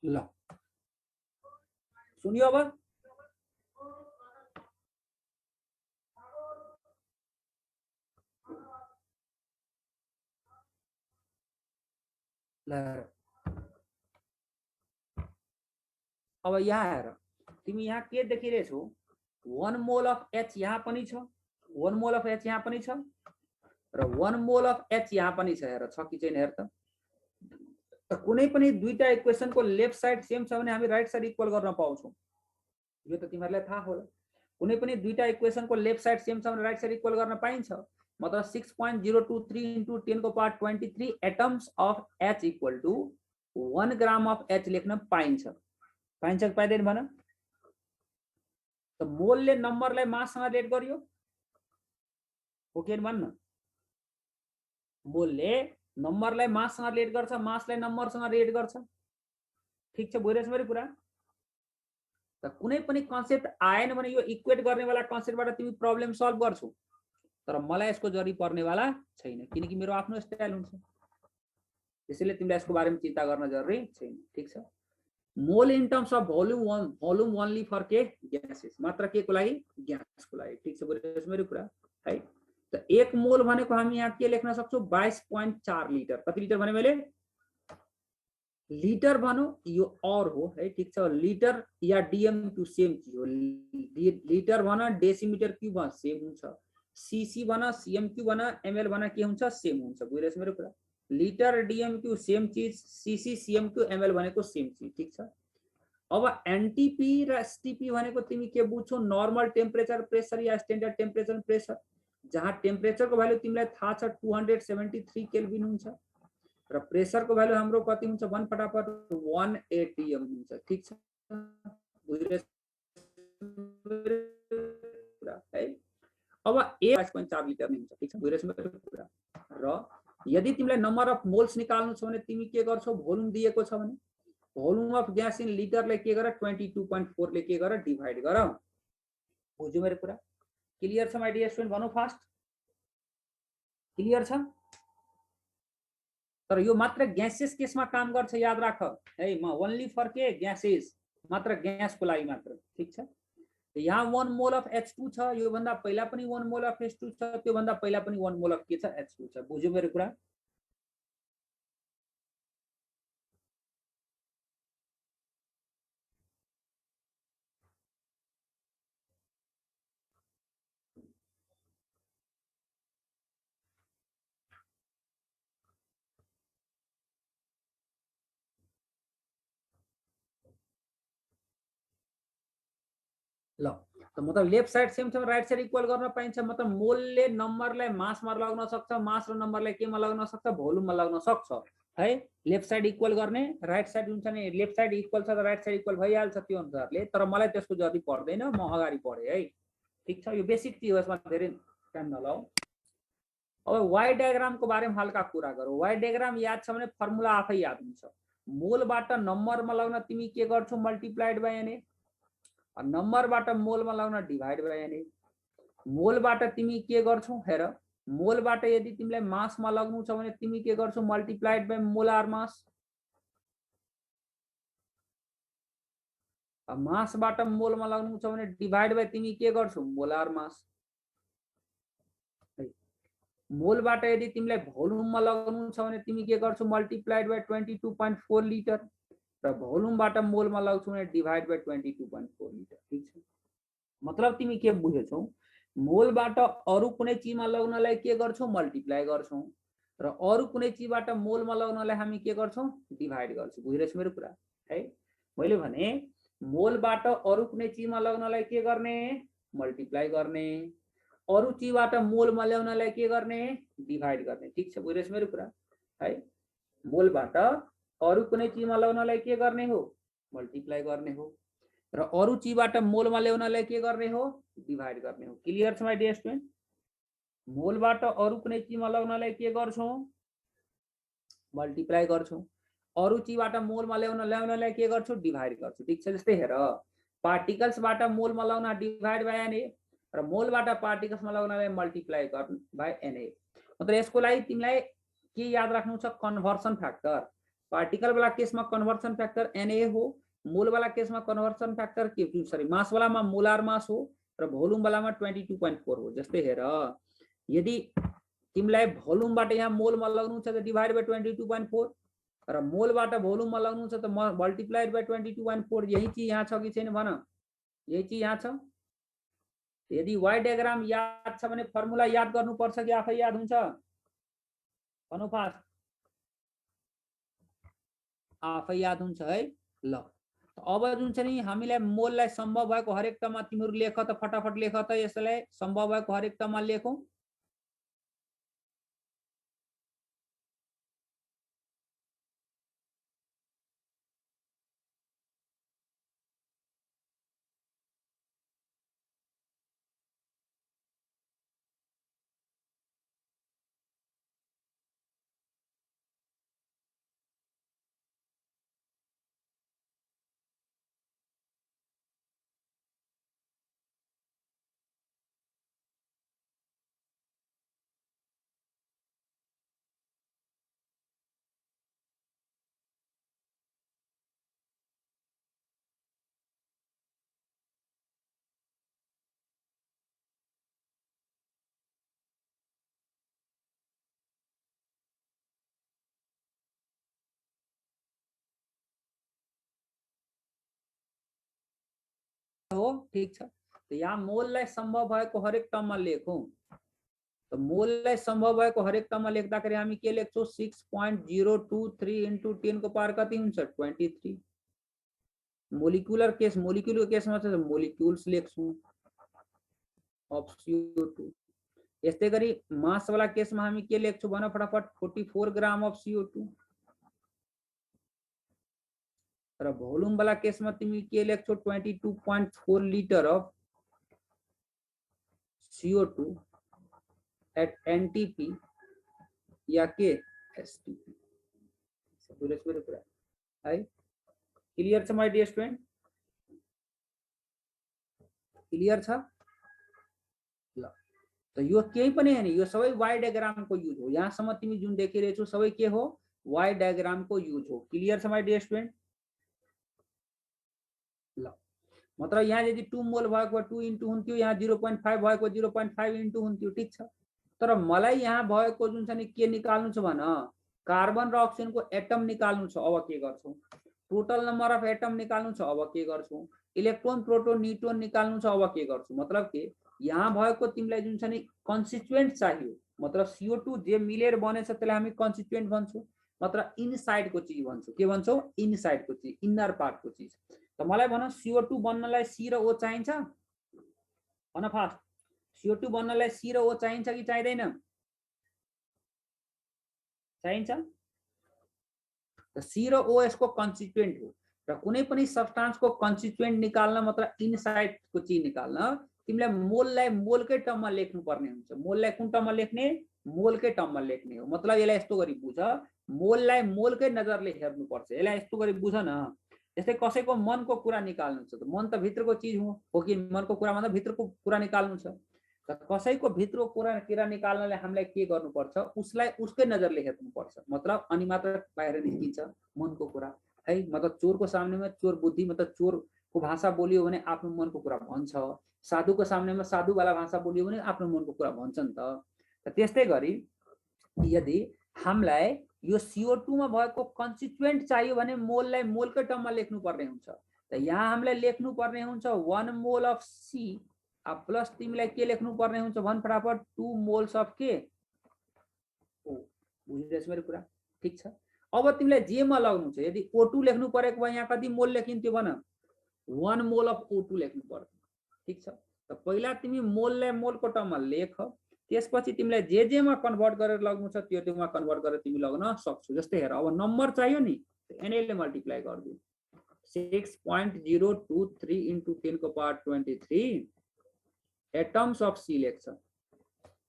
ल सुनियो अब ल अब यहाँ हेर तिमी यहाँ के देखिरहेछौ 1 मोल अफ H यहाँ पनि छ 1 मोल अफ H यहाँ पनि छ र 1 मोल अफ H यहाँ पनि छ हेर छ कि छैन हेर त कुनै पनि दुईटा इक्वेसनको लेफ्ट साइड सेम छ भने हामी राइट साइड इक्वल गर्न पाउँछौं यो त तिमीहरुलाई थाहा होला कुनै पनि दुईटा इक्वेसनको लेफ्ट साइड सेम छ भने राइट साइड इक्वल गर्न पाइन्छ मतलब 6.023 into 10 को power 23 atoms of H equal to 1 gram of H लेख्न पाइन्छ पाइन्छ कि पाइदैन भन त मोलले नम्बरलाई माससँग रिलेट गरियो हो कि भन्न मोलले नम्बरलाई माससँग रिलेट गर्छ मासलाई नम्बरसँग रिलेट गर्छ ठीक छ बुझिरहेछ मेरो कुरा त कुनै पनि कन्सेप्ट आएन भने यो इक्वेट गर्नेवाला कन्सेप्टबाट तिमी प्रब्लम सल्भ गर्छौ तर मलाई यसको जरुरी पर्नेवाला छैन किनकि मेरो आफ्नो स्टाइल हुन्छ त्यसैले तिमीलाई यसको बारेमा चिन्ता गर्न जरुरी छैन ठीक छ mole in terms of volume only for के ग्यासेस मात्र के को लागि ग्यासको लागि ठीक छ बुझिरहेछ मेरो कुरा है त 1 मोल भनेको हामी यहाँ के लेख्न सक्छौ 22.4 लिटर कति लिटर भने मैले लिटर भनौं यो और हो है ठीक छ लिटर या डीएमक्यू सेम चीज हो लिटर भन डेसिमिटर क्यूब भन सेम हुन्छ सीसी भन सीएमक्यू भन एमएल भन के हुन्छ सेम हुन्छ बुझिरहेछ मेरो कुरा लिटर डीएमक्यू सेम चीज सीसी सीएमक्यू एमएल भनेको सेम चीज ठीक छ अब एनटीपी र एसटीपी भनेको तिमी के बुझ्छौ नर्मल टेम्परेचर प्रेसर या स्ट्यान्डर्ड टेम्परेचर प्रेसर जहाँ टेम्परेचरको भ्यालु तिमीलाई थाहा छ 273 केल्भिन हुन्छ र प्रेसरको भ्यालु हाम्रो कति हुन्छ 1 फटाफट 1 एटीएम हुन्छ ठीक छ बुझिरहेछ है अब 5.4 लिटर नै हुन्छ ठीक छ बुझिरहेछ मेरो कुरा र यदि तिमीलाई नम्बर अफ मोल्स निकाल्नु छ भने तिमी के गर्छौ भोल्युम दिएको छ भने भोल्युम अफ ग्यास इन लिटरले के गर 22.4 ले के गर डिवाइड गर बुझ्यौ मेरो कुरा क्लियर छ माइ डियर स्टुडेन्ट भनौ फास्ट क्लियर छ तर यो मात्र ग्यासेस केसमा काम गर्छ याद राख है म ओन्ली फर के ग्यासेस मात्र ग्यासको लागि मात्र ठीक छ यहाँ 1 मोल अफ H2 छ यो भन्दा पहिला पनि 1 मोल अफ H2 छ त्यो भन्दा पहिला पनि 1 मोल अफ के छ H2 छ बुझ्यौ मेरो कुरा ल त मतलब लेफ्ट साइड सेम छ राइट साइड इक्वल गर्न पाइन्छ मतलब मोलले नम्बरलाई मासमा लगाउन सक्छ मास र नम्बरलाई केमा लगाउन सक्छ भोल्युममा लगाउन सक्छ है लेफ्ट साइड इक्वल गर्ने राइट साइड हुन्छ नि लेफ्ट साइड इक्वल छ त राइट साइड इक्वल भइहाल्छ त्यो अनुसारले तर मलाई त्यसको जरुरी पर्दैन म अगाडि पढे है ठीक छ यो बेसिक थियो यसमा धेरै टाइम नलाऊ अब वाई डायग्रामको बारेमा हल्का कुरा गरौँ वाई डायग्राम याद छ भने फर्मुला आफै याद हुन्छ मोलबाट नम्बरमा लगाउन तिमी के गर्छौ मल्टिप्लाइड बाइ एन नम्बरबाट मोलमा लगाउन डिवाइड बाइ एन मोलबाट तिमी के गर्छौ हेर मोलबाट यदि तिमीलाई मासमा लाग्नु छ भने तिमी के गर्छौ मल्टिप्लाइड बाइ मोलार मास मासबाट मोलमा लाग्नु छ भने डिवाइड बाइ तिमी के गर्छौ मोलार मास मोलबाट यदि तिमीलाई भोल्युममा लगाउनु छ भने तिमी के गर्छौ मल्टिप्लाइड बाइ 22.4 लिटर र भोल्युमबाट मोलमा लगाउँछौ भने डिवाइड बाइ 22.4 लिटर ठीक छ मतलब तिमी के बुझेछौ मोलबाट अरु कुनै चीजमा लगाउनलाई के गर्छौ मल्टिप्लाई गर्छौ र अरु कुनै चीजबाट मोलमा लगाउनलाई हामी के गर्छौ डिवाइड गर्छौ बुझिरहेछ मेरो कुरा है मैले भने मोलबाट अरु कुनै चीजमा लगाउनलाई के गर्ने मल्टिप्लाई गर्ने अरु चीजबाट मोलमा ल्याउनलाई के गर्ने डिवाइड गर्ने ठीक छ बुझिरहेछ मेरो कुरा है मोलबाट अरु कुनै चीजमा लगाउनलाई के गर्ने हो मल्टिप्लाई गर्ने हो र अरु चीजबाट मोलमा ल्याउनलाई के गर्ने हो डिवाइड गर्ने हो क्लियर छ माइ डियर स्टुडेन्ट मोलबाट अरु कुनै चीजमा लगाउनलाई के गर्छौ मल्टिप्लाई गर्छौ अरु चीजबाट मोलमा ल्याउनलाई के गर्छौ डिवाइड गर्छौ ठीक छ जस्तै हेर पार्टिकल्सबाट मोलमा लगाउन डिवाइड बाइ एन र मोलबाट पार्टिकल्समा लगाउनलाई मल्टिप्लाई बाइ एन मतलब यसको लागि तिमीलाई के याद राख्नु छ कन्भर्सन फ्याक्टर पार्टिकल वाला केस में कन्वर्सन फैक्टर Na हो, मोल वाला केस में कन्वर्सन फैक्टर के सरी मास वाला में मोलार मास हो र भोल्युम वाला में 22.4 हो। जस्तै हेर यदि तिमीलाई भोल्युमबाट यहाँ मोलमा लग्नु छ त डिभाइड बाइ 22.4 र मोलबाट भोल्युममा लग्नु छ त मल्टिप्लाइड बाइ 22.4। यही चीज यहाँ छ कि छैन भन, यही चीज यहाँ छ। यदि वाइ डायग्राम याद छ भने फर्मुला याद गर्नुपर्छ कि आफै याद हुन्छ? भन्नु फास्ट, आफै याद हुन्छ है। ल अब जुन छ नि हामीलाई मोललाई सम्भव भएको हरेक टर्ममा तिमीहरू लेख त, फटाफट लेख त, यसलाई सम्भव भएको हरेक टर्ममा लेखौं। हो ठीक छ। तो यहाँ मोललाई सम्भव भएको हरेक टर्ममा लेखौं। तो मोललाई सम्भव भएको हरेक टर्ममा लेख्दाखेरि हामी के लेख्छौं? 6.023 इन्टु 10 को पावर कति हुन्छ? 23। मोलिकुलर केसमा चाहिँ मोलिक्युल्स लेख्छौं अफ CO2। यस्तै गरी मास वाला केसमा हामी के लेख्छौं भन फटाफट? 44 ग्राम अफ CO2। र भोल्युम वाला केसमा तिमी के लेख्छौ? 22.4 litre of CO2 at NTP या के STP। है क्लियर छ माय डियर स्टुडेन्ट? क्लियर छ? ल त यो केही पनि हैन, यो सबै वाइ डायग्राम को युज हो। यहाँसम्म तिमी जुन देखिरहेछौ सबै के हो? वाइ डायग्राम को युज हो। क्लियर छ माय डियर स्टुडेन्ट? ल मतलब यहाँ यदि 2 मोल भएको 2 इन्टु हुन्थ्यो, यहाँ 0.5 भएको 0.5 इन्टु हुन्थ्यो, ठीक छ। तर मलाई यहाँ भएको जुन छ नि के निकाल्नु छ भन? कार्बन र अक्सिजनको एटम निकाल्नु छ। अब के गर्छौ? टोटल नम्बर अफ एटम निकाल्नु छ। अब के गर्छौ? इलेक्ट्रोन, प्रोटोन, न्यूट्रोन निकाल्नु छ। अब के गर्छौ? मतलब के यहाँ भएको तिमीलाई जुन छ नि कन्स्टिट्युएन्ट चाहियो। मतलब CO2 जे मिलेर बनेछ त्यसलाई हामी कन्स्टिट्युएन्ट भन्छौं। मतलब इनसाइड को चीज भन्छौं। के भन्छौं? इनसाइड को चीज, इनर पार्ट को चीज। त मलाई भन CO2 बन्नलाई C र O चाहिन्छ? भन फास्ट, CO2 बन्नलाई C र O चाहिन्छ कि चाहिँदैन? चाहिन्छ। त C र O यसको कन्स्टिट्युएन्ट हो। र कुनै पनि सब्स्टान्स को कन्स्टिट्युएन्ट निकाल्न मतलब इनसाइड को चीज निकाल्न तिमीलाई मोललाई मोलकै टर्ममा लेख्नु पर्ने हुन्छ। मोललाई कुन टर्ममा लेख्ने? मोलकै टर्ममा लेख्ने हो। मतलब यसलाई यस्तो गरी बुझ, मोललाई मोलकै नजरले हेर्नु पर्छ। यसलाई यस्तो गरी बुझ न, जस्तै कसैको मनको कुरा निकाल्नु छ त मन त भित्रको चीज हो कि? मनको कुरा मतलब भित्रको कुरा निकाल्नु छ। त कसैको भित्रको कुरा निकाल्नले हामीलाई के गर्नुपर्छ? उसलाई उसकै नजरले हेर्नुपर्छ। मतलब अनि मात्र बाहिर निस्किन्छ मनको कुरा है। मतलब चोरको सामनेमा चोर बुद्धि मतलब चोरको भाषा बोलियो भने आफ्नो मनको कुरा भन्छ। साधुको सामनेमा साधु वाला भाषा बोलियो भने आफ्नो मनको कुरा भन्छ नि त। त्यस्तै गरी यदि हामीलाई यो CO2 मा भएको कन्स्टिट्युएन्ट चाहियो भने मोललाई मोलकै टर्ममा लेख्नु पर्ने हुन्छ। त यहाँ हामीलाई लेख्नु पर्ने हुन्छ 1 मोल अफ C प्लस तिमीलाई के लेख्नु पर्ने हुन्छ भन फटाफट? 2 मोल्स अफ के O। बुझिरहेछ मेरो कुरा? ठीक छ। अब तिमीलाई जेमा लाग्नु छ, यदि O2 लेख्नु परेको भए यहाँ कति मोल लेखिन्थ्यो भन? 1 मोल अफ O2 लेख्नु पर्छ। ठीक छ। त पहिला तिमी मोललाई मोलको टर्ममा लेख, त्यसपछि तिमीलाई जेमा कन्भर्ट गरेर लाग्नु छ त्यो त्योमा कन्भर्ट गरेर तिमी लाग्न सक्छौ। जस्तै हेर अब नम्बर चाहियो नि, Na ले मल्टिप्लाई गर्दियौ। 6.023 इन्टु 10 को पावर 23 एटम्स अफ C लेख्छ।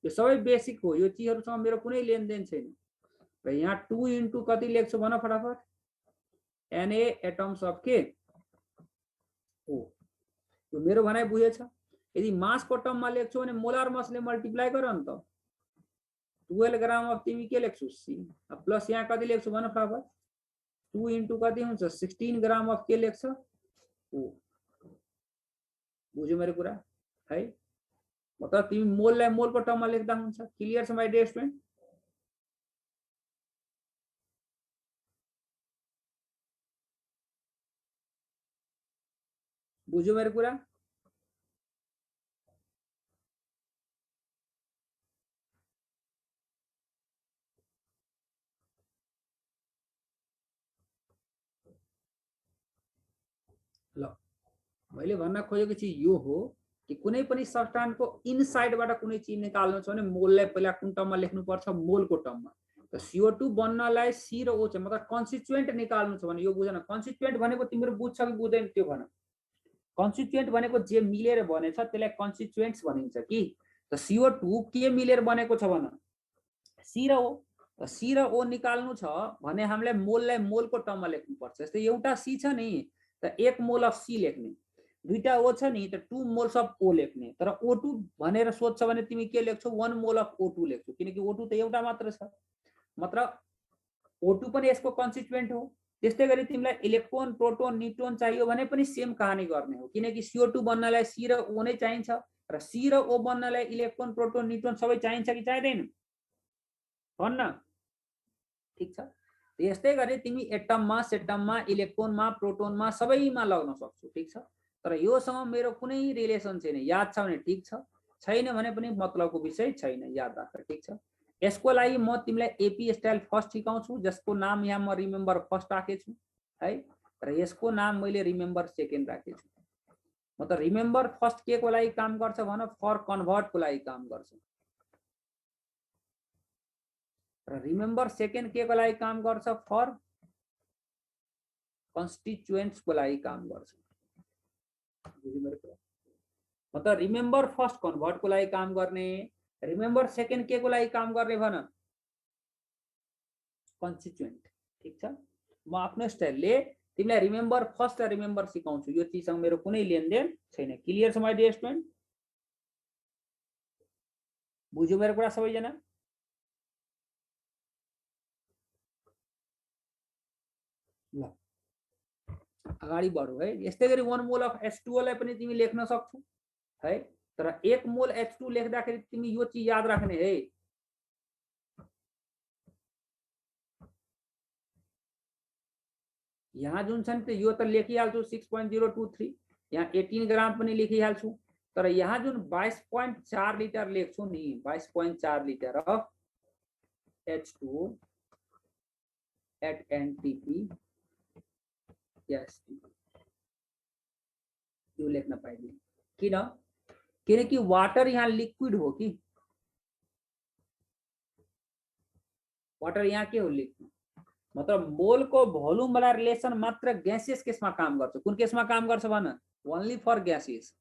यो सबै बेसिक हो। यो चीजहरुसँग मेरो कुनै लेनदेन छैन। र यहाँ 2 इन्टु कति लेख्छु भन फटाफट? Na एटम्स अफ के O। यो मेरो भनाइ बुझेछ? यदि मास को टर्ममा लेख्छौ भने मोलार मासले मल्टिप्लाई गर नि त। 12 ग्राम अफ तिमी के लेख्छौ? C प्लस यहाँ कति लेख्छौ भन फटाफट? 2 इन्टु कति हुन्छ 16 ग्राम अफ के लेख्छ ओ बुझ्यो मेरो कुरा है मतलब तिमी मोललाई मोलको टर्ममा लेख्दा हुन्छ क्लियर छ माइ डियर स्टुडेन्ट बुझ्यो मेरो कुरा ल मैले भन्न खोजेको चाहिँ यो हो कि कुनै पनि सब्स्टान्सको इनसाइडबाट कुनै चिज निकाल्नु छ भने मोललाई पहिला कुन टर्ममा लेख्नुपर्छ मोलको टर्ममा त CO2 बन्नलाई C र O चाहिँ मतलब कन्स्टिट्युएन्ट निकाल्नु छ भने यो बुझ्न कन्स्टिट्युएन्ट भनेको तिम्रो बुझ्छ कि बुझ्दैन त्यो भन कन्स्टिट्युएन्ट भनेको जे मिलेर बनेछ त्यसलाई कन्स्टिट्युएन्ट्स भनिन्छ कि त CO2 के मिलेर बनेको छ भन C र O त C र O निकाल्नु छ भने हामीले मोललाई मोलको टर्ममा लेख्नुपर्छ जस्तै एउटा C छ नि त 1 मोल अफ C लेख्ने दुईटा O छ नि त 2 मोल्स अफ O लेख्ने तर O2 भनेर सोध्छ भने तिमी के लेख्छौ 1 मोल अफ O2 लेख्छौ किनकि O2 त एउटा मात्र छ मतलब O2 पनि यसको कन्स्टिट्युएन्ट हो त्यस्तै गरी तिमीलाई इलेक्ट्रोन प्रोटोन न्यूट्रोन चाहियो भने पनि सेम कहानी गर्ने हो किनकि CO2 बन्नलाई C र O नै चाहिन्छ र C र O बन्नलाई इलेक्ट्रोन प्रोटोन न्यूट्रोन सबै चाहिन्छ कि चाहिँदैन भन्न ठीक छ त्यस्तै गरी तिमी एटममा सेटममा इलेक्ट्रोनमा प्रोटोनमा सबैमा लाग्न सक्छौ ठीक छ तर योसँग मेरो कुनै रिलेसन छैन याद छ भने ठीक छ छैन भने पनि मतलबको विषय छैन याद राख ठीक छ यसको लागि म तिमीलाई एपी स्टाइल फर्स्ट सिकाउँछु जसको नाम यहाँ म रिमेम्बर फर्स्ट राखेछु है र यसको नाम मैले रिमेम्बर सेकेन्ड राखेछु मतलब रिमेम्बर फर्स्ट के को लागि काम गर्छ भन फर कन्भर्ट को लागि काम गर्छ र रिमेम्बर सेकेन्ड के को लागि काम गर्छ फर कन्स्टिट्युएन्ट्स को लागि काम गर्छ मतलब रिमेम्बर फर्स्ट कन्भर्ट को लागि काम गर्ने रिमेम्बर सेकेन्ड के को लागि काम गर्ने भन कन्स्टिट्युएन्ट ठीक छ म आफ्नो स्टाइलले तिमीलाई रिमेम्बर फर्स्ट र रिमेम्बर सिकाउँछु यो चिजसँग मेरो कुनै लेनदेन छैन क्लियर छ माइ डियर स्टुडेन्ट बुझ्यो मेरो कुरा सबैजना ल अगाडि बढौ है यस्तै गरी 1 मोल अफ H2O लाई पनि तिमी लेख्न सक्छौ है तर 1 मोल H2 लेख्दाखेरि तिमी यो चीज याद राख्ने है यहाँ जुन छ नि त यो त लेखिहाल्छु 6.023 यहाँ 18 ग्राम पनि लेखिहाल्छु तर यहाँ जुन 22.4 लिटर लेख्छु नि 22.4 litre of H2O at NTP yes यो लेख्न पाइदिए किन किनकि वाटर यहाँ लिक्विड हो कि वाटर यहाँ के हो लिक्विड मतलब मोल को भोल्युम वाला रिलेशन मात्र गैसियस केसमा काम गर्छ कुन केसमा काम गर्छ भन ओन्ली फर गैसियस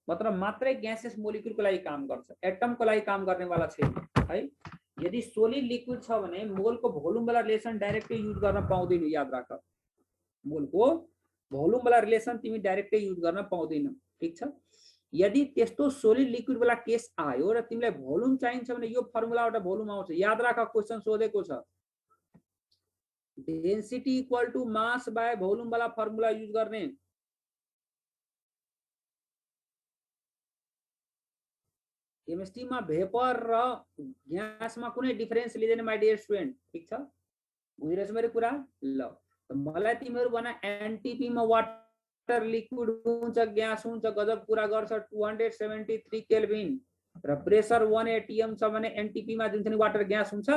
मतलब मात्रै गैसियस मोलिक्युल को लागि काम गर्छ एटम को लागि काम गर्ने वाला छैन है यदि सोलिड लिक्विड छ भने मोल को भोल्युम वाला रिलेशन डाइरेक्टली युज गर्न पाउँदैन याद राख मोल को भोल्युम वाला रिलेशन तिमी डाइरेक्टली युज गर्न पाउँदैन ठीक छ यदि त्यस्तो सोलिड लिक्विड वाला केस आयो र तिमीलाई भोल्युम चाहिन्छ भने यो फर्मुलाबाट भोल्युम आउँछ याद राख क्वेशन सोधेको छ density equal to mass by volume वाला फर्मुला युज गर्ने केमिस्ट्रीमा भेपर र ग्यासमा कुनै डिफरेन्स लिँदैन माइ डियर स्टुडेन्ट ठीक छ बुझिरहेछ मेरो कुरा ल मलाई तिमीहरु भन एनटीपी मा वाटर लिक्विड हुन्छ ग्यास हुन्छ गजब कुरा गर्छ 273 केल्भिन र प्रेसर 1 atm छ भने एनटीपी मा जुन छ नि वाटर ग्यास हुन्छ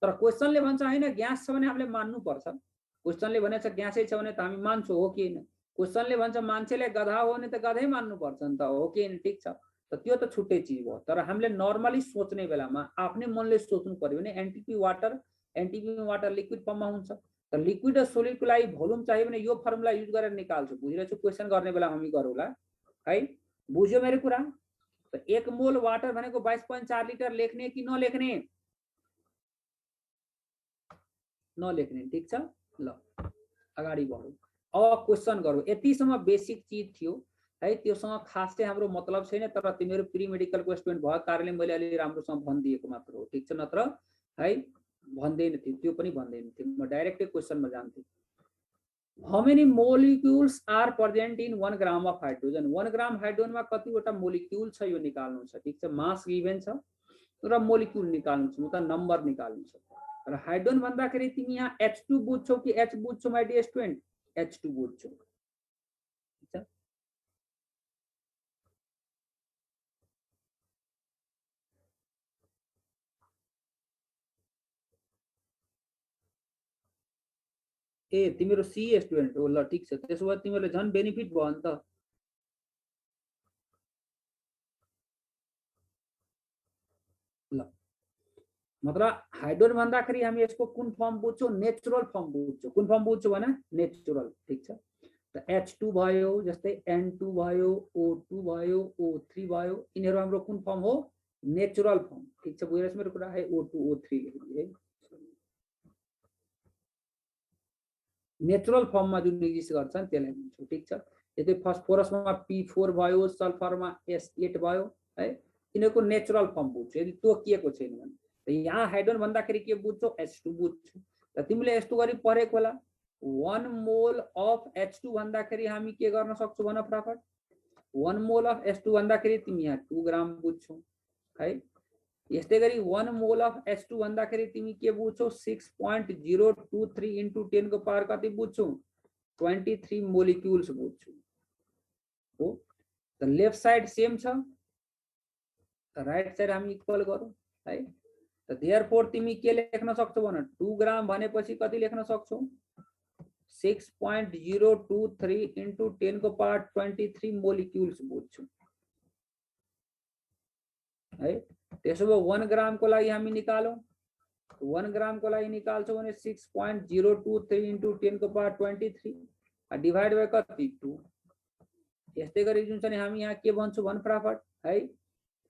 तर क्वेशनले भन्छ हैन ग्यास छ भने हामीले मान्नु पर्छ क्वेशनले भनेछ ग्यासै छ भने त हामी मान्छौं हो कि हैन क्वेशनले भन्छ मान्छेले गधा हो भने त गधै मान्नु पर्छ नि त हो कि हैन ठीक छ त त्यो त छुट्टै चीज हो तर हामीले नर्मली सोच्ने बेलामा आफ्नै मनले सोच्नु पर्यो भने एनटीपी वाटर लिक्विड फर्ममा हुन्छ त लिक्विड र सोलिड को लागि भोल्युम चाहियो भने यो फर्मुला युज गरेर निकाल्छु बुझिरहेछु क्वेशन गर्ने बेला हामी गरौला है बुझ्यो मेरो कुरा त 1 मोल वाटर भनेको 22.4 लिटर लेख्ने कि नलेख्ने नलेख्ने ठीक छ ल अगाडि बढौ अब क्वेशन गरौ यतिसम्म बेसिक चीज थियो है त्योसँग खासै हाम्रो मतलब छैन तर तिमीहरु प्री मेडिकल को स्टुडेन्ट भएको कारणले मैले अलि राम्रोसँग भनिदिएको मात्र हो ठीक छ नत्र है भन्दैन थियो त्यो पनि भन्दैन थियो म डाइरेक्टली क्वेशनमा जान्थे How many molecules are present in 1 gram of hydrogen? 1 gram hydrogen में कतिवटा मोलिक्युल छ यो निकाल्नु छ, ठीक छ। मास गिभन छ र मोलिक्युल निकाल्नु छ, मतलब नम्बर निकाल्नु छ। र हाइड्रोजन भन्दाखेरि तिमी यहाँ H2 बुझ्छौ कि H बुझ्छौ माइ डियर स्टुडेन्ट? H2 बुझ्छौ, ठीक छ। ए तिम्रो सी स्टुडेन्ट हो, ल ठीक छ। त्यसो भए तिमीले झन् बेनिफिट भयो नि त। ल मतलब हाइड्रोजन भन्दाखेरि हामी यसको कुन फर्म बुझ्छौँ? नेचुरल फर्म बुझ्छौँ। कुन फर्म बुझ्छौँ भने नेचुरल, ठीक छ। त H2 भयो, जस्तै N2 भयो, O2 भयो, O3 भयो, यिनीहरू हाम्रो कुन फर्म हो? नेचुरल फर्म, ठीक छ। बुझेछ मेरो कुरा? है O2 O3 है नेचुरल फर्ममा जुन एक्जिस्ट गर्छ नि त्यसलाई भन्छौँ, ठीक छ। यदि फस्फोरसमा P4 भयो, सल्फरमा S8 भयो है, यिनीहरूको नेचुरल फर्म बुझ्छौ। यदि तोकिएको छैन भने त यहाँ हाइड्रोजन भन्दाखेरि के बुझ्छौ? H2 बुझ्छौ। त तिमीले यस्तो गरी पढेको होला 1 मोल अफ H2 भन्दाखेरि हामी के गर्न सक्छौँ भन फटाफट? 1 मोल अफ H2 भन्दाखेरि तिमी यहाँ 2 ग्राम बुझ्छौ है। यस्तै गरी 1 मोल अफ H2 भन्दाखेरि तिमी के बुझ्छौ? 6.023 इन्टु 10 को पावर कति बुझ्छौ? 23 मोलिक्युल्स बुझ्छौ हो। त लेफ्ट साइड सेम छ, राइट साइड हामी इक्वल गरौँ है। त देयरफोर तिमी के लेख्न सक्छौ भन? 2 ग्राम भनेपछि कति लेख्न सक्छौ? 6.023 इन्टु 10 को पावर 23 मोलिक्युल्स बुझ्छौ है। त्यसो भए 1 ग्राम को लागि हामी निकालौँ। 1 ग्राम को लागि निकाल्छौ भने 6.023 इन्टु 10 को पावर 23 डिभाइड बाई कति? 2। यस्तै गरी जुन छ नि हामी यहाँ के भन्छौँ भन फटाफट है।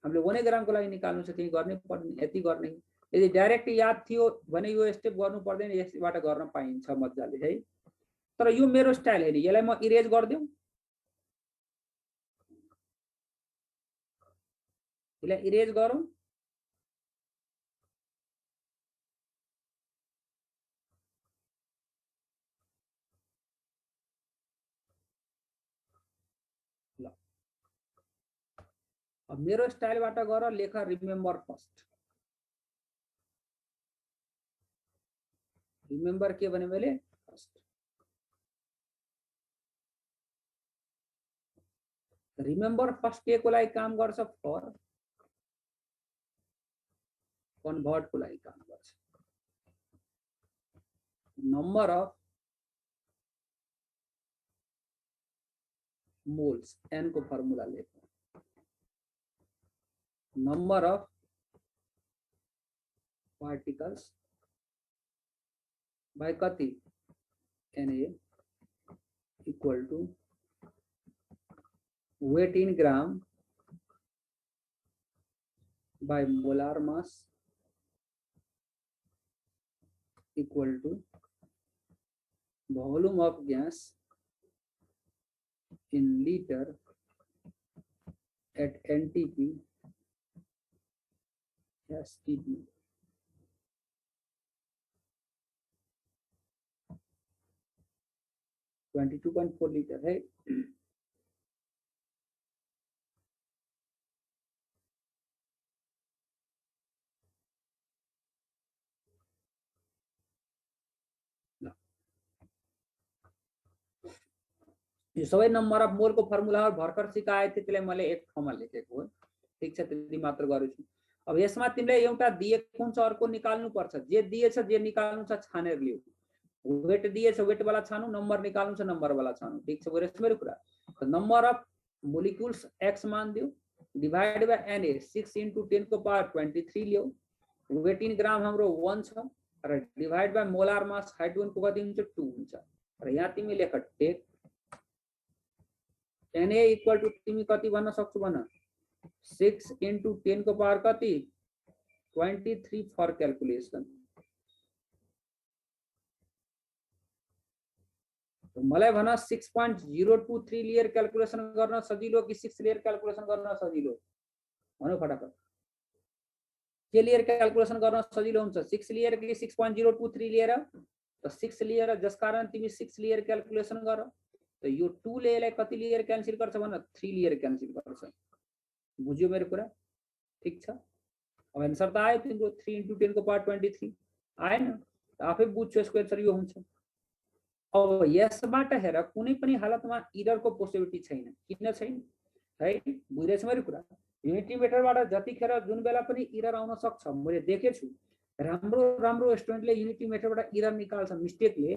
हामीले 1 ग्राम को लागि निकाल्नु छ, त्यही गर्नै पर्ने, यति गर्ने। यदि डाइरेक्ट याद थियो भने यो स्टेप गर्नु पर्दैन, यसबाट गर्न पाइन्छ मजाले है। तर यो मेरो स्टाइल हैन, यसलाई म इरेज गर्दिउँ, यसलाई इरेज गरौँ। ल अब मेरो स्टाइलबाट गर, लेख रिमेम्बर फर्स्ट। रिमेम्बर के भने मैले फर्स्ट। रिमेम्बर फर्स्ट के को लागि काम गर्छ? फर कन्भर्ट को लागि काम गर्छ। नम्बर अफ मोल्स n को फर्मुला लेख, नंबर ऑफ पार्टिकल्स बाय कति Na equal to weight in gram by molar mass equal to volume of gas in liter at NTP STP. $22.4 litre है। यो सबै नम्बर अफ मोल को formula और भर्खर सिकाए थे, त्यसलाई मैले एक ठाउँमा लेखेको हो, ठीक छ। त्यति मात्र गरेछु। अब यसमा तिमीलाई एउटा दिएको हुन्छ, अर्को निकाल्नु पर्छ। जे दिएछ जे निकाल्नु छ छानेर लिऊ। वेट दिएछ, वेट वाला छानु, नम्बर निकाल्नु छ नम्बर वाला छानु, ठीक छ। बुझेछ मेरो कुरा? तो नम्बर अफ मोलिक्युल्स x मान दियो, डिवाइड बाय Na 6 इन्टु 10 को पावर 23 लियो। वेट इन ग्राम हाम्रो 1 छ र divide by molar mass hydrogen को कति हुन्छ? 2 हुन्छ। र यहाँ तिमी लेख टेक Na इक्वल टू तिमी कति भन्न सक्छौ भन? 6 इन्टु 10 को पावर कति? 23 फर क्याल्कुलेसन। तो मलाई भन 6.023 लिएर क्याल्कुलेसन गर्न सजिलो कि 6 लिएर क्याल्कुलेसन गर्न सजिलो? भन फटाफट। के लिएर क्याल्कुलेसन गर्न सजिलो हुन्छ? 6 लिएर कि 6.023 लिएर? त 6 लिएर जसकारण तिमी 6 लिएर क्याल्कुलेसन गर त यो 2 ले यसलाई कति लिएर क्यान्सल गर्छ भन 3 लिएर क्यान्सल गर्छ बुझ्यो मेरो कुरा ठीक छ अब एन्सर त आयो तिम्रो 3 * 10 को पावर 23 आएन आफै बुझ्छु यसको एन्सर यो हुन्छ अब यसबाट हेर कुनै पनि हालतमा इररको पोसिबिलिटी छैन किन छैन है बुझ्दैछ मेरो कुरा युनिटी मेथडबाट जतिखेर जुन बेला पनि इरर आउन सक्छ मैले देखेछु राम्रो राम्रो स्टुडेन्टले युनिटी मेथडबाट इरर निकाल्छ मिस्टेकले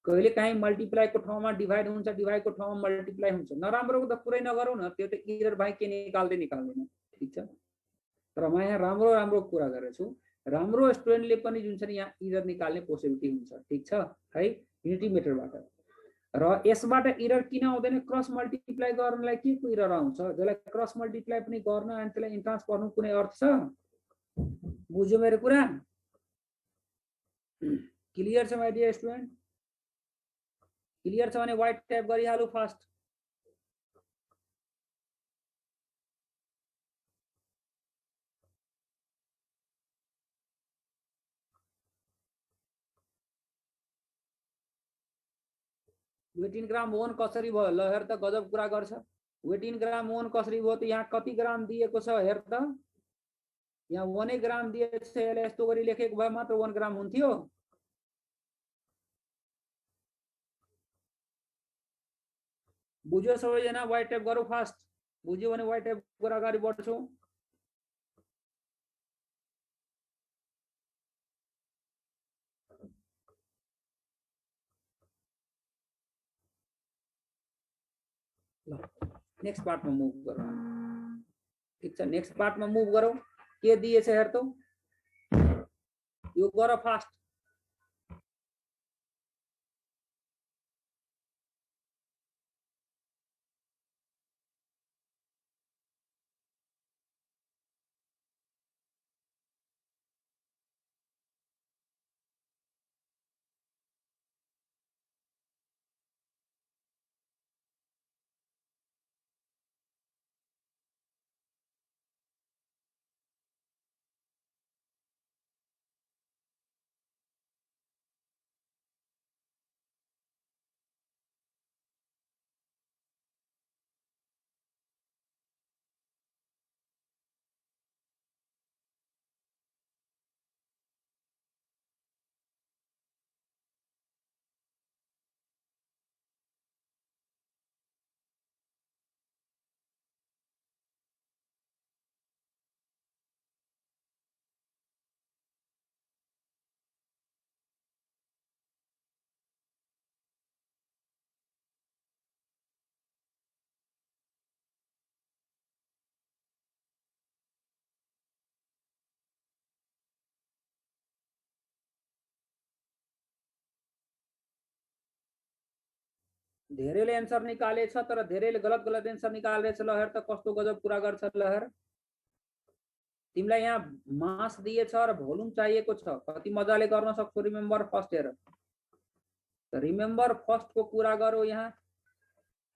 कहिले काहीँ मल्टिप्लाईको ठाउँमा डिभाइड हुन्छ डिभाइडको ठाउँमा मल्टिप्लाई हुन्छ नराम्रोको त पुरै नगरौँ न त्यो त इरर बाहेक के निकाल्दैन ठीक छ तर म यहाँ राम्रो राम्रो कुरा गरेछु राम्रो स्टुडेन्टले पनि जुन छ नि यहाँ इरर निकाल्ने पोसिबिलिटी हुन्छ ठीक छ है युनिटी मेथडबाट र यसबाट इरर किन आउँदैन क्रस मल्टिप्लाई गर्नलाई के को इरर आउँछ जसलाई क्रस मल्टिप्लाई पनि गर्न अनि त्यसलाई इन्ट्रान्स पर्नु कुनै अर्थ छ बुझ्यो मेरो कुरा क्लियर छ माइ डियर स्टुडेन्ट क्लियर छ भने व्हाइट टाइप गरिहालु फास्ट वेट इन ग्राम ओन कसरी भयो ल हेर त गजब कुरा गर्छ वेट इन ग्राम ओन कसरी भयो त यहाँ कति ग्राम दिएको छ हेर त यहाँ 1 ग्राम दिएको छ यसले यस्तो गरी लेखेको भए मात्र 1 ग्राम हुन्थ्यो बुझ्यो सबैजना व्हाइट टाइप गरौ फास्ट बुझ्यो भने व्हाइट टाइप गरेर अगाडि बढ्छौ नेक्स्ट पार्ट में मूव करो ठीक है नेक्स्ट पार्ट में मूव करो के दिए छ हेर त यो गर फास्ट धेरैले एन्सर निकालेछ तर धेरैले गलत गलत एन्सर निकालेछ ल हेर त कस्तो गजब कुरा गर्छ ल हेर तिमीलाई यहाँ मास दिएछ र भोल्युम चाहिएको छ कति मजाले गर्न सक्छौ रिमेम्बर फर्स्ट हेर त रिमेम्बर फर्स्ट को कुरा गरौ यहाँ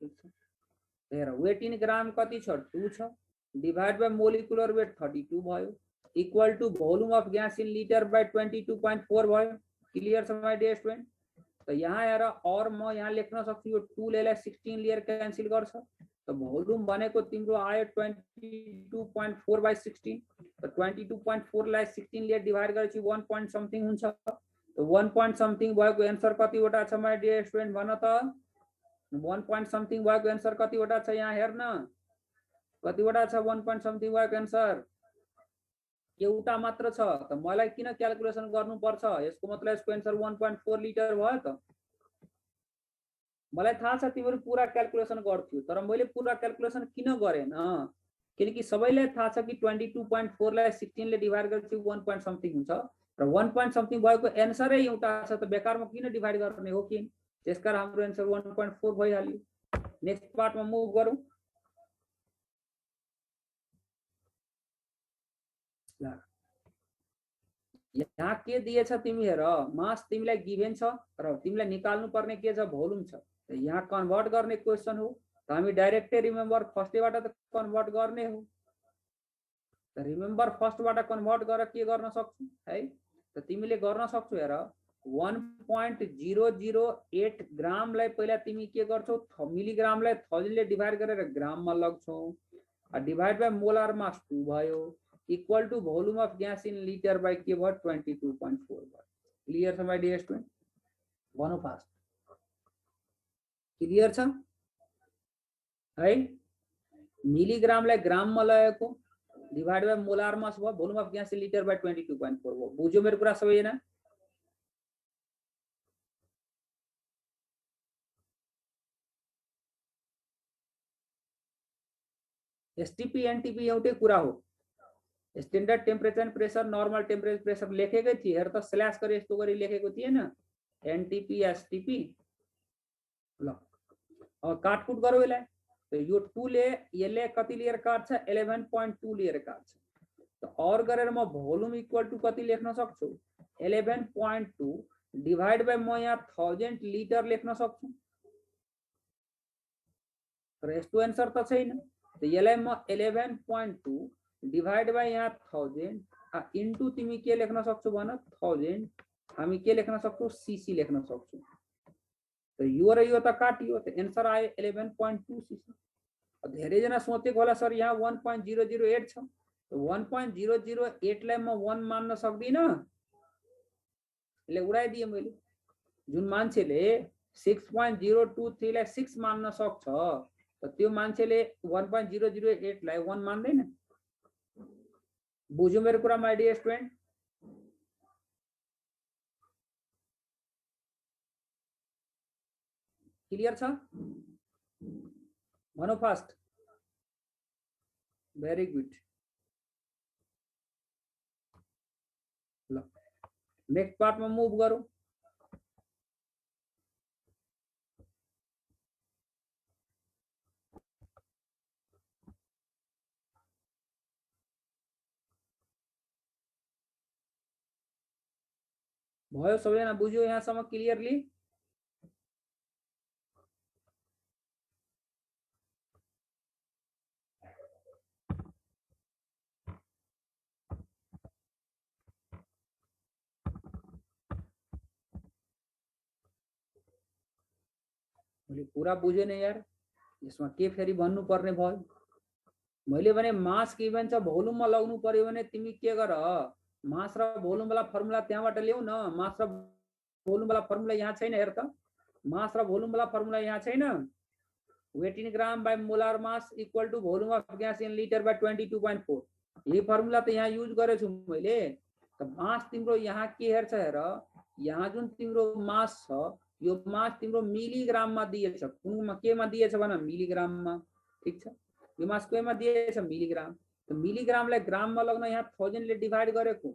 हेर वेट इन ग्राम कति छ 2 छ डिवाइड बाइ मोलिकुलर वेट 32 भयो equal to volume of gas in litre by 22.4 भयो क्लियर छ माइ डियर स्टुडेन्ट तो यहाँ हेर और म यहाँ लेख्न सक्छु यो 2 ले 16 लिएर क्यान्सल गर्छ त भोल्युम भनेको तिम्रो आयो 22.4 बाइ 16 त 22.4 लाई 16 लिएर डिवाइड गरेपछि 1 point समथिङ हुन्छ त 1 point समथिङ भएको एन्सर कतिवटा छ माइ डियर स्टुडेन्ट भन त 1 point समथिङ भएको एन्सर कतिवटा छ यहाँ हेर्न कतिवटा छ 1 point समथिङ भएको एन्सर एउटा मात्र छ त मलाई किन क्याल्कुलेसन गर्नु पर्छ यसको मतलब यसको एन्सर 1.4 लिटर भयो त मलाई थाहा छ तिमीहरु पूरा क्याल्कुलेसन गर्थ्यौ तर मैले पूरा क्याल्कुलेसन किन गरेन किनकि सबैलाई थाहा छ कि 22.4 लाई 16 ले डिवाइड गरेपछि 1 point समथिङ हुन्छ र 1 point समथिङ भएको एन्सरै एउटा छ त बेकारमा किन डिवाइड गर्ने हो कि त्यसकारण हाम्रो एन्सर 1.4 भइहाल्यो नेक्स्ट पार्टमा मुभ गरौँ यहाँ के दिएछ तिमी हेर मास तिमीलाई गिभेन छ र तिमीलाई निकाल्नु पर्ने के छ भोल्युम छ यहाँ कन्भर्ट गर्ने क्वेशन हो त हामी डाइरेक्टली रिमेम्बर फर्स्टबाट त कन्भर्ट गर्ने हो त रिमेम्बर फर्स्टबाट कन्भर्ट गरेर के गर्न सक्छौ है त तिमीले गर्न सक्छौ हेर 1.008 ग्रामलाई पहिला तिमी के गर्छौ मिलिग्रामलाई 1000 ले डिभाइड गरेर ग्राममा लग्छौ डिभाइड बाइ मोलार मास 2 भयो equal to volume of gas in litre by के भयो 22.4 भयो क्लियर छ माइ डियर स्टुडेन्ट भनौ फास्ट क्लियर छ है मिलिग्रामलाई ग्राममा लगेको डिभाइड बाइ मोलार मास भयो volume of gas in litre by 22.4 भयो बुझ्यो मेरो कुरा सबैजना एसटीपी एनटीपी एउटै कुरा हो standard temperature and pressure normal temperature pressure लेखेकै थिए हेर त स्ल्यास गरी यस्तो गरी लेखेको थिएन एनटीपी एसटीपी ल काटकुट गरौ यसलाई यो 2 ले यसले कति लिएर काट्छ 11.2 लिएर काट्छ त और गरेर म भोल्युम इक्वल टु कति लेख्न सक्छु 11.2 डिभाइड बाइ म यहाँ 1000 लिटर लेख्न सक्छु तर यस्तो आन्सर त छैन त यसलाई म 11.2 डिभाइड बाइ यहाँ 1000 इन्टु तिमी के लेख्न सक्छौ भन 1000 हामी के लेख्न सक्छौ सीसी लेख्न सक्छौ त यो र यो त काटियो त आन्सर आयो 11.2 सीसी धेरै जना सोचेको होला सर यहाँ 1.008 छ 1.008 लाई म 1 मान्न सक्दिन यसले उडाइदिए मैले जुन मान्छेले 6.023 लाई 6 मान्न सक्छ त त्यो मान्छेले 1.008 लाई 1 मान्दैन बुझ्यो मेरो कुरा माइ डियर स्टुडेन्ट क्लियर छ भनौ फास्ट भेरी गुड ल नेक्स्ट पार्टमा मुभ गरौ भयो सबैजना बुझ्यो यहाँसम्म क्लियरली मैले पूरा बुझेन यार यसमा के फेरि भन्नु पर्ने भयो मैले भने मास गिभन छ भोल्युममा लगाउनु पर्यो भने तिमी के गर मास र भोल्युम वाला फर्मुला त्यहाँबाट ल्याउ न मास र भोल्युम वाला फर्मुला यहाँ छैन हेर त मास र भोल्युम वाला फर्मुला यहाँ छैन weight in gram by molar mass equal to volume of gas in litre by 22.4 यही फर्मुला त यहाँ युज गरेछु मैले त मास तिम्रो यहाँ के हेर्छ हेर यहाँ जुन तिम्रो मास छ यो मास तिम्रो मिलिग्राममा दिएछ कुनमा केमा दिएछ भन मिलिग्राममा ठीक छ यो मास केमा दिएछ मिलिग्राम त मिलिग्रामलाई ग्राममा लग्न यहाँ 1000 ले डिभाइड गरेको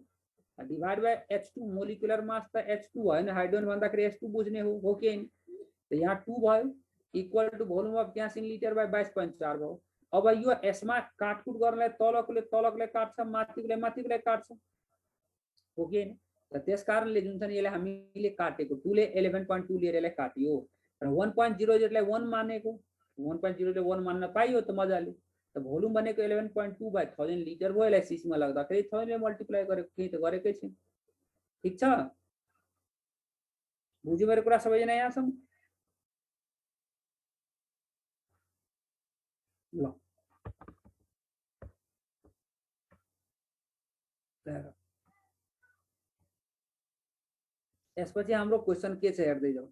divide by H2 molecular mass त H2 होइन हाइड्रोजन भन्दाखेरि H2 बुझ्ने हो कि हैन त यहाँ 2 भयो equal to volume of gas in litre by 22.4 भयो अब यो यसमा काटकुट गर्नलाई तलकोले काट्छ माथिकोले काट्छ हो कि हैन त त्यसकारणले जुन छ नि यसले हामीले काटेको 2 ले 11.2 लिएर यसलाई काटियो र 1.08 लाई 1 मानेको 1.0 ले 1 मान्न पाइयो त मजाले त भोल्युम भनेको 11.2 बाइ 1000 लिटर भयो यसलाई सीसीमा लाग्दाखेरि 1000 ले मल्टिप्लाई गरेको केही त गरेकै छैन ठीक छ बुझ्यो मेरो कुरा सबैजना यहाँसम्म ल यसपछि हाम्रो क्वेशन के छ हेर्दै जाऊ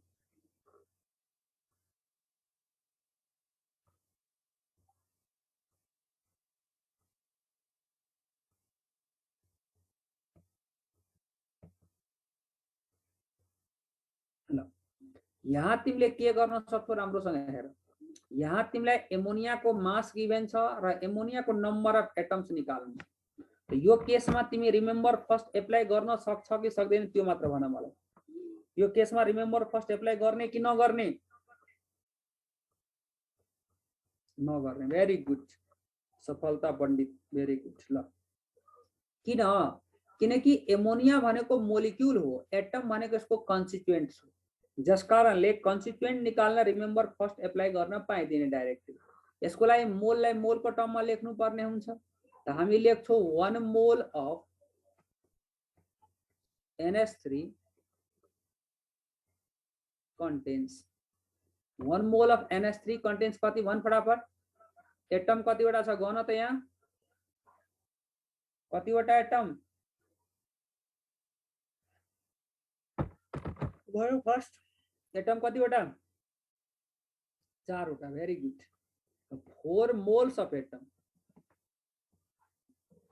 ल यहाँ तिमीले के गर्न सक्छौ राम्रोसँग हेर यहाँ तिमीलाई एमोनियाको मास गिभन छ र एमोनियाको नम्बर अफ एटम्स निकाल्नु छ यो केसमा तिमी रिमेम्बर फर्स्ट एप्लाई गर्न सक्छ कि सक्दैन त्यो मात्र भन मलाई यो केसमा रिमेम्बर फर्स्ट एप्लाई गर्ने कि नगर्ने नगर्ने भेरी गुड सफलता पण्डित भेरी गुड ल किनकि एमोनिया भनेको मोलिक्युल हो एटम भनेको यसको कन्स्टिट्युएन्ट हो जस कारणले कन्स्टिट्युएन्ट निकाल्न रिमेम्बर फर्स्ट एप्लाई गर्न पाइदैन डाइरेक्टली यसको लागि मोललाई मोलको टर्ममा लेख्नु पर्ने हुन्छ त हामी लेख्छौं 1 mole of NH3 contains 1 mole of NH3 contains कति भन फटाफट एटम कतिवटा छ गन त यहाँ कतिवटा एटम भयो फर्स्ट एटम कतिवटा 4 वटा very good 4 moles of atom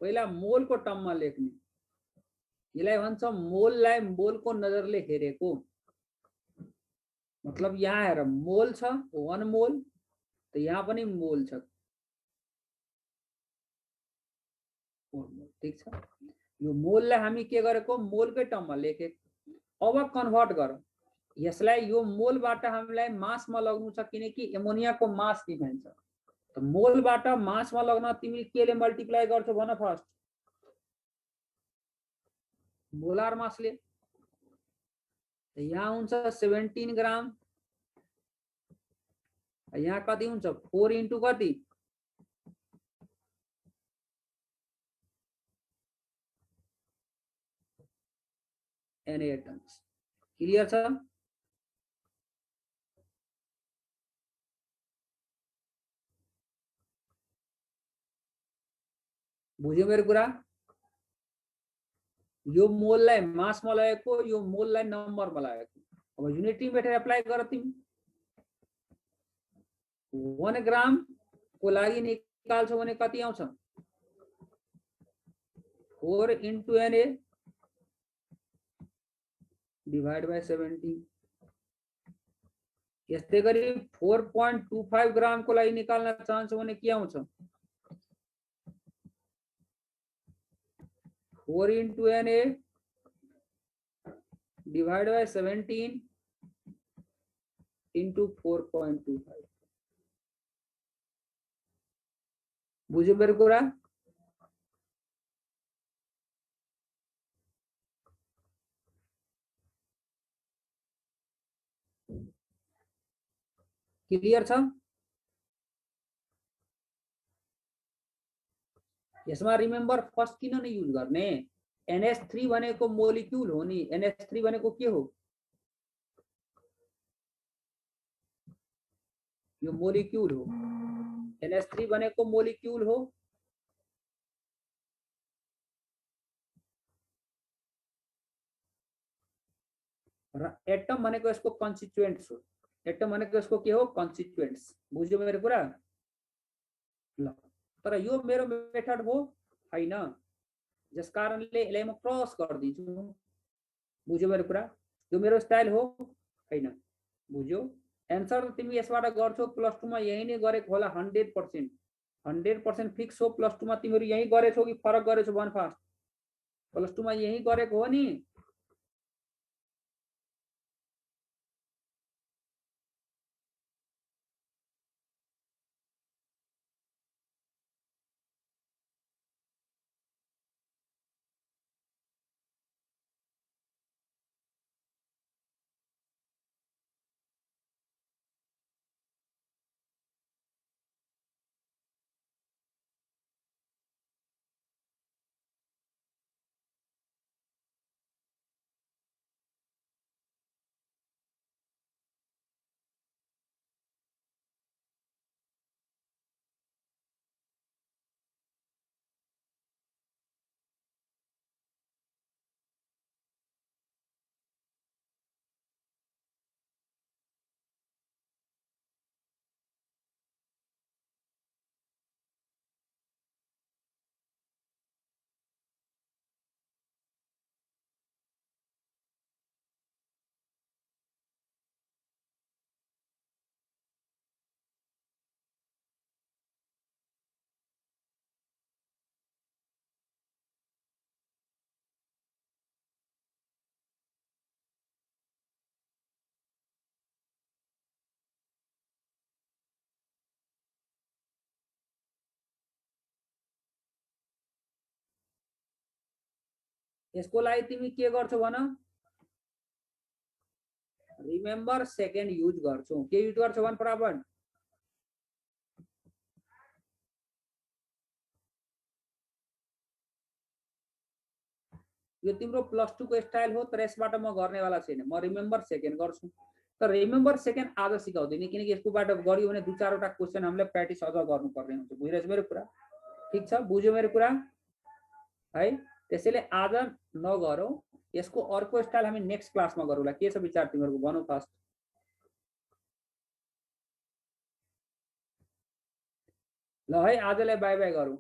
पहिला मोल को टर्म में लेख्ने यसलाई भन्छ मोललाई मोलको नजरले हेरेको मतलब यहाँ हेर मोल छ 1 मोल त यहाँ पनि मोल छ 4 मोल ठीक छ यो मोललाई हामी के गरेको मोलकै टर्ममा लेखेको अब कन्भर्ट गर यसलाई यो मोलबाट हामीलाई मासमा लग्नु छ किनकि एमोनियाको मास डिफाइन छ त मोलबाट मासमा लग्न तिमी केले मल्टिप्लाई गर्छौ भन फर्स्ट मोलार मासले यहाँ हुन्छ 17 ग्राम यहाँ कति हुन्छ 4 इन्टु कति Na एटम्स क्लियर छ बुझ्यो मेरो कुरा यो मोललाई मासमा लगेको यो मोललाई नम्बरमा लगेको अब युनिटी मेथड एप्लाई गर तिमी 1 ग्राम को लागि निकाल्छौ भने कति आउँछ 4 इन्टु Na डिवाइड बाई 17 यस्तै गरी 4.25 ग्राम को लागि निकाल्न चाहन्छौ भने के आउँछ 4 into Na divide by 17 into 4.25 बुझ्यो मेरो कुरा क्लियर छ यसमा रिमेम्बर फर्स्ट किन नै युज गर्ने NH3 भनेको मोलिक्युल हो नि NH3 भनेको के हो यो मोलिक्युल हो NH3 भनेको मोलिक्युल हो र एटम भनेको यसको कन्स्टिट्युएन्ट्स हो एटम भनेको यसको के हो कन्स्टिट्युएन्ट्स बुझ्यो मेरो कुरा ल तर यो मेरो मेथड हो हैन जस कारणले यसलाई म क्रस गर्दिन्छु बुझ्यो मेरो कुरा यो मेरो स्टाइल हो हैन बुझ्यो एन्सर तिमी यसबाट गर्छौ +2 मा यही नै गरेको होला 100% फिक्स हो +2 मा तिमीहरु यही गरेछौ कि फरक गरेछौ भन फास्ट +2 मा यही गरेको हो नि यसको लागि तिमी के गर्छौ भन रिमेम्बर सेकेन्ड युज गर्छौ के युज गर्छौ भन फटाफट यो तिम्रो +2 को स्टाइल हो तर यसबाट म गर्नेवाला छैन म रिमेम्बर सेकेन्ड गर्छु तर रिमेम्बर सेकेन्ड आज सिकाउँदैन, किनकि यसकोबाट गऱ्यो भने 2-4 वटा क्वेसन हामीले प्र्याक्टिस अझ गर्नुपर्ने हुन्छ। बुझिरहेछ मेरो कुरा? ठिक छ, बुझ्यो मेरो कुरा है? त्यसैले आज नगरौँ, यसको अर्को स्टाइल हामी नेक्स्ट क्लासमा गरौँला। के छ विचार तिमीहरूको? भनौँ फर्स्ट। ल है, आजलाई बाई बाई गरौँ।